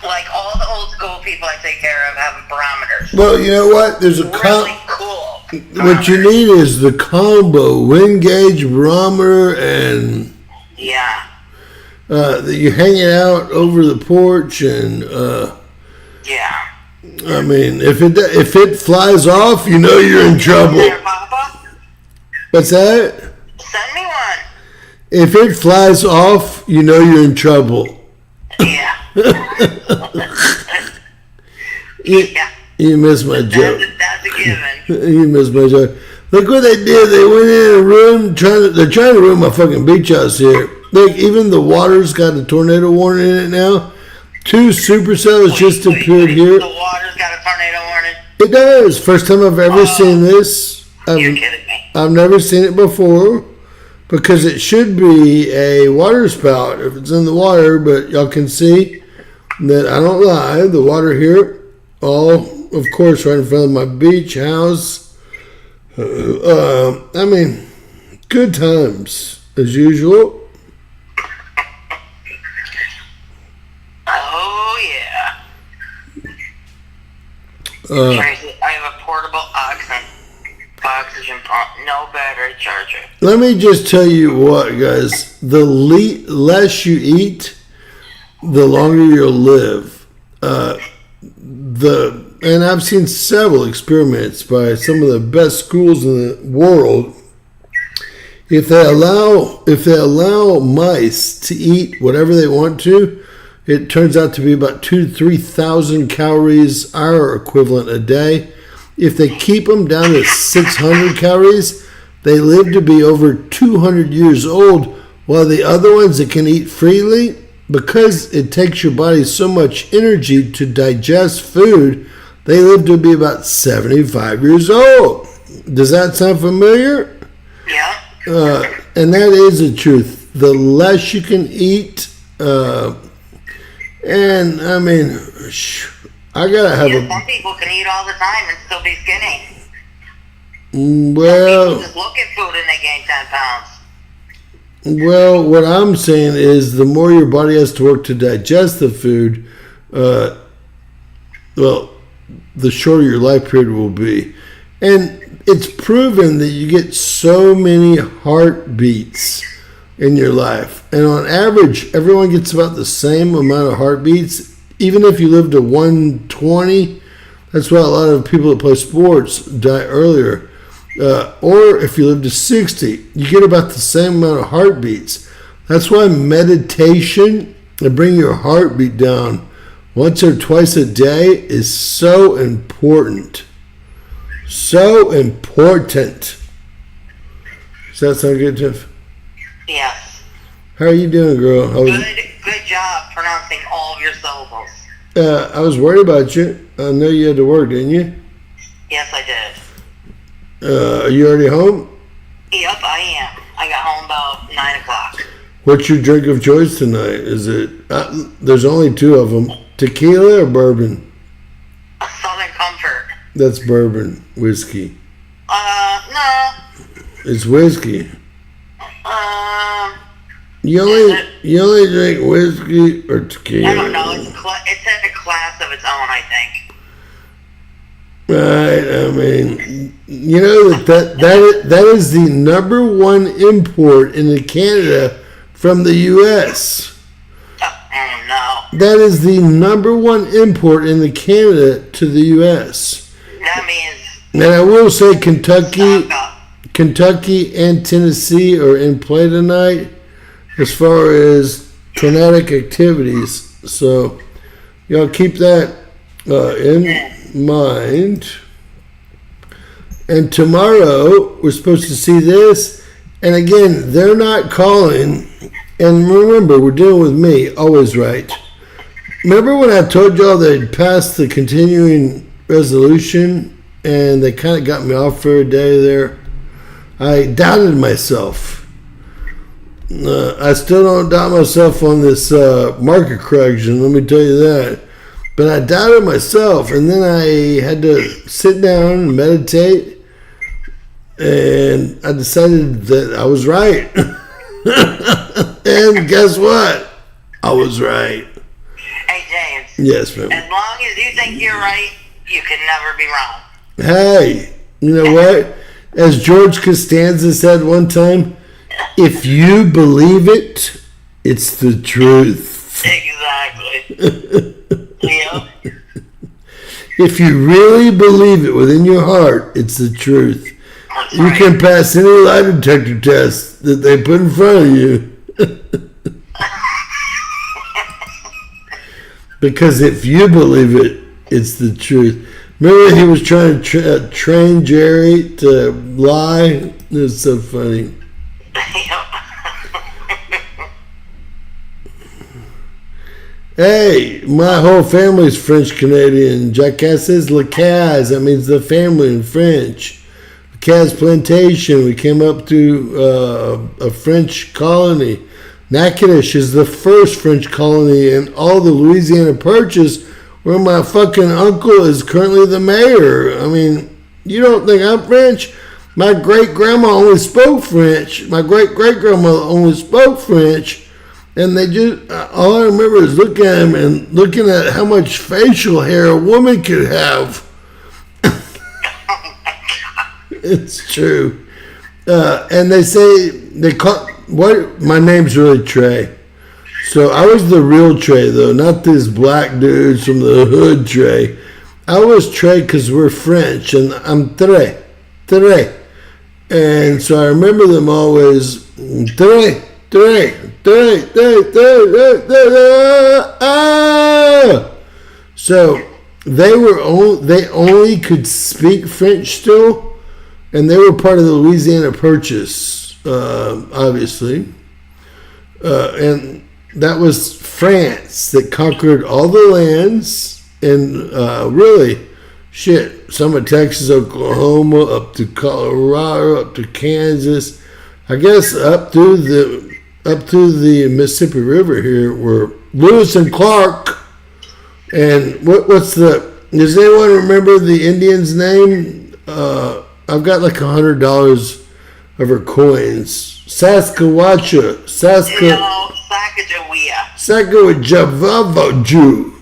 Like all the old school people I take care of have barometers. Well, you know what? There's a Really cool. what you need is the combo: wind gauge, barometer, and Yeah. you hang it out over the porch. And Yeah. I mean, if it flies off, you know you're in trouble. There, Papa? What's that? Send me one. If it flies off, you know you're in trouble. Yeah. Yeah. You missed my joke. That's a given. You missed my joke. Look what they did. They went in a room they're trying to ruin my fucking beach house here. Look, even the water's got a tornado warning in it now. 2 supercells just appeared here. The water's got a tornado warning. It does. First time I've ever seen this. You're kidding me. I've never seen it before because it should be a water spout if it's in the water, but y'all can see that I don't lie. The water here, all of course right in front of my beach house. I mean, good times as usual. Oh, yeah. Tracy, I have a portable oxygen pump, no battery charger. Let me just tell you what, guys. The less you eat, the longer you'll live. And I've seen several experiments by some of the best schools in the world. If they allow mice to eat whatever they want to, it turns out to be about 2,000 to 3,000 calories, our equivalent a day. If they keep them down to 600 calories, they live to be over 200 years old, while the other ones that can eat freely, because it takes your body so much energy to digest food, they live to be about 75 years old. Does that sound familiar? Yeah. And that is the truth. The less you can eat, and I mean, I gotta have Some people can eat all the time and still be skinny. Well, Some people just look at food and they gain 10 pounds. Well, what I'm saying is the more your body has to work to digest the food, the shorter your life period will be. And it's proven that you get so many heartbeats in your life. And on average, everyone gets about the same amount of heartbeats. Even if you live to 120, that's why a lot of people that play sports die earlier. Or if you live to 60, you get about the same amount of heartbeats. That's why meditation and bring your heartbeat down once or twice a day is so important. So important. Does that sound good, Tiff? Yes. How are you doing, girl? Good job pronouncing all of your syllables. I was worried about you. I know you had to work, didn't you? Yes, I did. Are you already home? Yep, I am. I got home about 9 o'clock. What's your drink of choice tonight? Is it? There's only 2 of them. Tequila or bourbon? A Southern Comfort. That's bourbon whiskey. No. It's whiskey. You only drink whiskey or tequila? I don't know. It's in a class of its own, I think. Right. I mean, you know that is the number 1 import into Canada from the U.S. No. That is the number 1 import into Canada to the U.S. That means. And I will say Kentucky and Tennessee are in play tonight as far as tornadic activities. So y'all keep that in mind. And tomorrow we're supposed to see this. And again, they're not calling. And remember, we're dealing with me, always right. Remember when I told y'all they'd passed the continuing resolution and they kind of got me off for a day there. I doubted myself. I still don't doubt myself on this market correction, let me tell you that. But I doubted myself, and then I had to sit down and meditate, and I decided that I was right. And guess what? I was right. Hey, James. Yes, ma'am. As long as you think you're right, you can never be wrong. Hey, you know what? As George Costanza said one time, if you believe it, it's the truth. Exactly. Yep. If you really believe it within your heart, it's the truth. That's You right. can pass any lie detector test that they put in front of you. Because if you believe it, it's the truth. Remember he was trying to train Jerry to lie? It was so funny. Yep. Hey, my whole family's French Canadian. Jackass says Lacaze. That means the family in French. Lacaze Plantation. We came up to a French colony. Natchitoches is the first French colony in all the Louisiana Purchase, where my fucking uncle is currently the mayor. I mean, you don't think I'm French? My great-grandma only spoke French. My great-great-grandmother only spoke French. And they just, all I remember is looking at him and looking at how much facial hair a woman could have. It's true. And they say, my name's really Trey. So I was the real Trey, though, not these black dudes from the hood Trey. I was Trey because we're French, and I'm Trey. And so I remember them always, Trey. So they only could speak French still, and they were part of the Louisiana Purchase, obviously, and that was France that conquered all the lands, and really, shit, some of Texas, Oklahoma, up to Colorado, up to Kansas, I guess up to the Mississippi River here were Lewis and Clark. And does anyone remember the Indian's name? I've got like $100 of her coins. Sasquatch. No, Sacagawea. Sacagawaju.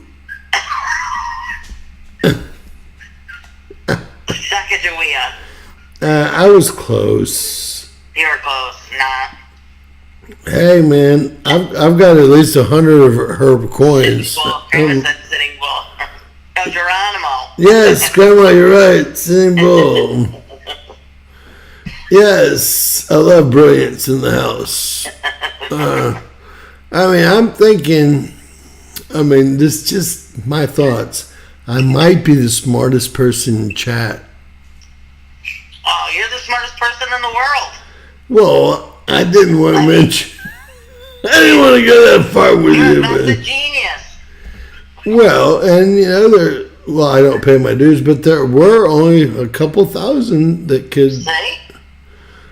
Sacagawea. I was close. You were close. Nah. Hey man, I've got at least 100 of her coins. Sitting Bull. Grandma said Sitting Bull. Oh, Geronimo. Yes, Grandma, you're right. Sitting Bull. Yes, I love brilliance in the house. I'm thinking, this is just my thoughts. I might be the smartest person in chat. Oh, you're the smartest person in the world. Well, I didn't want to mention. I didn't want to go that far with You're you, not the but genius. well, and I don't pay my dues, but there were only a couple thousand that could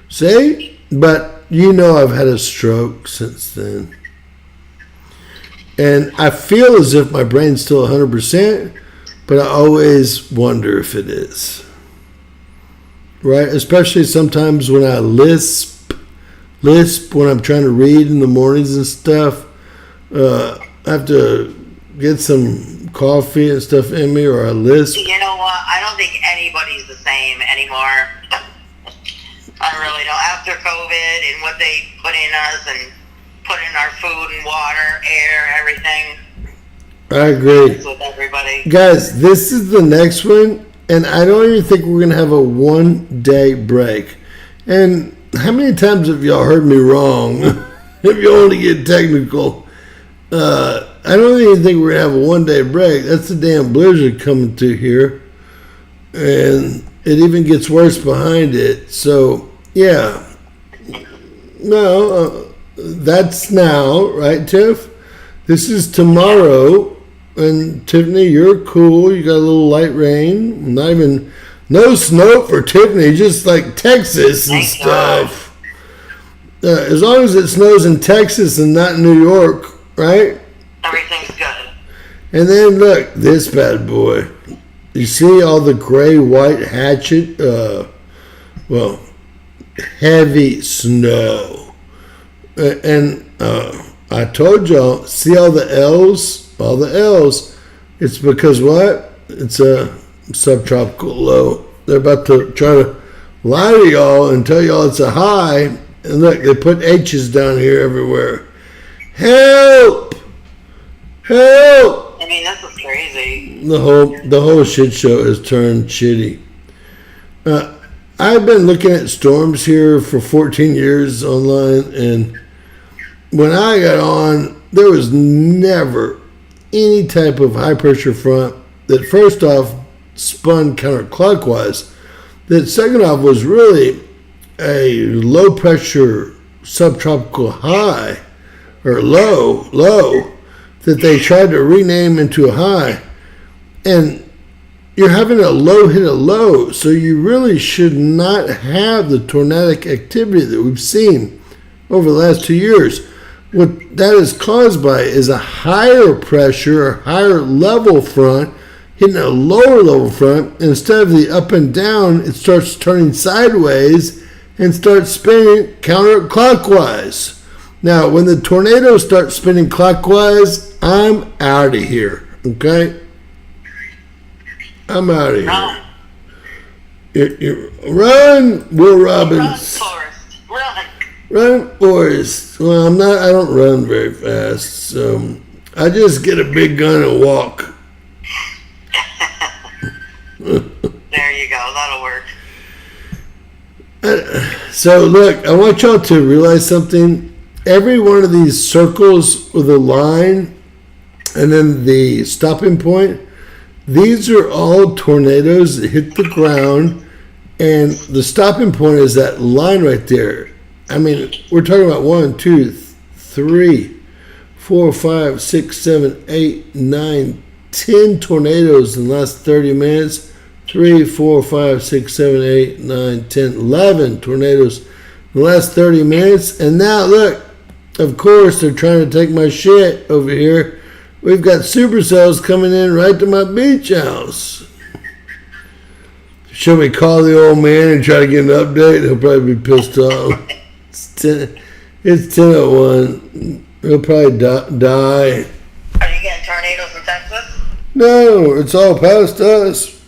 say. But I've had a stroke since then, and I feel as if my brain's still 100%, but I always wonder if it is. Right, especially sometimes when I lisp when I'm trying to read in the mornings and stuff. I have to get some coffee and stuff in me, or I lisp. You know what? I don't think anybody's the same anymore. I really don't. After COVID and what they put in us and put in our food and water, air, everything. I agree. It's with everybody. Guys, this is the next one. And I don't even think we're going to have a 1-day break. And how many times have y'all heard me wrong? If you want to get technical. I don't even think we're going to have a 1-day break. That's the damn blizzard coming through here. And it even gets worse behind it. So, yeah. No, that's now, right, Tiff? This is tomorrow. And Tiffany, you're cool. You got a little light rain. Not even No snow for Tiffany, just like Texas and Thank God. stuff. As long as it snows in Texas and not in New York, right? Everything's good. And then look, this bad boy. You see all the gray, white hatchet, heavy snow. And I told y'all, see all the L's? All the L's. It's because what? It's a subtropical low. They're about to try to lie to y'all and tell y'all it's a high. And look, they put H's down here everywhere. Help! Help! I mean, this is crazy. The whole shit show has turned shitty. I've been looking at storms here for 14 years online, and when I got on, there was never any type of high pressure front that first off spun counterclockwise. That second off was really a low pressure subtropical high or low that they tried to rename into a high, and you're having a low hit a low, so you really should not have the tornadic activity that we've seen over the last 2 years. What that is caused by is a higher pressure or higher level front hitting a lower level front. Instead of the up and down, it starts turning sideways and starts spinning counterclockwise. Now, when the tornadoes start spinning clockwise, I'm out of here, okay? I'm out of here. Run, Will Robbins. Run, Forrest. Run. Run, Forrest. Well, I don't run very fast, so I just get a big gun and walk. There you go. That'll work. So look, I want y'all to realize something. Every one of these circles with a line and then the stopping point, these are all tornadoes that hit the ground, and the stopping point is that line right there. I mean, we're talking about 1, 2, 3, 4, 5, 6, 7, 8, 9, 10 tornadoes in the last 30 minutes. 3, 4, 5, 6, 7, 8, 9, 10, 11 tornadoes in the last 30 minutes. And now, look, of course, they're trying to take my shit over here. We've got supercells coming in right to my beach house. Should we call the old man and try to get an update? He'll probably be pissed off. It's 10:01. He'll probably die. Are you getting tornadoes in Texas? No, it's all past us.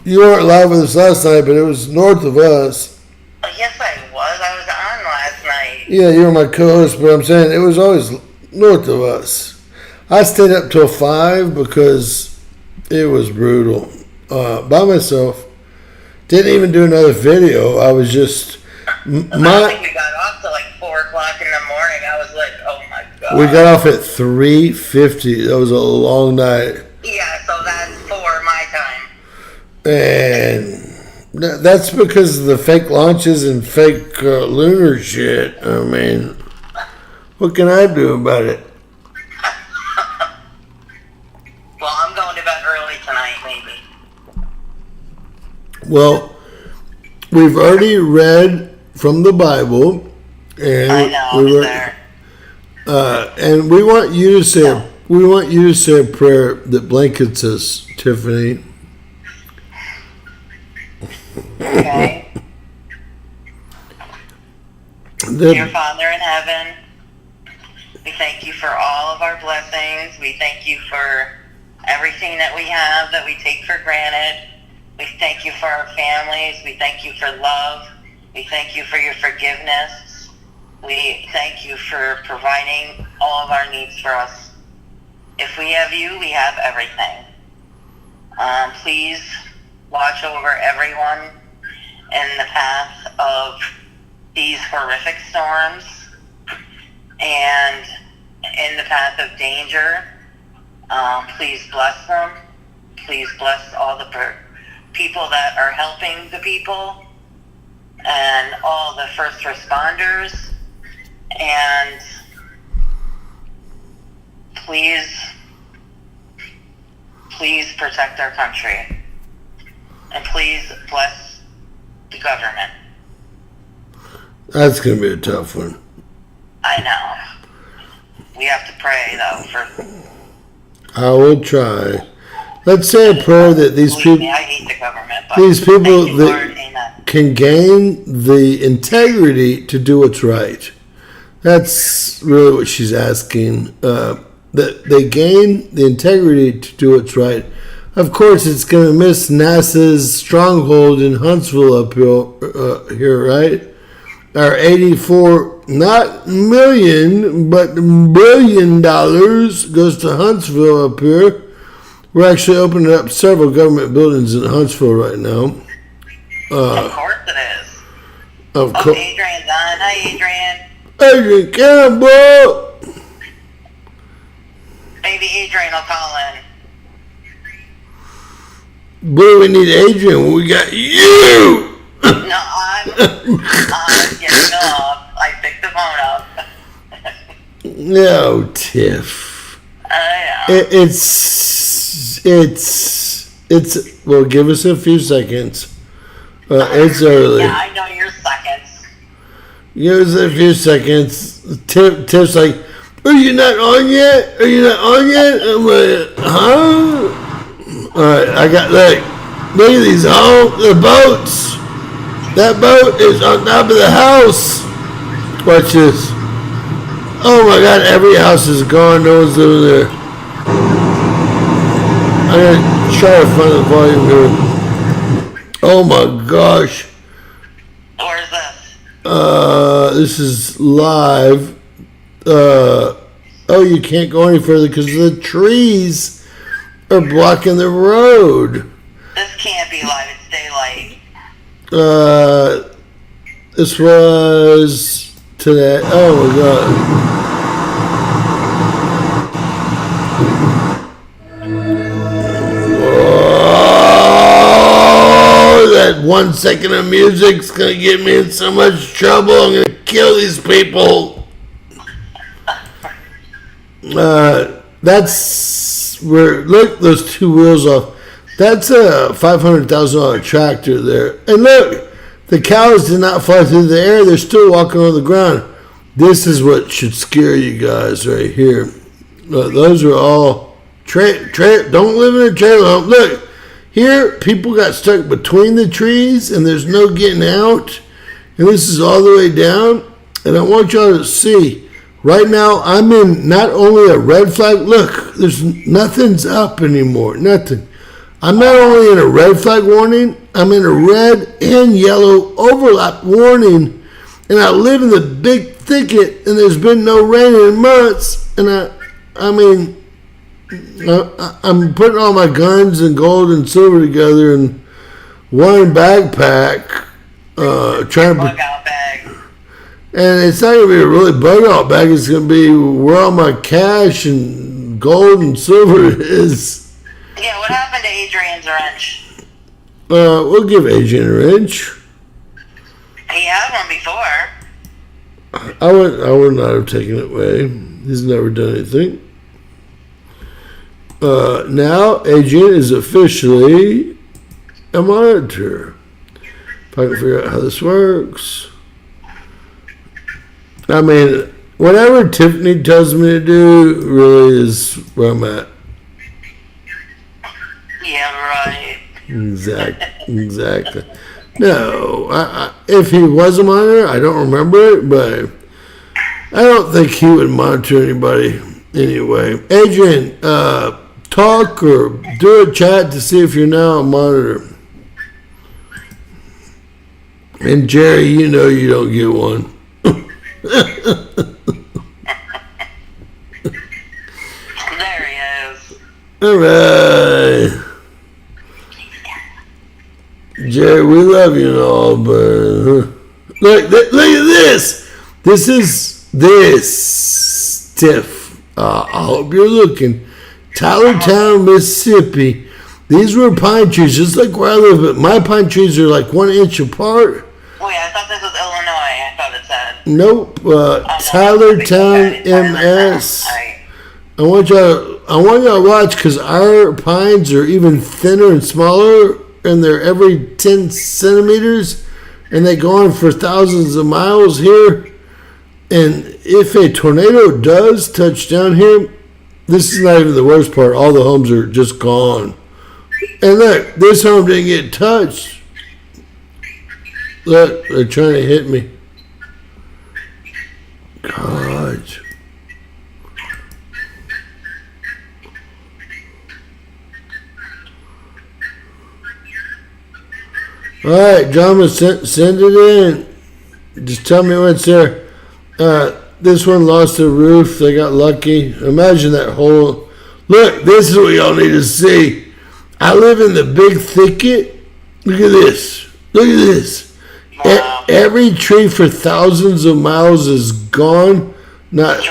You weren't live with us last night, but it was north of us. Oh, yes, I was. I was on last night. Yeah, you were my co-host, but I'm saying it was always north of us. I stayed up till 5 because it was brutal. By myself. Didn't even do another video. I was just... I think we got off till like 4 o'clock in the morning. I was like, oh my God. We got off at 3:50. That was a long night. Yeah, so that's 4 my time. And that's because of the fake launches and fake lunar shit. I mean, what can I do about it? Well, I'm going to bed early tonight, maybe. Well, we've already read from the Bible, and I know, there. And we want you to say a prayer that blankets us, Tiffany. Okay. Dear Father in heaven, we thank you for all of our blessings. We thank you for everything that we have that we take for granted. We thank you for our families. We thank you for love. We thank you for your forgiveness. We thank you for providing all of our needs for us. If we have you, we have everything. Please watch over everyone in the path of these horrific storms and in the path of danger. Please bless them. Please bless all the people that are helping the people and all the first responders. And please protect our country. And please bless the government. That's going to be a tough one. I know. We have to pray, though, for... I will try. Let's say a prayer that these Believe me, people, I hate the government, but these people thank you, that Lord. Amen. can gain the integrity to do what's right. That's really what she's asking. That they gain the integrity to do what's right. Of course, it's going to miss NASA's stronghold in Huntsville up here, right? Our 84, not million, but $1 billion goes to Huntsville up here. We're actually opening up several government buildings in Huntsville right now. Of course it is. Of Oh, course. Adrian's on. Hi, Adrian. Adrian Campbell! Maybe Adrian will call in. Boy, we need Adrian. We got you! No, I'm getting off. I picked the phone up. No, Tiff. Yeah. It's, well, give us a few seconds. It's early. Yeah, I know your seconds. Give us a few seconds. Tiff's like, are you not on yet? Are you not on yet? I'm like, huh? Alright, I got, look at these, the boats. That boat is on top of the house. Watch this. Oh my God, every house is gone. No one's living there. I'm gonna try to find the volume here. Oh my gosh. Where's this? This is live. Oh, you can't go any further because the trees are blocking the road. This can't be live. It's daylight. This was today. Oh my God. That 1 second of music's gonna get me in so much trouble. I'm gonna kill these people. That's where, look, those two wheels off. That's a $500,000 tractor there. And look, the cows did not fly through the air. They're still walking on the ground. This is what should scare you guys right here. Those are all don't live in a trailer home. Look, here people got stuck between the trees and there's no getting out. And this is all the way down. And I want y'all to see. Right now, I'm in not only a red flag. Look, there's nothing's up anymore. Nothing. I'm not only in a red flag warning, I'm in a red and yellow overlap warning. And I live in the big thicket, and there's been no rain in months. And I'm putting all my guns and gold and silver together in one backpack, trying to. Bug out bag. And it's not going to be a really bug out bag. It's going to be where all my cash and gold and silver is. Yeah, what happened to Adrian's wrench? We'll give Adrian a wrench. He had one before. I would not have taken it away. He's never done anything. Now Adrian is officially a monitor. If I can figure out how this works. I mean, whatever Tiffany tells me to do really is where I'm at. Yeah, right. Exactly. No, if he was a monitor, I don't remember it, but I don't think he would monitor anybody anyway. Adrian, talk or do a chat to see if you're now a monitor. And Jerry, you know you don't get one. There he is. All right. Jerry, we love you and all, but look at this. This is Tiff. I hope you're looking. Tylertown, Mississippi. These were pine trees, just like where I live, but my pine trees are like 1 inch apart. Wait, I thought this was Illinois. I thought it said. Nope. Tylertown, MS. I want y'all to watch because our pines are even thinner and smaller and they're every 10 centimeters, and they go on for thousands of miles here. And if a tornado does touch down here, this is not even the worst part. All the homes are just gone. And look, this home didn't get touched. Look, they're trying to hit me. God. All right, John, send it in. Just tell me what's there. This one lost the roof. They got lucky. Imagine that hole. Look, this is what y'all need to see. I live in the big thicket. Look at this. Look at this. Wow. Every tree for thousands of miles is gone. Not.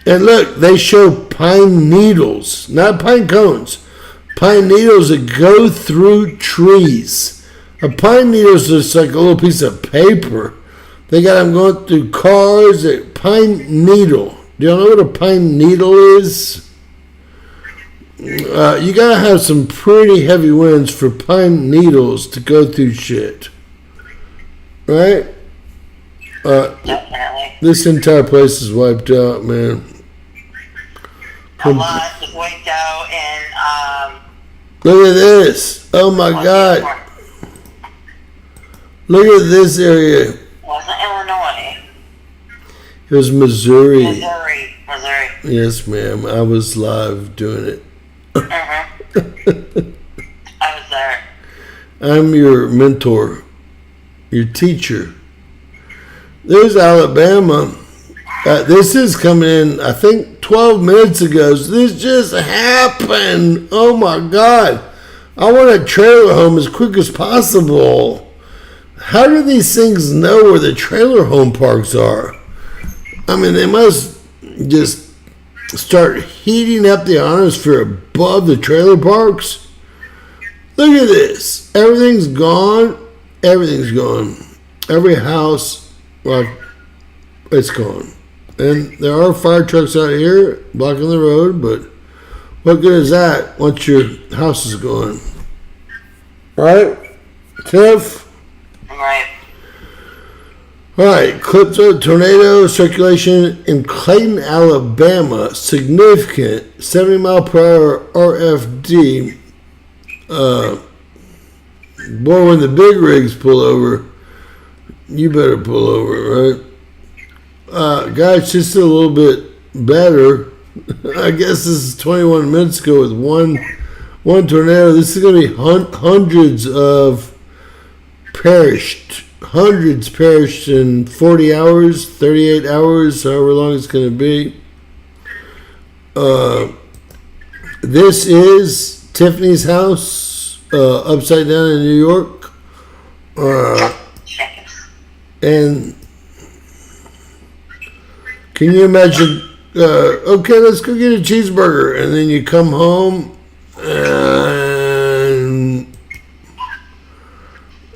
And look, they show pine needles, not pine cones. Pine needles that go through trees. A pine needle is just like a little piece of paper. They got them going through cars. A pine needle. Do y'all know what a pine needle is? You gotta have some pretty heavy winds for pine needles to go through shit. Right? Definitely. This entire place is wiped out, man. A lot is wiped out, and Look at this. Oh my God. Look at this area. it wasn't Illinois. It was Missouri. Missouri. Yes, ma'am. I was live doing it. I was there. I'm your mentor, your teacher. There's Alabama. This is coming in, I think, 12 minutes ago. So this just happened. Oh my God. I want a trailer home as quick as possible. How do these things know where the trailer home parks are? I mean, they must just start heating up the ionosphere above the trailer parks. Look at this. Everything's gone. Everything's gone. Every house, well, it's gone. And there are fire trucks out here blocking the road, but what good is that once your house is gone? Right? Tiff? Right. All right, clips of tornado circulation in Clayton, Alabama. Significant 70 mile per hour RFD. Boy, when the big rigs pull over, you better pull over, right? Guys, just a little bit better. I guess this is 21 minutes ago with one tornado. This is going to be hundreds of perished. Hundreds perished in 40 hours, 38 hours, however long it's going to be. This is Tiffany's house, upside down in New York. And can you imagine, okay, let's go get a cheeseburger. And then you come home and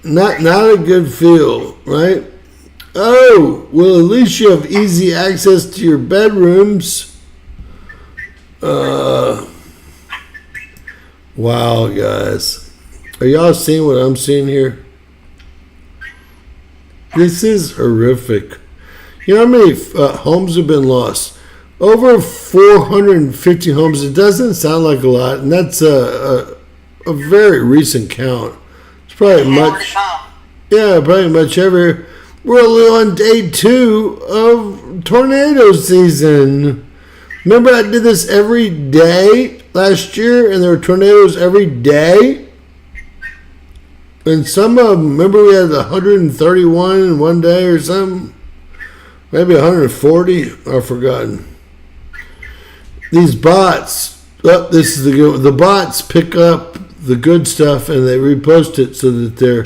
not a good feel, right? Oh, well, at least you have easy access to your bedrooms. Wow, guys. Are y'all seeing what I'm seeing here? This is horrific. You know how many homes have been lost? Over 450 homes. It doesn't sound like a lot, and that's a very recent count. It's probably much. Yeah, pretty much every. We're only on day 2 of tornado season. Remember, I did this every day last year, and there were tornadoes every day. And some of them, remember, we had 131 in one day or something. Maybe 140. I've forgotten. These bots. Oh, this is the good. The bots pick up the good stuff and they repost it so that their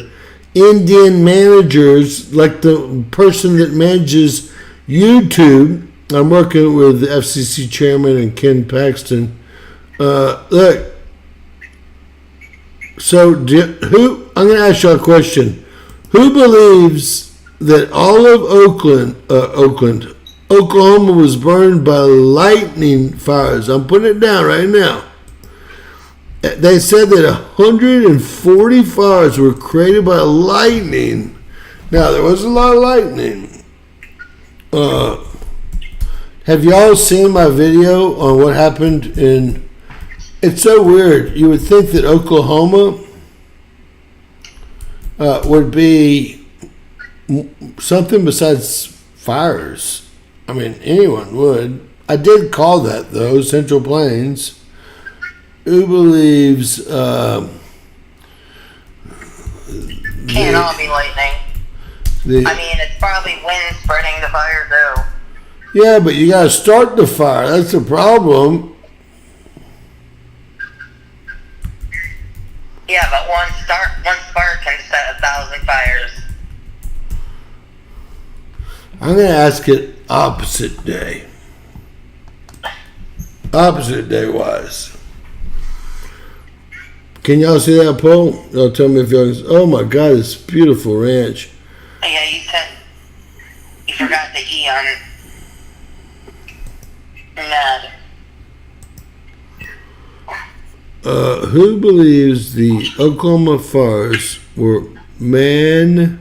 Indian managers, like the person that manages YouTube. I'm working with the FCC chairman and Ken Paxton. Look. So, who? I'm going to ask you a question. Who believes that all of Oklahoma was burned by lightning fires? I'm putting it down right now. They said that 140 fires were created by lightning. Now, there was a lot of lightning. Have y'all seen my video on what happened in... It's so weird. You would think that Oklahoma would be something besides fires. I mean, anyone would. I did call that, though, Central Plains. Who believes... Can't all be lightning. I mean, it's probably wind spreading the fire, too. Yeah, but you gotta start the fire. That's the problem. Yeah, but one spark can set 1,000 fires. I'm gonna ask it opposite day. Opposite day wise. Can y'all see that poll? Y'all tell me if y'all can. Oh my God, it's a beautiful ranch. Yeah, you said you forgot the E on mad. Who believes the Oklahoma fires were man-mad?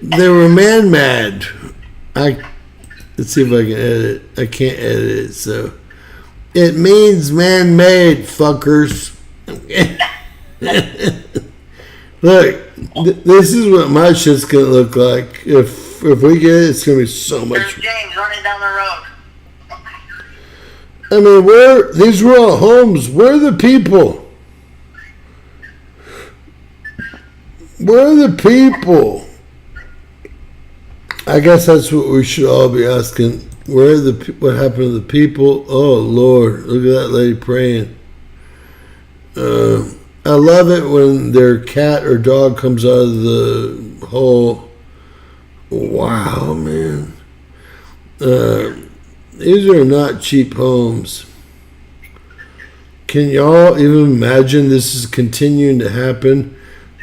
They were man-mad. Let's see if I can edit. I can't edit it, so it means man-made, fuckers. Look, this is what my shit's gonna look like. If we get it, it's gonna be so much. There's James running down the road. I mean, these were all homes. Where are the people? Where are the people? I guess that's what we should all be asking. What happened to the people? Oh Lord, look at that lady praying. I love it when their cat or dog comes out of the hole. Wow, man. These are not cheap homes. Can y'all even imagine this is continuing to happen?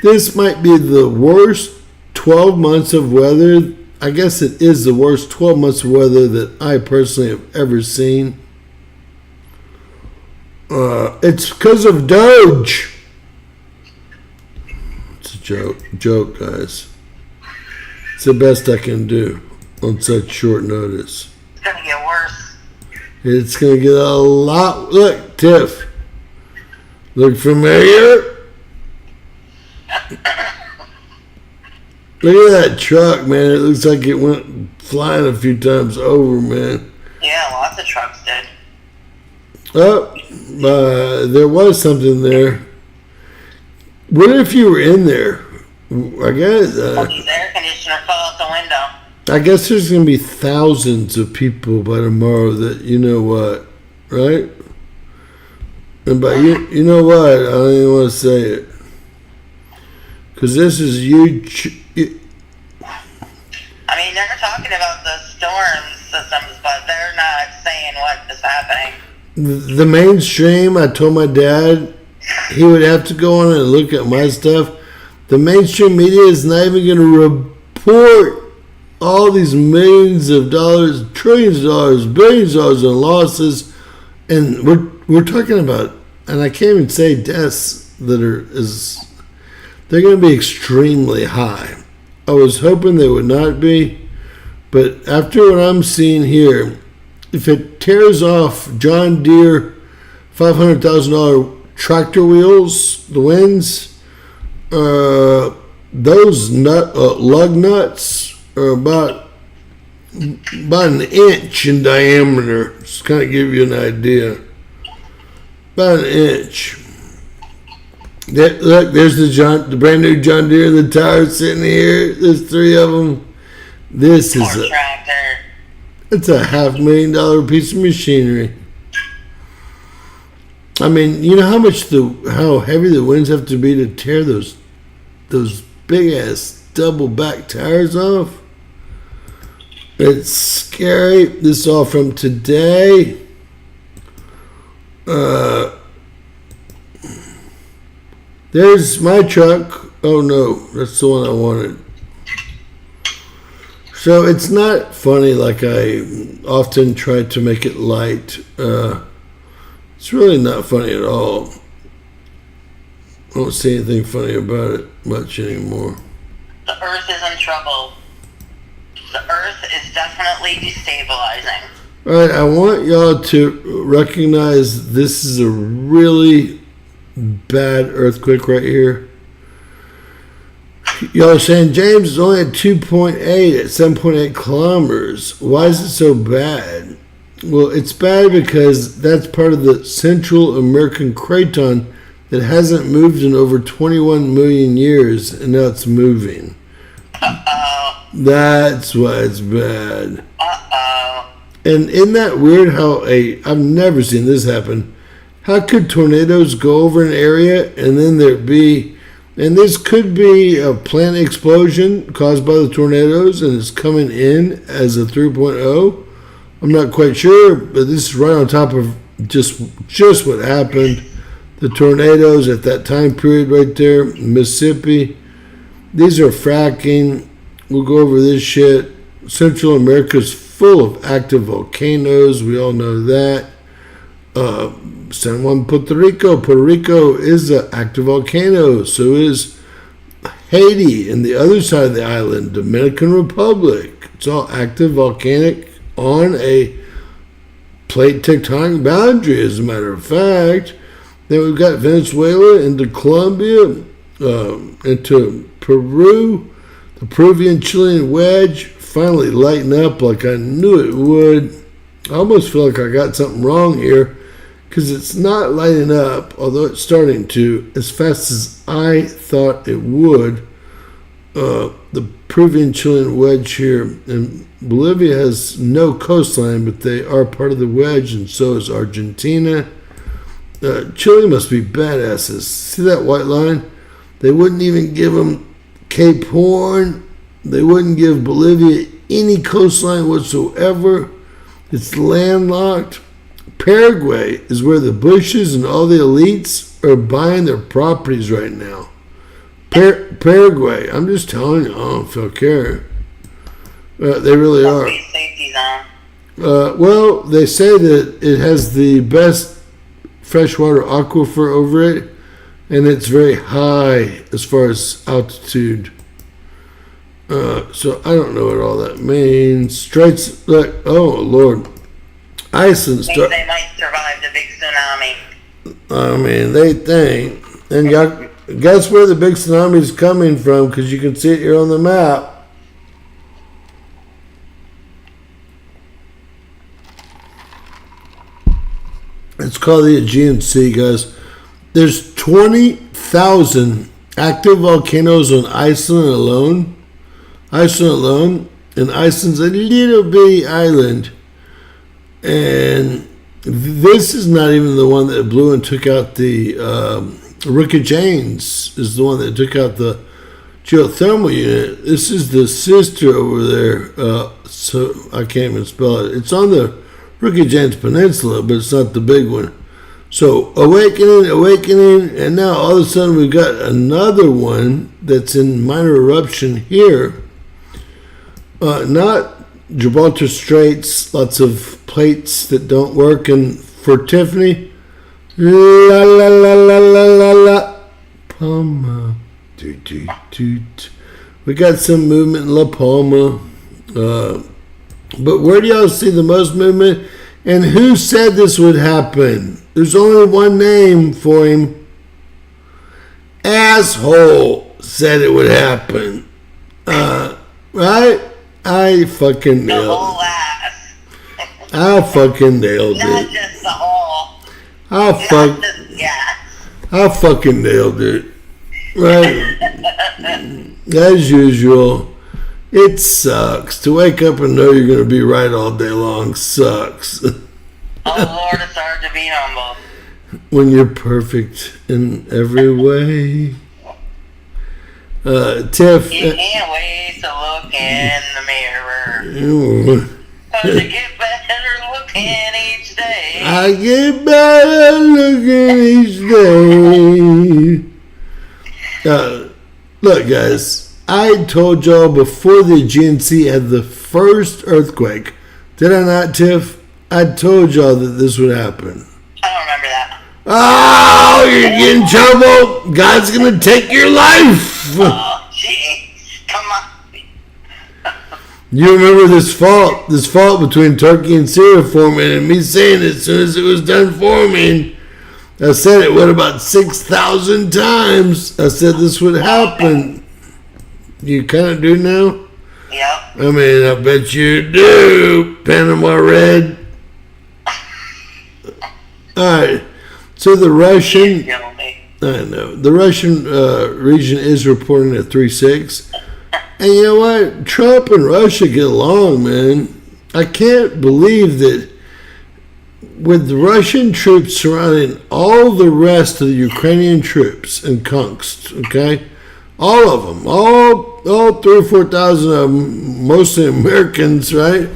This might be the worst 12 months of weather. I guess it is the worst 12 months of weather that I personally have ever seen. It's because of Doge. It's a joke, guys. It's the best I can do on such short notice. It's gonna get worse. It's going to get a lot... Look, Tiff. Look familiar? Look at that truck, man. It looks like it went flying a few times over, man. Yeah, lots of trucks did. Oh, there was something there. What if you were in there? I guess... His air conditioner fell out the window. I guess there's going to be thousands of people by tomorrow that, you know what, right? And by you know what, I don't even want to say it. Because this is huge. I mean, they're talking about the storm systems, but they're not saying what is happening. The mainstream, I told my dad he would have to go on and look at my stuff. The mainstream media is not even going to report all these millions of dollars, trillions of dollars, billions of dollars in losses, and we're talking about, and I can't even say deaths that they're going to be extremely high. I was hoping they would not be, but after what I'm seeing here, if it tears off John Deere $500,000 tractor wheels, the winds, those lug nuts are about an inch in diameter. Just kind of give you an idea. About an inch. Look, there's the brand new John Deere, the tires sitting here. There's 3 of them. This is it's a $500,000 piece of machinery. I mean, you know how heavy the winds have to be to tear those big ass double back tires off? It's scary. This is all from today. There's my truck. Oh no, that's the one I wanted. So it's not funny like I often try to make it light. It's really not funny at all. I don't see anything funny about it much anymore. The Earth is in trouble. The Earth is definitely destabilizing. All right, I want y'all to recognize this is a really bad earthquake right here. Y'all are saying, James is only at 2.8 at 7.8 kilometers. Why is it so bad? Well, it's bad because that's part of the Central American craton that hasn't moved in over 21 million years, and now it's moving. Uh-oh. That's why it's bad. Uh-oh. And isn't that weird how I've never seen this happen. How could tornadoes go over an area and then there'd be, and this could be a plant explosion caused by the tornadoes and it's coming in as a 3.0? I'm not quite sure, but this is right on top of just what happened. The tornadoes at that time period right there, Mississippi. These are fracking. We'll go over this shit. Central America's full of active volcanoes. We all know that. San Juan, Puerto Rico. Puerto Rico is an active volcano. So is Haiti and the other side of the island, Dominican Republic. It's all active volcanic on a plate tectonic boundary, as a matter of fact. Then we've got Venezuela into Colombia, into Peru. The Peruvian-Chilean wedge finally lighten up like I knew it would. I almost feel like I got something wrong here because it's not lighting up, although it's starting to, as fast as I thought it would. The Peruvian-Chilean wedge here, and Bolivia has no coastline, but they are part of the wedge, and so is Argentina. Chile must be badasses. See that white line? They wouldn't even give them Cape Horn. They wouldn't give Bolivia any coastline whatsoever. It's landlocked. Paraguay is where the Bushes and all the elites are buying their properties right now. Paraguay, I'm just telling you, I don't feel care. They really are. Safety zone. Well, they say that it has the best freshwater aquifer over it, and it's very high as far as altitude. So I don't know what all that means. Straits, like, oh Lord, Iceland. They might survive the big tsunami. I mean, they think, and y'all, guess where the big tsunami is coming from? Because you can see it here on the map. It's called the Aegean Sea, guys. There's 20,000 active volcanoes on Iceland alone. And Iceland's a little bitty island. And this is not even the one that blew and took out the Rickajanes is the one that took out the geothermal unit. This is the sister over there. So I can't even spell it. It's on the Rickajanes Peninsula, but it's not the big one. So awakening, and now all of a sudden we've got another one that's in minor eruption here. Not Gibraltar Straits, lots of plates that don't work, and for Tiffany, la la la la la la la, Palma, doot doot doot. We got some movement in La Palma. But where do y'all see the most movement? And who said this would happen? There's only one name for him. Asshole said it would happen. Right? I fucking The nailed whole it. ass. I fucking nailed Not it. just the whole. I Not just I fucking nailed it. Right? As usual. It sucks. To wake up and know you're going to be right all day long sucks. Oh Lord, it's hard to be humble. When you're perfect in every way. Tiff. You can't wait to look in the mirror. Ew. Cause you get better looking each day. I get better looking each day. Look, guys. I told y'all before the Aegean Sea had the first earthquake. Did I not, Tiff? I told y'all that this would happen. I don't remember that. Oh, you're getting in trouble. God's gonna take your life. Oh, jeez. Come on. You remember this fault between Turkey and Syria forming, and me saying as soon as it was done forming, I said it would about 6,000 times. I said this would happen. You kind of do now? Yep. I mean, I bet you do. Panama Red. All right. So the Russian, Kill me. I know, the Russian region is reporting at 3.6. And you know what? Trump and Russia get along, man. I can't believe that with the Russian troops surrounding all the rest of the Ukrainian troops and kunks, okay? All of them, all 3,000 or 4,000 of them, mostly Americans, right?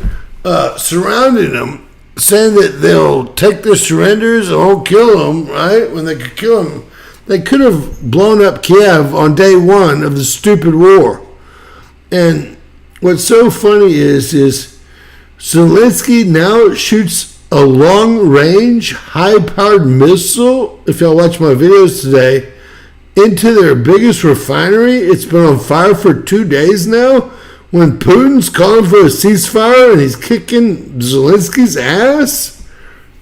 Surrounding them, saying that they'll take their surrenders and won't kill them, right? When they could kill them. They could have blown up Kiev on day one of the stupid war. And what's so funny is Zelensky now shoots a long-range, high-powered missile, if y'all watch my videos today, into their biggest refinery. It's been on fire for 2 days now. When Putin's calling for a ceasefire and he's kicking Zelensky's ass,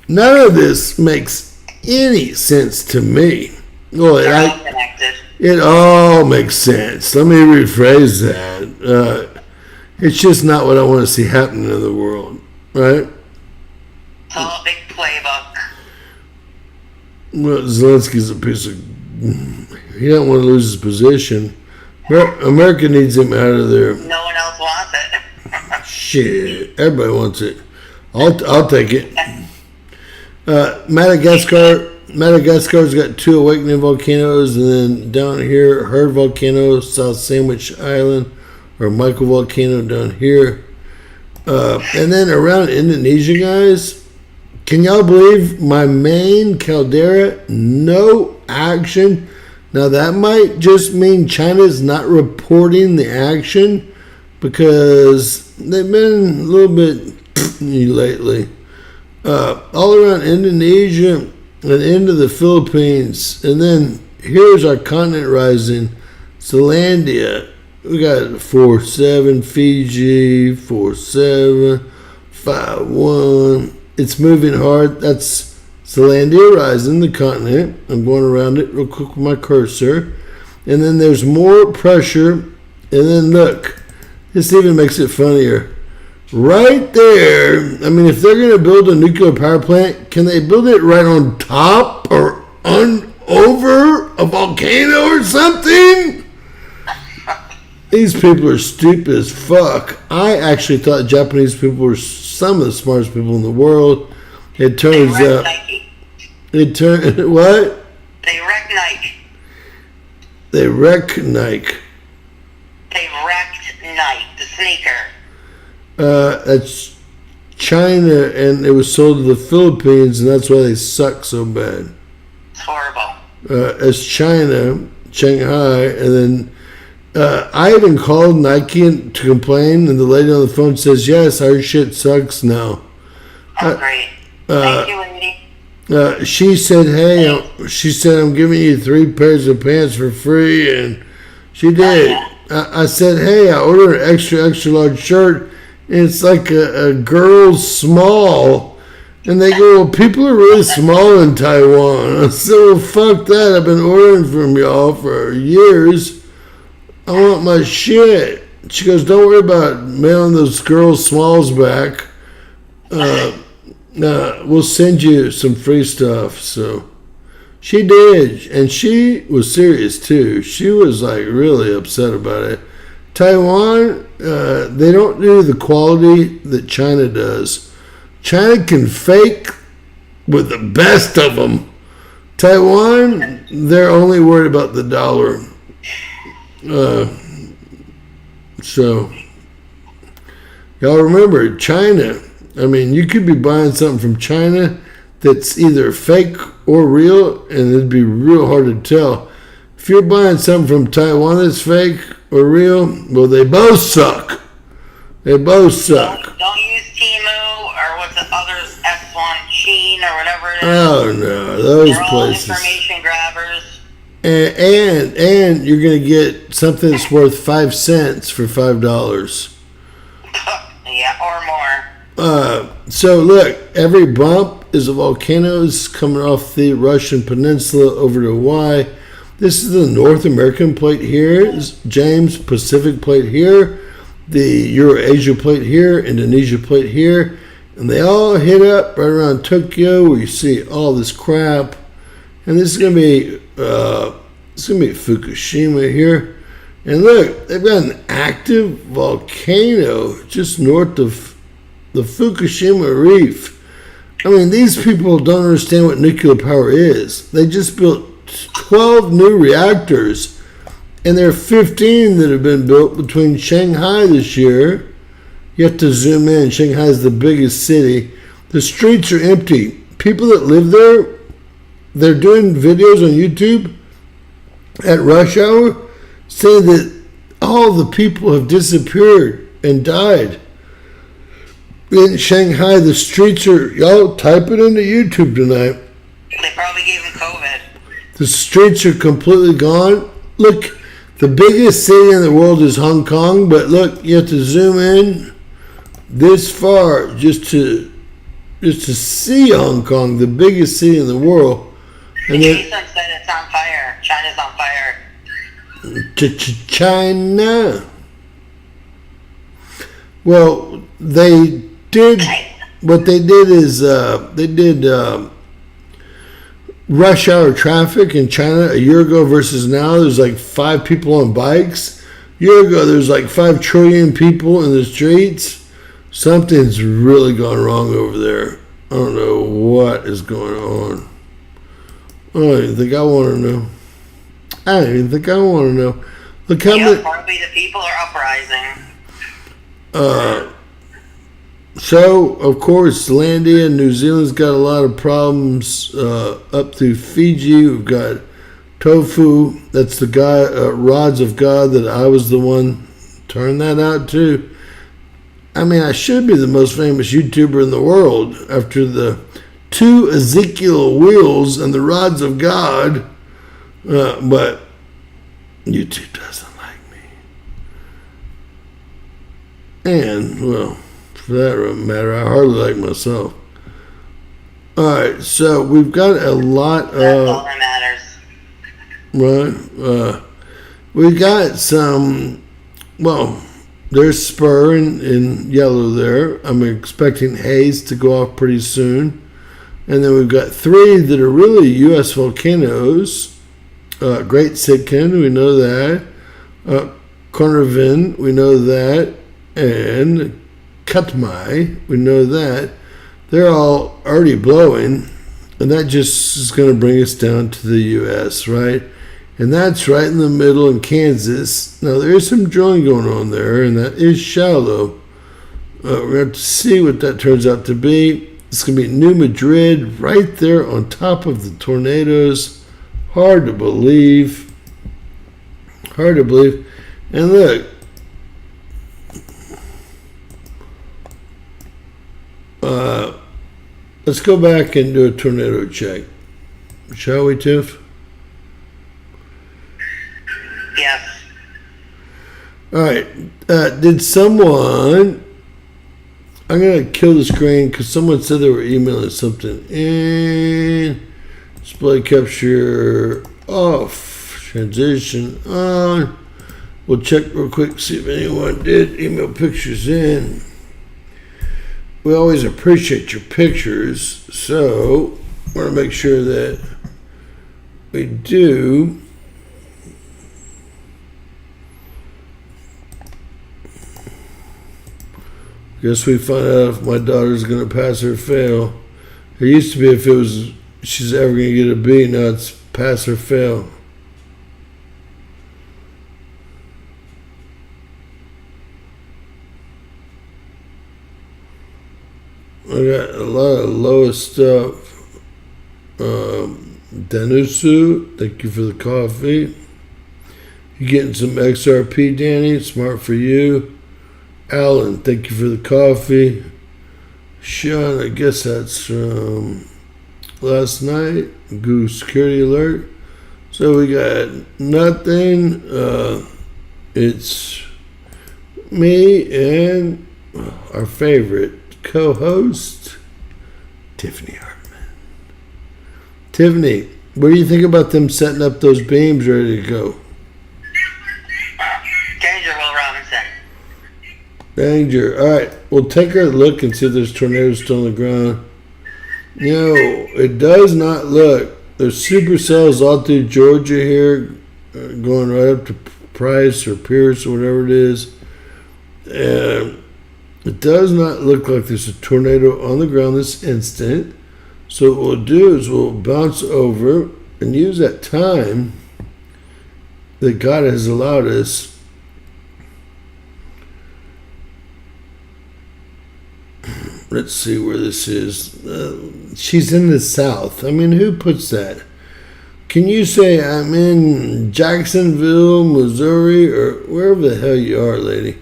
none of this makes any sense to me. Well, They're all connected. it all makes sense. Let me rephrase that. It's just not what I want to see happening in the world, right? It's all a big playbook. Well, Zelensky's a piece of... He don't want to lose his position. America needs him out of there. No one else wants it. Shit, everybody wants it. I'll take it. Madagascar's got 2 awakening volcanoes, and then down here, Herd Volcano, South Sandwich Island, or Michael Volcano down here. And then around Indonesia, guys, can y'all believe my main caldera, no action? Now that might just mean China's not reporting the action because they've been a little bit lately. All around Indonesia and into the Philippines. And then here's our continent rising. Zealandia. We got 4-7, Fiji, 4-7, 5-1. It's moving hard. That's Zealandia rising, the continent. I'm going around it real quick with my cursor. And then there's more pressure. And then look, this even makes it funnier. Right there, I mean, if they're going to build a nuclear power plant, can they build it right on top or over a volcano or something? These people are stupid as fuck. I actually thought Japanese people were some of the smartest people in the world. It turns out... Nike. What? They wrecked Nike. They wreck Nike. They wrecked Nike, the sneaker. That's China, and it was sold to the Philippines, and that's why they suck so bad. It's horrible. As China, Shanghai, and then I even called Nike to complain, and the lady on the phone says, yes, our shit sucks now. Oh, great. Thank you, lady. She said, hey, I'm giving you 3 pairs of pants for free, and she did. Oh, yeah. I said, hey, I ordered an extra large shirt, and it's like a girl's small. And they go, well, people are really small in Taiwan. I said, well, fuck that. I've been ordering from y'all for years. I want my shit. She goes, don't worry about mailing those girls' smalls back. We'll send you some free stuff. So she did. And she was serious, too. She was, like, really upset about it. Taiwan, they don't do the quality that China does. China can fake with the best of them. Taiwan, they're only worried about the dollar. So, y'all remember, China, I mean, you could be buying something from China that's either fake or real, and it'd be real hard to tell. If you're buying something from Taiwan that's fake or real, well, they both suck. They both suck. Don't use Temu or what's the others, S1, Shein. Scene or whatever it is. Oh no, those They're all places. information grabbers. And you're gonna get something that's worth 5 cents for $5. Yeah, or more. So look, every bump is a volcanoes coming off the Russian peninsula over to Hawaii. This is the North American plate here, James Pacific plate here, the Eurasia plate here, Indonesia plate here, and they all hit up right around Tokyo where you see all this crap. And this is gonna be Fukushima here. And look, they've got an active volcano just north of the Fukushima Reef. I mean, these people don't understand what nuclear power is. They just built 12 new reactors, and there are 15 that have been built between Shanghai this year. You have to zoom in. Shanghai is the biggest city. The streets are empty. People that live there, they're doing videos on YouTube at rush hour saying that all the people have disappeared and died. In Shanghai, the streets are, y'all type it into YouTube tonight. They probably gave him COVID. The streets are completely gone. Look, the biggest city in the world is Hong Kong, but look, you have to zoom in this far just to see Hong Kong, the biggest city in the world. And Jason said it's on fire. China's on fire. China. Well, they did. What they did is they did rush hour traffic in China a year ago versus now. There's like 5 people on bikes. A year ago, there's like 5 trillion people in the streets. Something's really gone wrong over there. I don't know what is going on. I don't even think I want to know. Look how many. Probably the people are uprising. So, of course, Zealandia and New Zealand's got a lot of problems up through Fiji. We've got Tofu. That's the guy, Rods of God, that I was the one turned that out to. I mean, I should be the most famous YouTuber in the world after the 2 Ezekiel wheels and the Rods of God. But YouTube doesn't like me. And, well, for that matter, I hardly like myself. Alright, so we've got a lot That's all that matters. Right. We got some, well, there's spur in yellow there. I'm expecting haze to go off pretty soon. And then we've got 3 that are really U.S. volcanoes. Great Sitkin, we know that. Carnarvon, we know that. And Katmai, we know that. They're all already blowing. And that just is going to bring us down to the U.S., right? And that's right in the middle in Kansas. Now, there is some drilling going on there, and that is shallow. We're going to have to see what that turns out to be. It's going to be New Madrid right there on top of the tornadoes. Hard to believe. And look. Let's go back and do a tornado check. Shall we, Tiff? Yes. All right. Did someone... I'm going to kill the screen because someone said they were emailing something in. Display capture off. Transition on. We'll check real quick, see if anyone did email pictures in. We always appreciate your pictures, so I want to make sure that we do. Guess we find out if my daughter's going to pass or fail. It used to be if it was she's ever going to get a B. Now it's pass or fail. I got a lot of lowest stuff. Danusu, thank you for the coffee. You getting some XRP, Danny? Smart for you. Alan, thank you for the coffee. Sean, I guess that's from last night. Goose security alert. So we got nothing. It's me and our favorite co-host, Tiffany Hartman. Tiffany, what do you think about them setting up those beams ready to go? Danger, Will Robinson. Danger. All right, we'll take a look and see if there's tornadoes still on the ground. You know, it does not look. There's supercells all through Georgia here, going right up to Price or Pierce or whatever it is. And it does not look like there's a tornado on the ground this instant. So what we'll do is we'll bounce over and use that time that God has allowed us. Let's see where this is. She's in the south. I mean, who puts that? Can you say I'm in Jacksonville, Missouri, or wherever the hell you are, lady?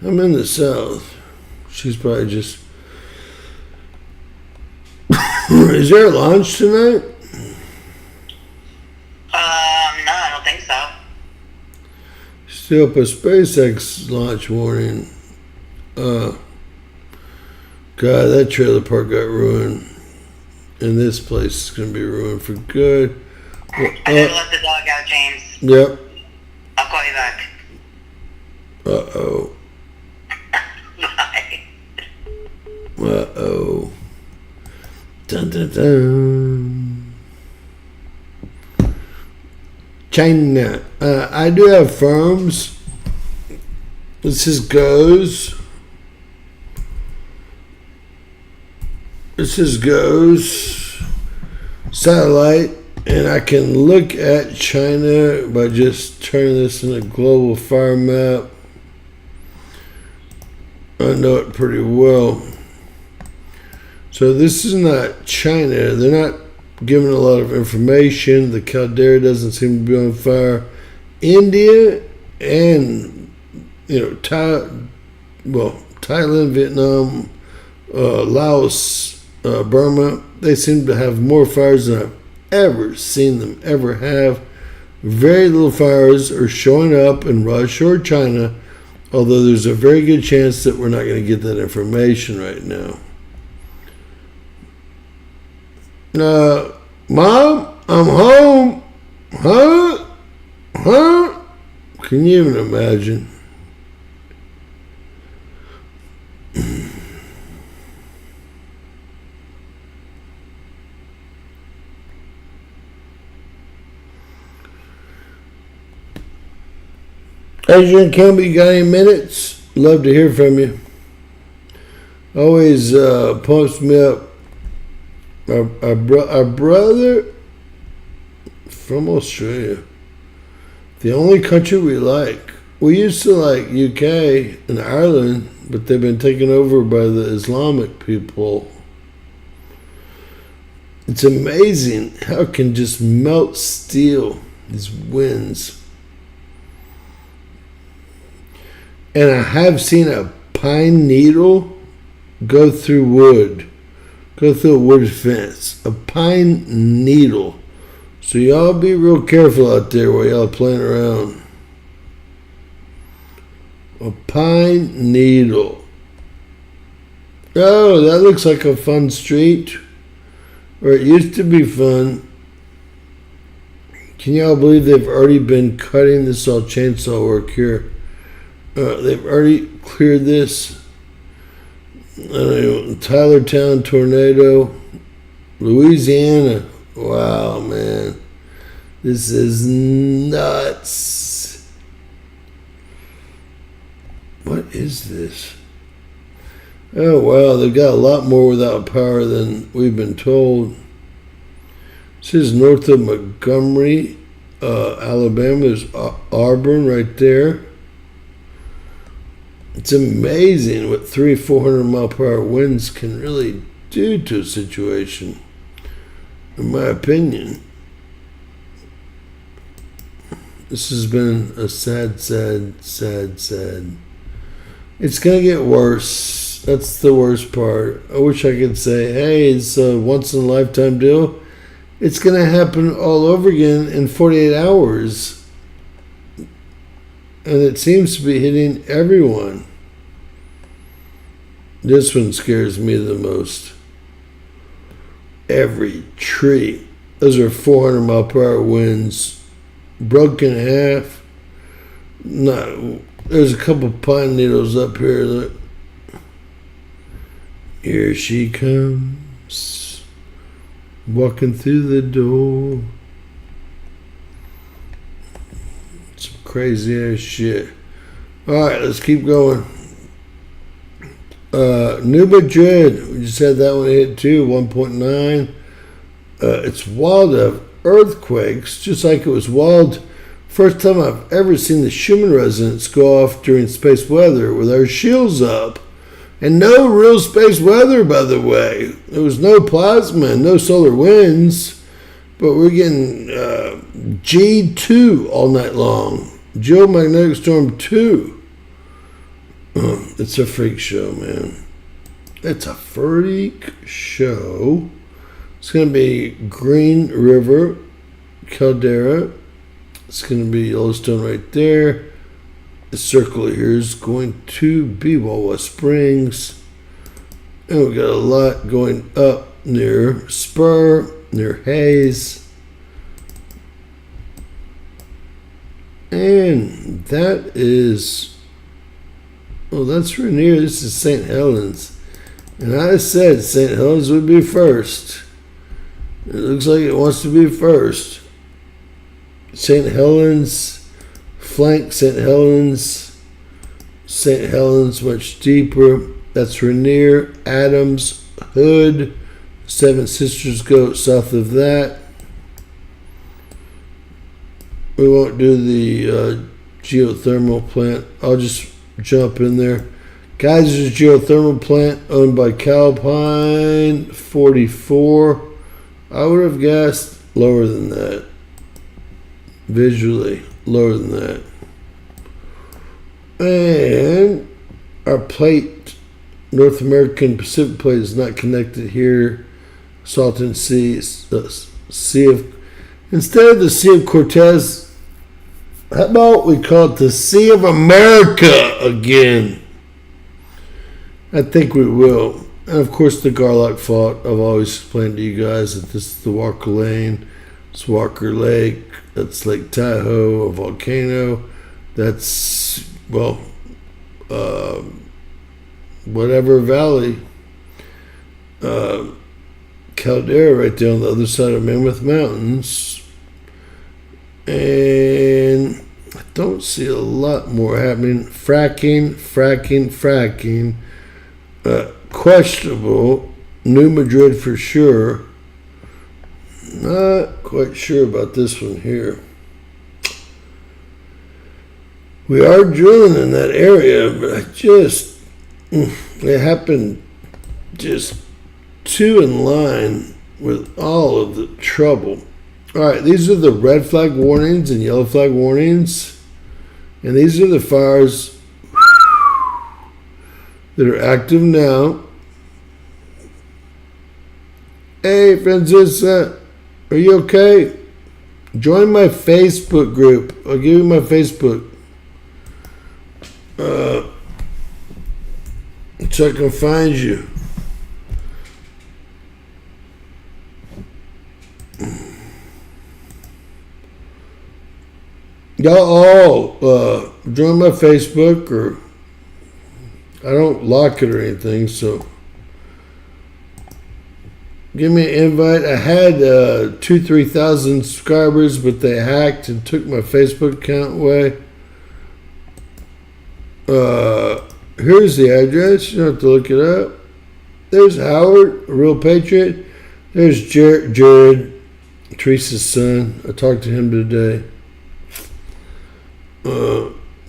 I'm in the south. She's probably just... Is there a launch tonight? No, I don't think so. Still up a SpaceX launch warning. God, that trailer park got ruined. And this place is going to be ruined for good. I gotta let the dog out, James. Yep. I'll call you back. Uh-oh. Bye. Uh-oh. Dun, dun, dun. China. I do have firms. This is goes. This is goes satellite, and I can look at China by just turning this in a global fire map. I know it pretty well. So this is not China. They're not giving a lot of information. The caldera doesn't seem to be on fire. India and Thailand, Vietnam, Laos, Burma, they seem to have more fires than I've ever seen them ever have. Very little fires are showing up in Russia or China, although there's a very good chance that we're not going to get that information right now. Mom, I'm home. Huh? Can you even imagine? Adrian Campbell, you got any minutes? Love to hear from you. Always pumps me up. Our brother from Australia, the only country we like. We used to like UK and Ireland, but they've been taken over by the Islamic people. It's amazing how it can just melt steel, these winds. And I have seen a pine needle go through wood. Go through a wood fence. A pine needle. So y'all be real careful out there while y'all playing around. A pine needle. Oh, that looks like a fun street. Or it used to be fun. Can y'all believe they've already been cutting this all chainsaw work here? They've already cleared this. Tylertown tornado, Louisiana. Wow, man, this is nuts. What is this? Oh wow, they've got a lot more without power than we've been told. This is north of Montgomery, Alabama. There's Auburn right there. It's amazing what 300-400 mile per hour winds can really do to a situation, in my opinion. This has been a sad. It's going to get worse. That's the worst part. I wish I could say, hey, it's a once in a lifetime deal. It's going to happen all over again in 48 hours. And it seems to be hitting everyone. This one scares me the most. Every tree. Those are 400 mile per hour winds. Broken in half. No, there's a couple pine needles up here. Look. Here she comes. Walking through the door. Some crazy ass shit. Alright, let's keep going. New Madrid. We just had that one hit too, 1.9. It's wild to have earthquakes, just like it was wild. First time I've ever seen the Schumann resonance go off during space weather with our shields up. And no real space weather, by the way. There was no plasma and no solar winds. But we're getting G2 all night long. Geomagnetic Storm 2. It's a freak show, man. It's a freak show. It's going to be Green River, Caldera. It's going to be Yellowstone right there. The circle here is going to be Wawa Springs. And we got a lot going up near Spur, near Hayes. And that is, oh, that's Rainier. This is St. Helens. And I said St. Helens would be first. It looks like it wants to be first. St. Helens, flank St. Helens. St. Helens much deeper. That's Rainier, Adams, Hood. Seven Sisters go south of that. We won't do the geothermal plant. I'll just jump in there. Geyser's geothermal plant owned by Calpine, 44. I would have guessed lower than that. Visually, lower than that. And our plate, North American Pacific plate, is not connected here. Salton Sea, Sea of, instead of the Sea of Cortez, how about we call it the Sea of America again? I think we will. And of course, the Garlock Fault. I've always explained to you guys that this is the Walker Lane. It's Walker Lake. That's Lake Tahoe, a volcano. That's, well, whatever valley. Caldera right there on the other side of Mammoth Mountains. And I don't see a lot more happening. Fracking. Questionable. New Madrid for sure. Not quite sure about this one here. We are drilling in that area, but it happened just too in line with all of the trouble. All right, these are the red flag warnings and yellow flag warnings. And these are the fires that are active now. Hey, Francisca, are you okay? Join my Facebook group. I'll give you my Facebook. So I can find you. Y'all all join my Facebook, or I don't lock it or anything, so give me an invite. I had 2,000-3,000 subscribers, but they hacked and took my Facebook account away. Here's the address. You don't have to look it up. There's Howard, a real patriot. There's Jared, Teresa's son. I talked to him today.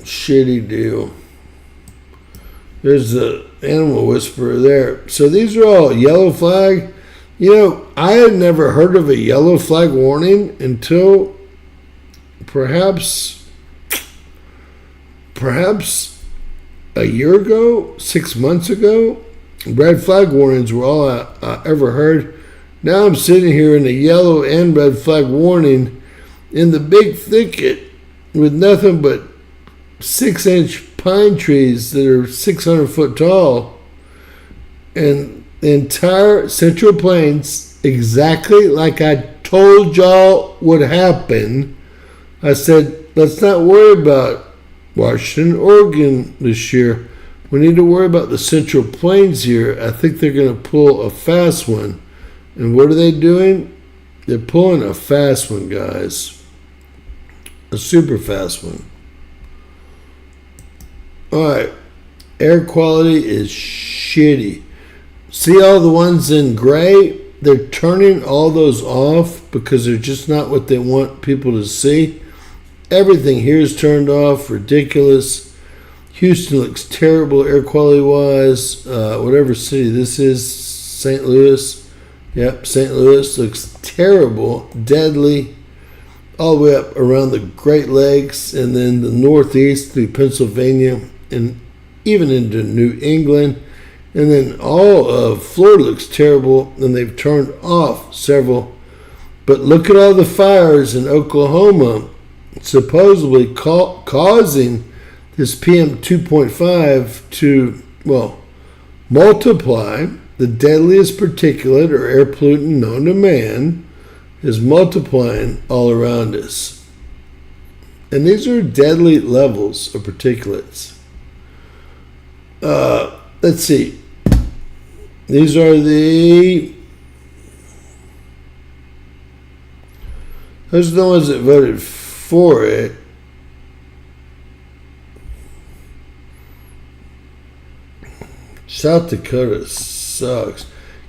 Shitty deal. There's the animal whisperer there. So these are all yellow flag. You know, I had never heard of a yellow flag warning until perhaps a year ago, 6 months ago. red flag warnings were all I ever heard. Now I'm sitting here in a yellow and red flag warning in the big thicket with nothing but 6-inch pine trees that are 600 foot tall, and the entire Central Plains, exactly like I told y'all would happen. I said, let's not worry about Washington, Oregon this year. We need to worry about the Central Plains here. I think they're going to pull a fast one. And what are they doing? They're pulling a fast one, guys. A super fast one. Alright. Air quality is shitty. See all the ones in gray? They're turning all those off because they're just not what they want people to see. Everything here is turned off. Ridiculous. Houston looks terrible air quality wise. Whatever city this is, St. Louis. Yep, St. Louis looks terrible, deadly. All the way up around the Great Lakes and then the Northeast through Pennsylvania and even into New England. And then all of Florida looks terrible, and they've turned off several. But look at all the fires in Oklahoma, supposedly causing this PM 2.5 to, well, multiply. The deadliest particulate or air pollutant known to man is multiplying all around us. And these are deadly levels of particulates. Let's see. These are those are the ones that voted for it. South Dakota sucks.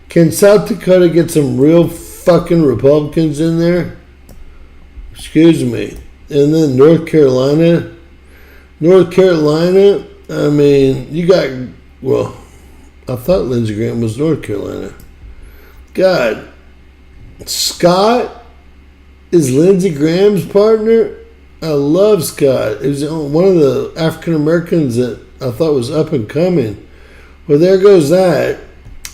Can South Dakota get some real fucking Republicans in there? Excuse me. And then North Carolina, I mean, you got, well, I thought Lindsey Graham was North Carolina. God, Scott is Lindsey Graham's partner. I love Scott. He was one of the African Americans that I thought was up and coming. Well, there goes that.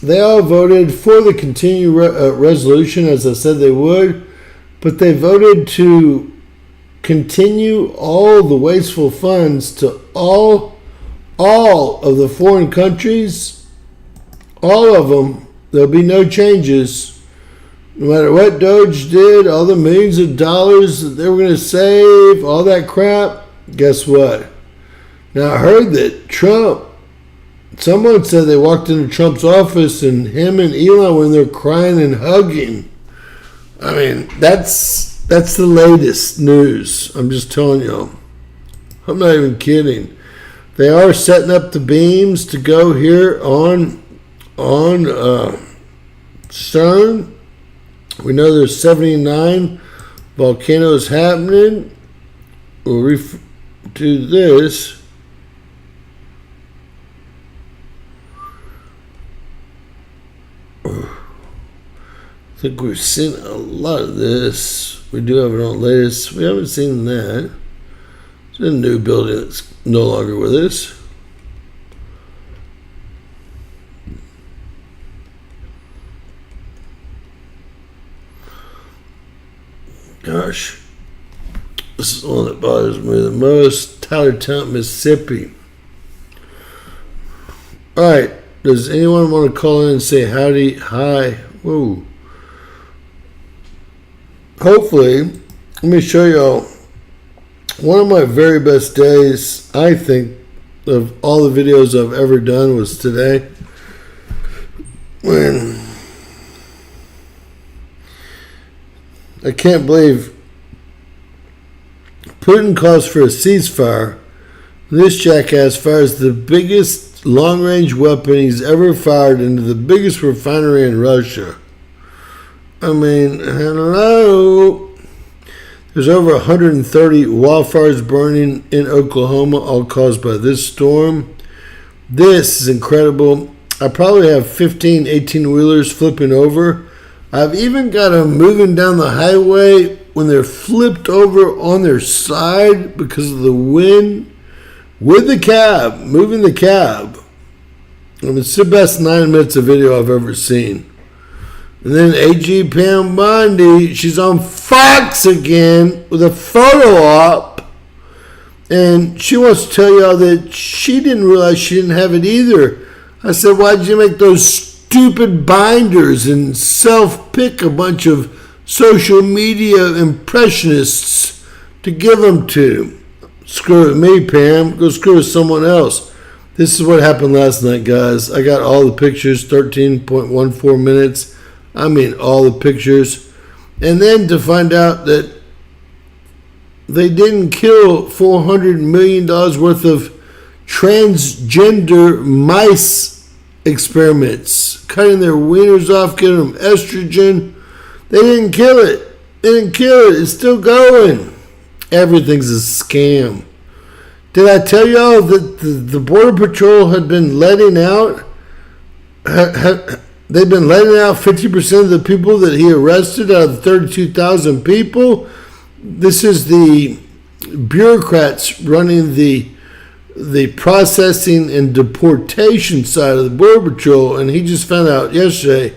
They all voted for the continued resolution, as I said they would, but they voted to continue all the wasteful funds to all of the foreign countries, all of them. There'll be no changes. No matter what Doge did, all the millions of dollars that they were going to save, all that crap, guess what? Now, I heard that someone said they walked into Trump's office and him and Elon were in there crying and hugging. I mean, that's the latest news. I'm just telling y'all. I'm not even kidding. They are setting up the beams to go here on CERN. We know there's 79 volcanoes happening. We'll do this. I think we've seen a lot of this. We do have it on latest. We haven't seen that. It's a new building that's no longer with us. Gosh, this is the one that bothers me the most. Tylertown, Mississippi. All right. Does anyone want to call in and say howdy? Hi. Whoa. Hopefully, let me show y'all one of my very best days, I think, of all the videos I've ever done was today. When I can't believe Putin calls for a ceasefire. This jackass fires the biggest long-range weapon he's ever fired into the biggest refinery in Russia. I mean, hello. There's over 130 wildfires burning in Oklahoma, all caused by this storm. This is incredible. I probably have 15 18-wheelers flipping over. I've even got them moving down the highway when they're flipped over on their side because of the wind with the cab, moving the cab. I mean, it's the best 9 minutes of video I've ever seen. And then AG Pam Bondi, she's on Fox again with a photo op. And she wants to tell y'all that she didn't realize she didn't have it either. I said, why'd you make those stupid binders and self-pick a bunch of social media impressionists to give them to? Screw with me, Pam. Go screw with someone else. This is what happened last night, guys. I got all the pictures, 13.14 minutes. I mean, all the pictures. And then to find out that they didn't kill $400 million worth of transgender mice experiments, cutting their wieners off, getting them estrogen. They didn't kill it. They didn't kill it. It's still going. Everything's a scam. Did I tell y'all that the Border Patrol had been letting out, they've been letting out 50% of the people that he arrested out of the 32,000 people? This is the bureaucrats running the processing and deportation side of the Border Patrol, and he just found out yesterday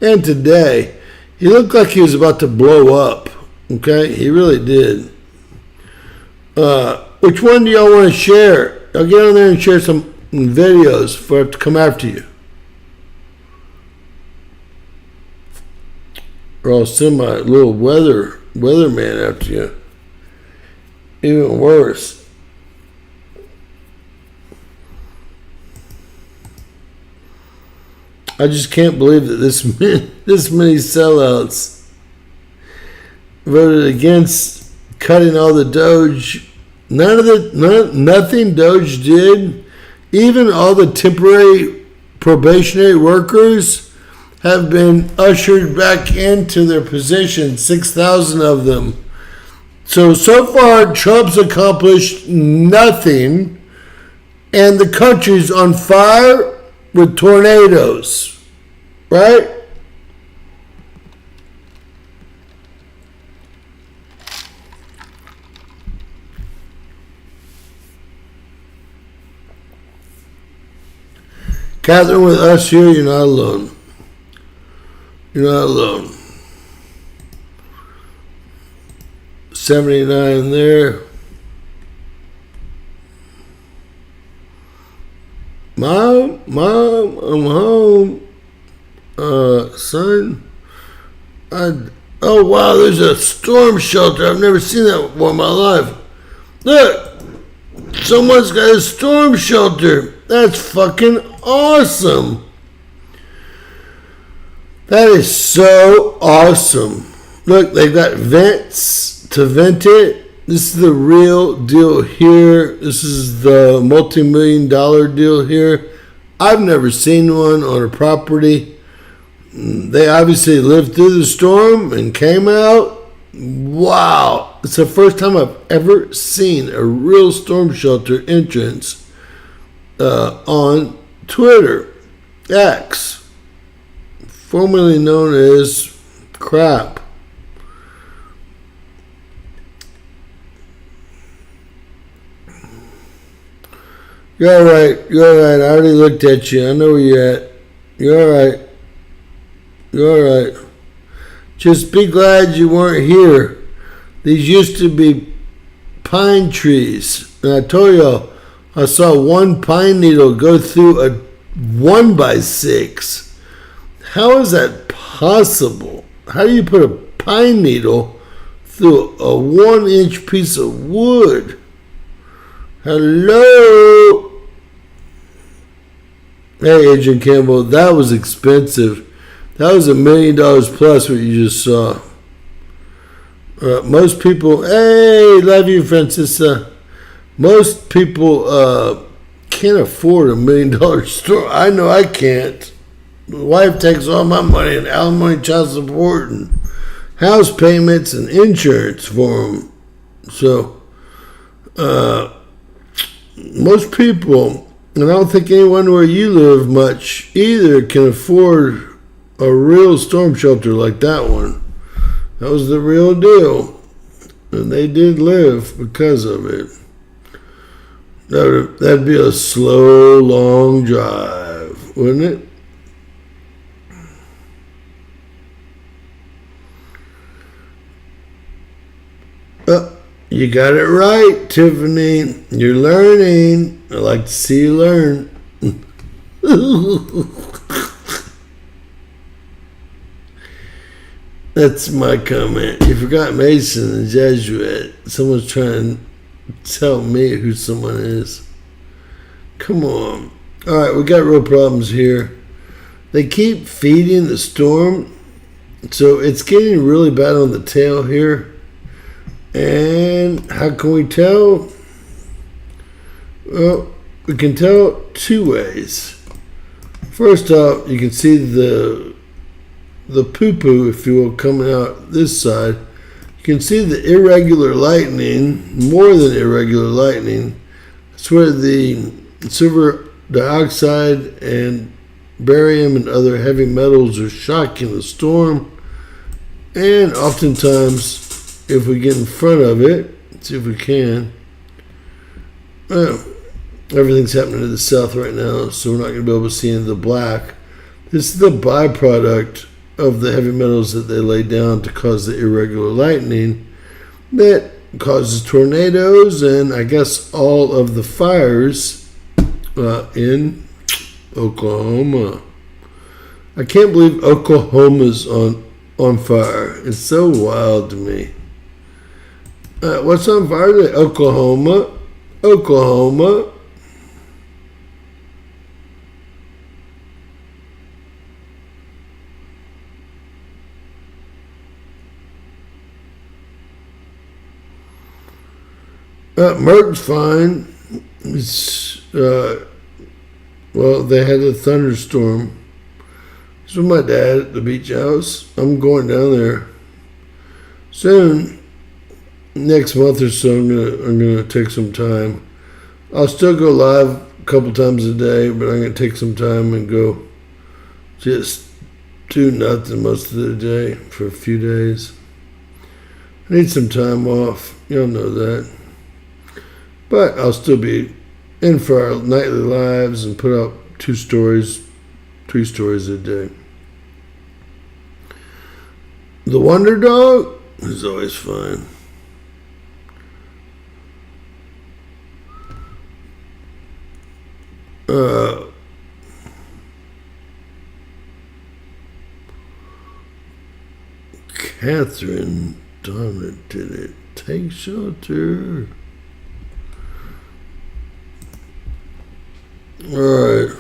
and today. He looked like he was about to blow up. Okay? He really did. Which one do y'all want to share? I'll get on there and share some videos before I have to come after you. Or I'll send my little weatherman after you. Even worse. I just can't believe that this many sellouts voted against cutting all the Doge. Nothing Doge did. Even all the temporary probationary workers have been ushered back into their positions, 6,000 of them. So far, Trump's accomplished nothing, and the country's on fire with tornadoes, right? Catherine, with us here, you're not alone. You're not alone. 79 there. Mom, I'm home. Son, oh wow, there's a storm shelter. I've never seen that before in my life. Look, someone's got a storm shelter. That's fucking awesome. That is so awesome. Look, they've got vents to vent it. This is the real deal here. This is the multi-million-dollar deal here. I've never seen one on a property. They obviously lived through the storm and came out. Wow. It's the first time I've ever seen a real storm shelter entrance on Twitter. X, formerly known as crap. You're all right. You're all right. I already looked at you. I know where you're at. You're all right. You're all right. Just be glad you weren't here. These used to be pine trees. And I told y'all, I saw one pine needle go through a 1x6. How is that possible? How do you put a pine needle through a 1-inch piece of wood? Hello? Hey, Agent Campbell, that was expensive. That was $1 million plus what you just saw. Most people, hey, love you, Francesca. Most people can't afford $1 million store. I know I can't. My wife takes all my money and alimony, child support, and house payments and insurance for them. So, most people, and I don't think anyone where you live much either can afford a real storm shelter like that one. That was the real deal. And they did live because of it. That'd be a slow, long drive. wouldn't it? You got it right, Tiffany. You're learning. I like to see you learn. That's my comment. You forgot Mason, the Jesuit. Someone's trying to tell me who someone is. Come on. All right, we got real problems here. They keep feeding the storm, so it's getting really bad on the tail here. And how can we tell? Well, we can tell two ways. First off, you can see the poo-poo, if you will, coming out this side. You can see the irregular lightning, more than irregular lightning. That's where the silver dioxide and barium and other heavy metals are shocking the storm. And oftentimes, if we get in front of it, see if we can. Well, everything's happening to the south right now, so we're not going to be able to see into the black. This is the byproduct of the heavy metals that they lay down to cause the irregular lightning that causes tornadoes and I guess all of the fires in Oklahoma. I can't believe Oklahoma's on fire. It's so wild to me. What's on fire today? Oklahoma. Merck's fine. It's well, they had a thunderstorm. It's with my dad at the beach house. I'm going down there soon. Next month or so, I'm gonna take some time. I'll still go live a couple times a day, but I'm gonna take some time and go just do nothing most of the day for a few days. I need some time off. Y'all know that. But I'll still be in for our nightly lives and put up 2 stories, 3 stories a day. The Wonder Dog is always fun. Catherine Donna did it. Take shelter. All right.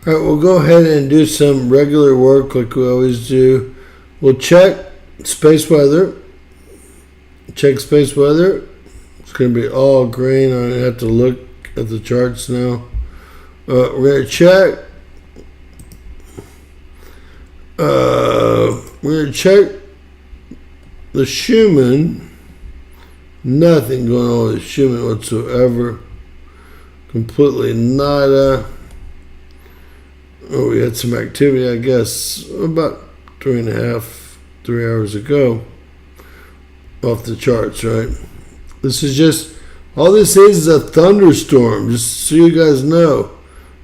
All right, we'll go ahead and do some regular work like we always do. We'll check space weather. Check space weather. It's going to be all green. I have to look at the charts now. We're going to check. We're going to check the Schumann. Nothing going on with Schumann whatsoever. Completely nada. Oh, we had some activity, I guess, about 3 hours ago. Off the charts, right? This is just, all this is a thunderstorm, just so you guys know.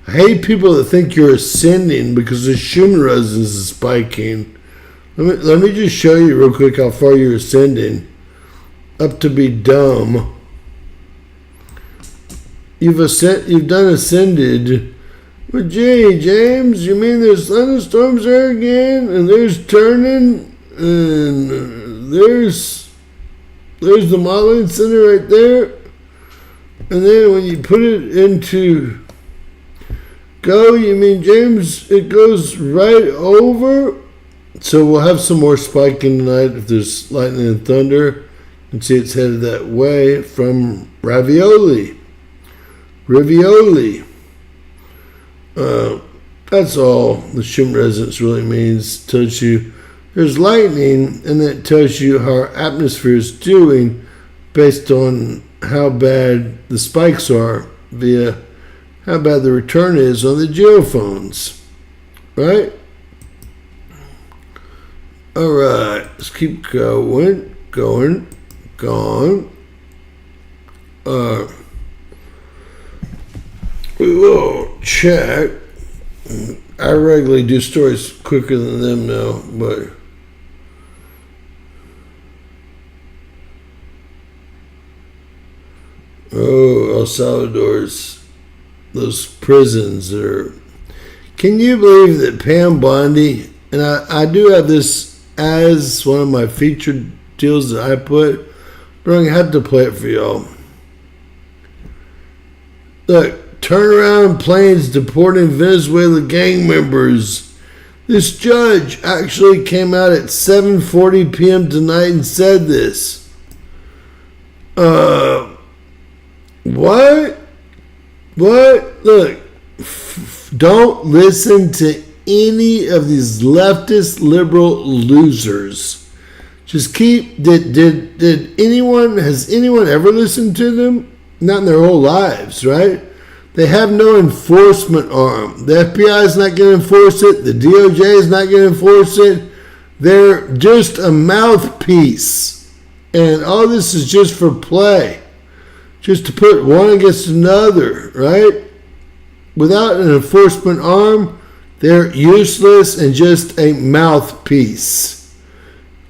I hate people that think you're ascending because the Schumann resonance is spiking. Let me just show you real quick how far you're ascending. Up to be dumb. You've done ascended. But gee, James, you mean there's thunderstorms there again? And there's turning? And there's the modeling center right there. And then when you put it into go, you mean, James, it goes right over. So we'll have some more spiking tonight if there's lightning and thunder. You can see it's headed that way from ravioli. That's all the Schumann resonance really means. It tells you there's lightning, and then it tells you how our atmosphere is doing based on how bad the spikes are via how bad the return is on the geophones. Right? All right, let's keep going. gone. We will check. I regularly do stories quicker than them now, but El Salvador's those prisons are. Can you believe that Pam Bondi, and I do have this as one of my featured deals that I put, but I had to play it for y'all. Look, turnaround planes deporting Venezuela gang members. This judge actually came out at 7:40 p.m. tonight and said this. What? Look, don't listen to any of these leftist liberal losers. Just keep. Did anyone? Has anyone ever listened to them? Not in their whole lives, right? They have no enforcement arm. The FBI is not going to enforce it. The DOJ is not going to enforce it. They're just a mouthpiece. And all this is just for play. Just to put one against another, right? Without an enforcement arm, they're useless and just a mouthpiece.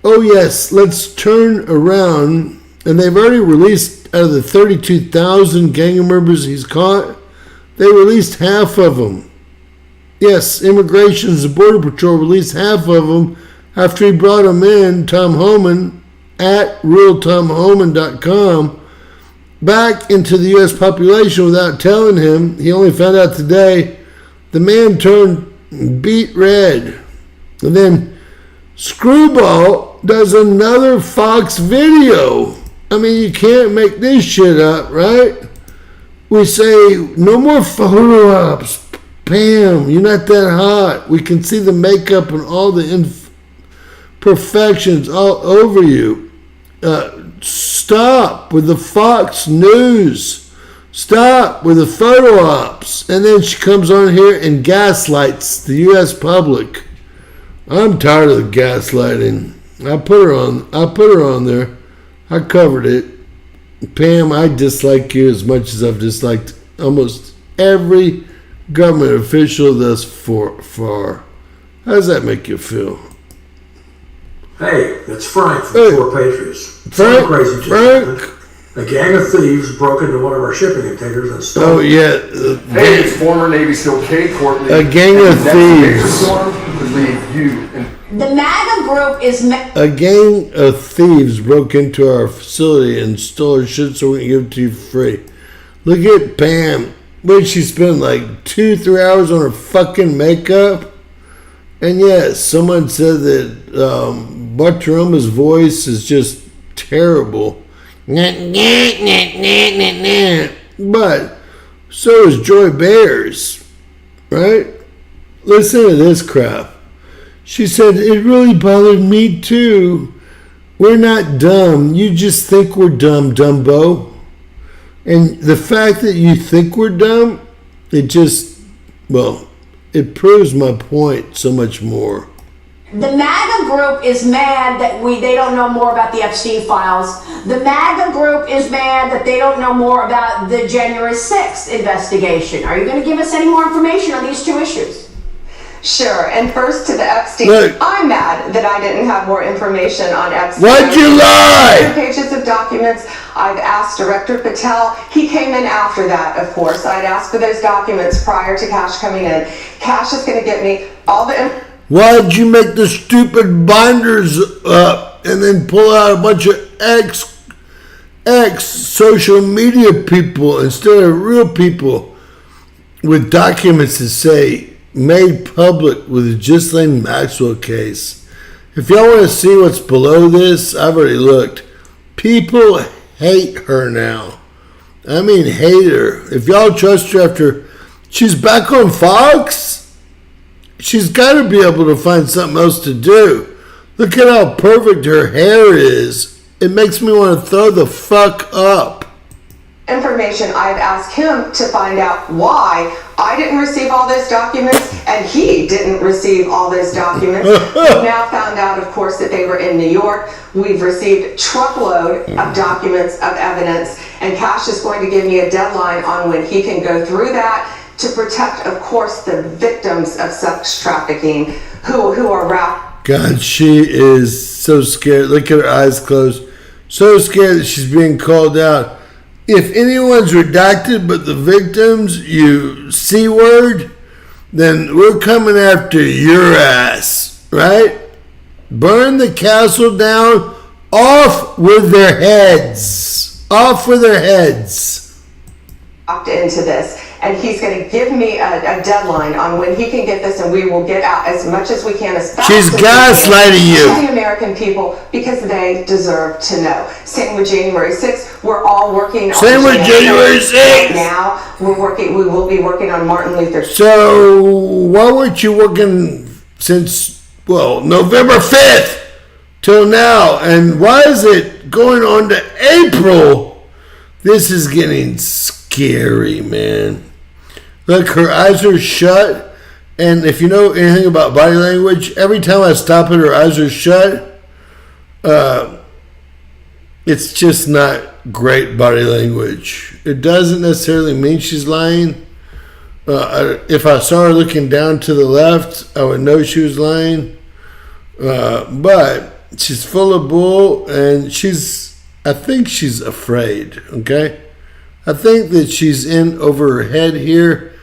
Oh yes, let's turn around. And they've already released, out of the 32,000 gang members he's caught, they released half of them. Yes, Immigration and Border Patrol released half of them after he brought them in, Tom Homan, at realtomhoman.com, back into the U.S. population without telling him. He only found out today. The man turned beet red. And then Screwball does another Fox video. I mean, you can't make this shit up, right? We say, no more photo ops. Pam, you're not that hot. We can see the makeup and all the imperfections all over you. Stop with the Fox News. Stop with the photo ops. And then she comes on here and gaslights the U.S. public. I'm tired of the gaslighting. I put her on there. I covered it. Pam, I dislike you as much as I've disliked almost every government official thus far. How does that make you feel? Hey, it's Frank from Four Patriots. Frank, A gang of thieves broke into one of our shipping containers and stole. Oh yeah. Hey, it's former Navy SEAL Kate Courtney. A gang of thieves. The MAGA group is... A gang of thieves broke into our facility and stole our shit so we can give it to you free. Look at Pam. What did she spend, like 2-3 hours on her fucking makeup? And yes, someone said that Bartiromo's voice is just terrible. But so is Joy Bear's, right? Listen to this crap. She said, it really bothered me too. We're not dumb. You just think we're dumb, Dumbo. And the fact that you think we're dumb, it proves my point so much more. The MAGA group is mad that they don't know more about the Epstein files. The MAGA group is mad that they don't know more about the January 6th investigation. Are you going to give us any more information on these two issues? Sure, and first to the Epstein. Look. I'm mad that I didn't have more information on Epstein. Why'd you lie? 2 pages of documents. I've asked Director Patel. He came in after that, of course. I'd asked for those documents prior to Cash coming in. Cash is going to get me all the information. Why'd you make the stupid binders up and then pull out a bunch of ex-social media people instead of real people with documents that say made public with the Ghislaine Maxwell case? If y'all want to see what's below this, I've already looked. People hate her now. I mean, hate her. If y'all trust her after she's back on Fox, she's got to be able to find something else to do. Look at how perfect her hair is. It makes me want to throw the fuck up. information. I've asked him to find out why I didn't receive all those documents and he didn't receive all those documents. We've now found out, of course, that they were in New York. We've received truckload of documents of evidence, and Cash is going to give me a deadline on when he can go through that to protect, of course, the victims of sex trafficking who are wrapped. God, she is so scared. Look at her eyes closed. So scared that she's being called out. If anyone's redacted but the victims, you C-word, then we're coming after your ass, right? Burn the castle down. Off with their heads. Off with their heads. Opt into this, and he's going to give me a deadline on when he can get this, and we will get out as much as we can. As fast She's as gaslighting you. To the American people, because they deserve to know. Same with January 6th. We're all working on Same with January 6th. Right now, we will be working on Martin Luther. So why weren't you working since, well, November 5th till now? And why is it going on to April? This is getting scary, man. Look, her eyes are shut. And if you know anything about body language, every time I stop it, her eyes are shut. It's just not great body language. It doesn't necessarily mean she's lying. If I saw her looking down to the left, I would know she was lying. But she's full of bull, and I think she's afraid, okay? I think that she's in over her head here,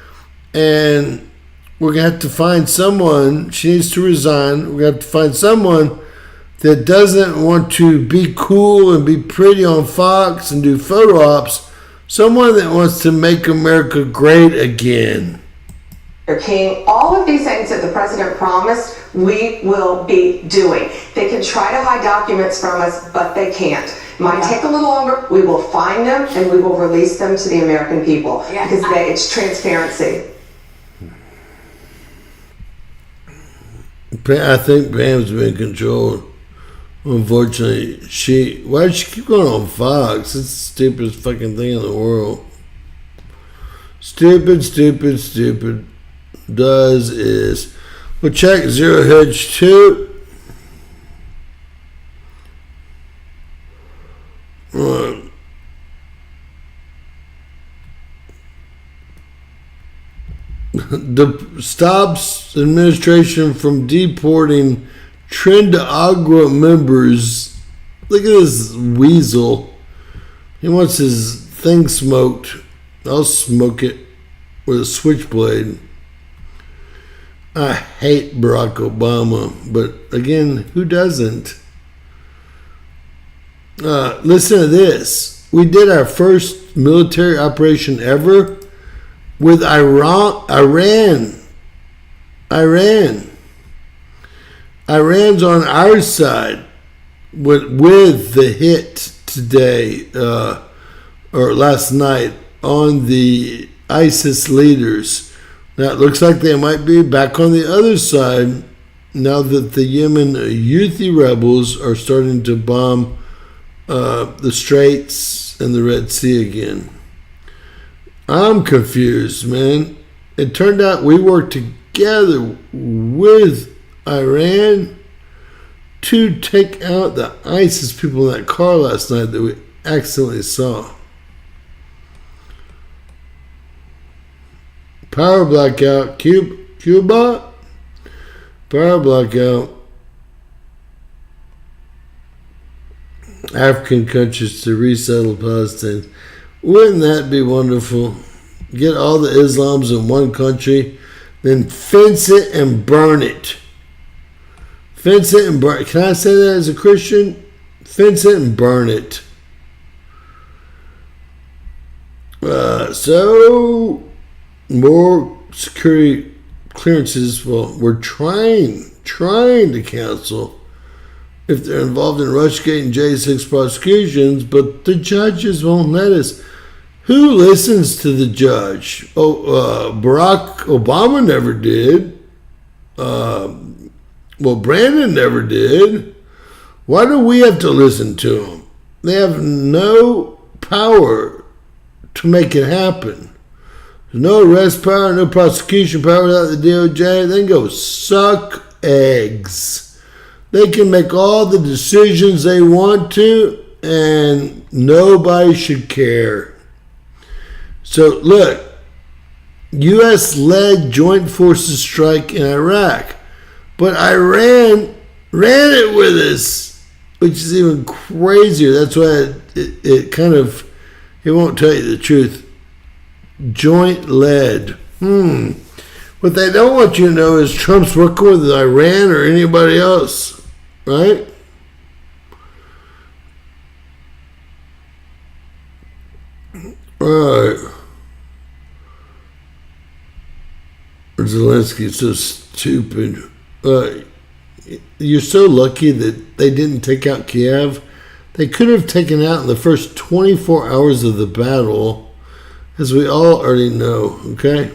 and we're going to have to find someone. She needs to resign. We're going to have to find someone that doesn't want to be cool and be pretty on Fox and do photo ops. Someone that wants to make America great again. King, all of these things that the president promised, we will be doing. They can try to hide documents from us, but they can't. Might take a little longer. We will find them and we will release them to the American people because it's transparency. I think Pam's been controlled. Unfortunately, why does she keep going on Fox? It's the stupidest fucking thing in the world. Stupid. We'll check Zero Hedge 2. Stops administration from deporting Trinidad members. Look at this weasel. He wants his thing smoked. I'll smoke it with a switchblade. I hate Barack Obama, but again, who doesn't? Listen to this. We did our first military operation ever with Iran. Iran's on our side with the hit today or last night on the ISIS leaders. Now it looks like they might be back on the other side now that the Yemen Houthi rebels are starting to bomb the Straits and the Red Sea again. I'm confused, man. It turned out we worked together with Iran to take out the ISIS people in that car last night that we accidentally saw. Power blackout, Cuba. Power blackout. African countries to resettle Palestine. Wouldn't that be wonderful? Get all the Islams in one country, then fence it and burn it. Fence it and burn it. Can I say that as a Christian? Fence it and burn it. So, more security clearances. Well, we're trying to cancel if they're involved in Rushgate and J6 prosecutions, but the judges won't let us. Who listens to the judge? Barack Obama never did. Well, Brandon never did. Why do we have to listen to them? They have no power to make it happen. There's no arrest power, no prosecution power without the DOJ. They can go suck eggs. They can make all the decisions they want to, and nobody should care. So look, U.S.-led joint forces strike in Iraq, but Iran ran it with us, which is even crazier. That's why it won't tell you the truth. Joint-led. What they don't want you to know is Trump's working with Iran or anybody else, right? All right. Zelensky's so stupid. You're so lucky that they didn't take out Kiev. They could have taken out in the first 24 hours of the battle, as we all already know, okay?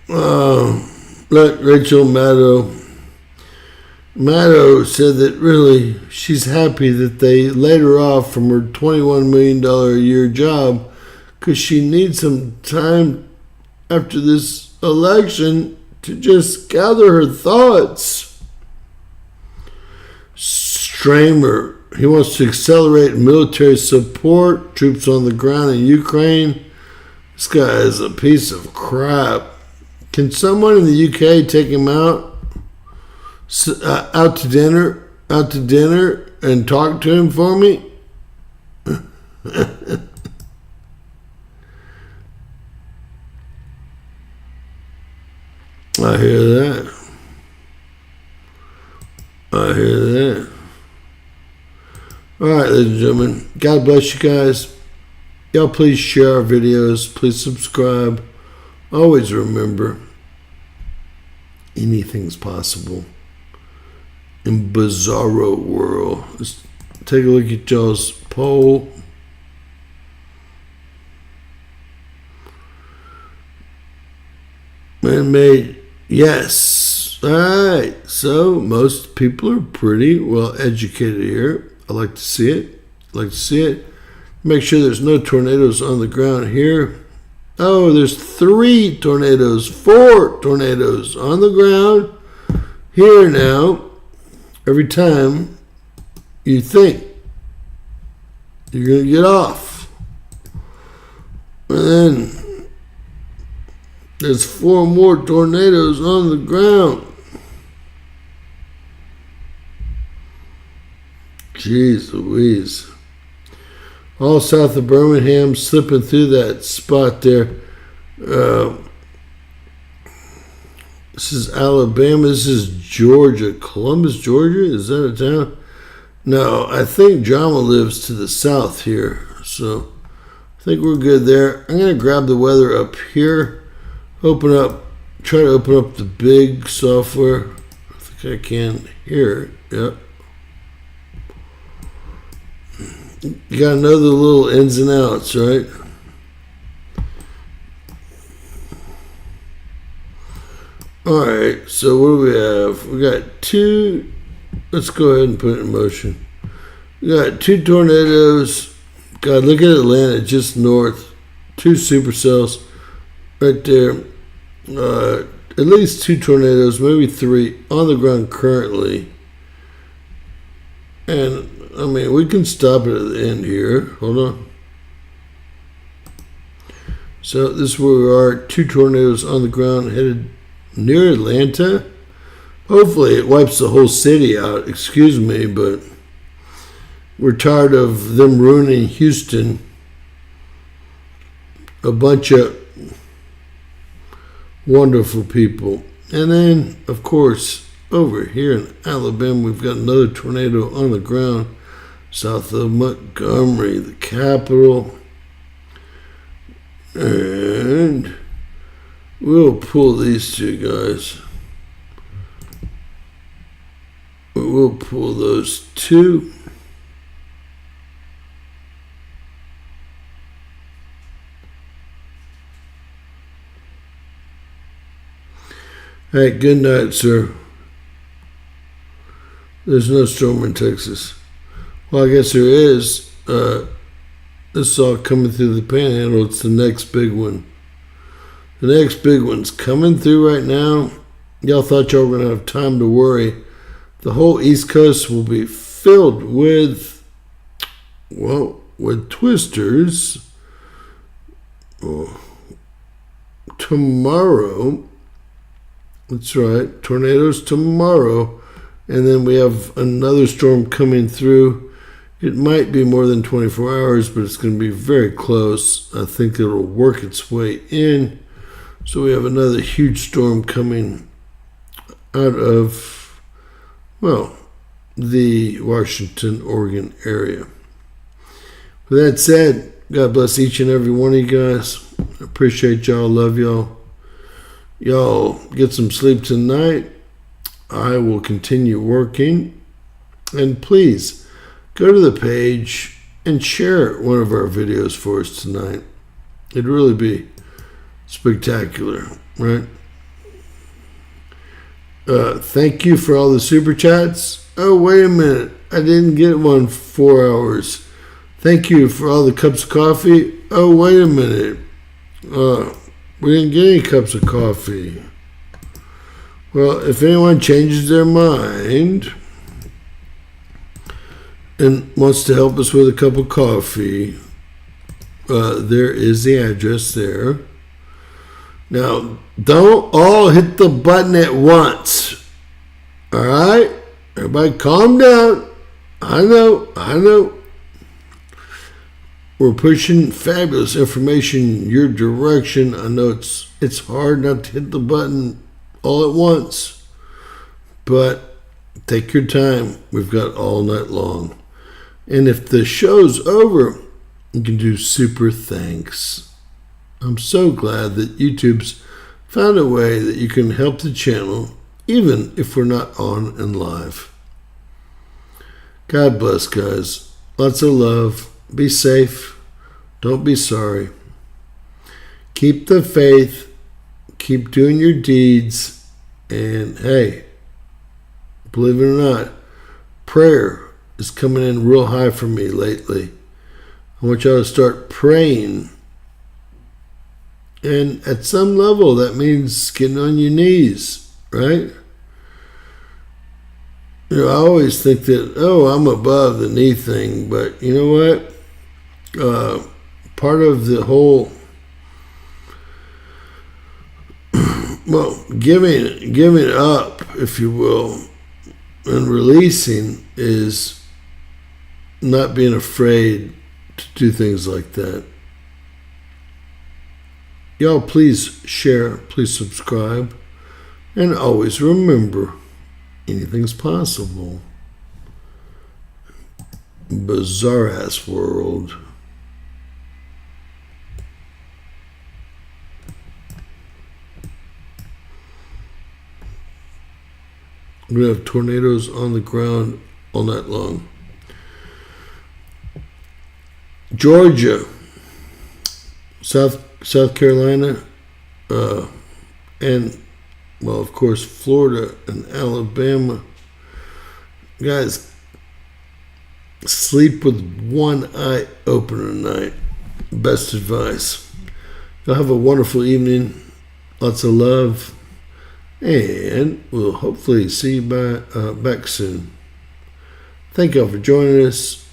Look, Rachel Maddow said that really she's happy that they laid her off from her $21 million a year job because she needs some time after this election to just gather her thoughts. Stramer, he wants to accelerate military support, troops on the ground in Ukraine. This guy is a piece of crap. Can someone in the UK take him out to dinner and talk to him for me? I hear that. All right, ladies and gentlemen, God bless you guys. Y'all please share our videos. Please subscribe. Always remember, anything's possible in bizarro world. Let's take a look at y'all's poll. Man-made, yes. All right, so most people are pretty well educated here. I like to see it. Make sure there's no tornadoes on the ground here. Oh, there's 4 tornadoes on the ground here now. Every time you think you're going to get off. And then there's 4 more tornadoes on the ground. Jeez Louise. All south of Birmingham, slipping through that spot there. This is Alabama. This is Georgia. Columbus, Georgia? Is that a town? No, I think Jama lives to the south here. So I think we're good there. I'm going to grab the weather up here. Try to open up the big software. I think I can here. Yep. You gotta know the little ins and outs, right? Alright, so what do we have? We got 2. Let's go ahead and put it in motion. We got 2 tornadoes. God, look at Atlanta, just north. 2 supercells right there. At least 2 tornadoes, maybe 3 on the ground currently. And I mean, we can stop it at the end here. Hold on. So this is where we are. 2 tornadoes on the ground headed near Atlanta. Hopefully it wipes the whole city out. Excuse me, but we're tired of them ruining Houston. A bunch of wonderful people. And then, of course, over here in Alabama, we've got another tornado on the ground. South of Montgomery, the capital. And we'll pull these 2 guys. We'll pull those 2. Hey, good night, sir. There's no storm in Texas. Well, I guess there is. This is all coming through the panhandle. It's the next big one. The next big one's coming through right now. Y'all thought y'all were going to have time to worry. The whole East Coast will be filled with, well, with twisters. Oh, tomorrow, that's right, tornadoes tomorrow. And then we have another storm coming through. It might be more than 24 hours, but it's going to be very close. I think it'll work its way in. So we have another huge storm coming out of, well, the Washington, Oregon area. With that said, God bless each and every one of you guys. I appreciate y'all. Love y'all. Y'all get some sleep tonight. I will continue working. And please go to the page and share one of our videos for us tonight. It'd really be spectacular, right? Thank you for all the super chats. Oh, wait a minute. I didn't get one for 4 hours. Thank you for all the cups of coffee. Oh, wait a minute. We didn't get any cups of coffee. Well, if anyone changes their mind and wants to help us with a cup of coffee, there is the address there. Now, don't all hit the button at once. All right? Everybody calm down. I know. We're pushing fabulous information your direction. I know it's hard not to hit the button all at once, but take your time. We've got all night long. And if the show's over, you can do super thanks. I'm so glad that YouTube's found a way that you can help the channel, even if we're not on and live. God bless, guys. Lots of love. Be safe. Don't be sorry. Keep the faith. Keep doing your deeds. And hey, believe it or not, prayer is coming in real high for me lately. I want y'all to start praying. And at some level, that means getting on your knees, right? You know, I always think that, I'm above the knee thing, but you know what? Part of the whole, well, giving up, if you will, and releasing is not being afraid to do things like that. Y'all, please share, please subscribe, and always remember, anything's possible. Bizarre ass world. We're going to have tornadoes on the ground all night long. Georgia, South Carolina, and, well, of course, Florida and Alabama. Guys, sleep with one eye open tonight. Best advice. Y'all have a wonderful evening. Lots of love. And we'll hopefully see you back soon. Thank y'all for joining us.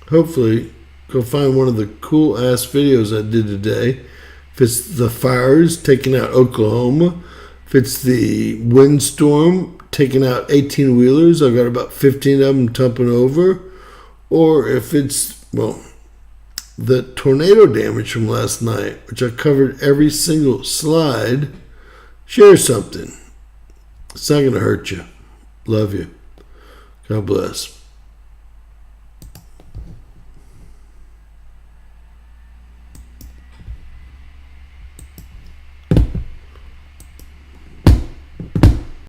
Hopefully, go find one of the cool ass videos I did today. If it's the fires taking out Oklahoma, if it's the windstorm taking out 18-wheelers, I've got about 15 of them tumbling over, or if it's, well, the tornado damage from last night, which I covered every single slide. Share something. It's not going to hurt you. Love you. God bless.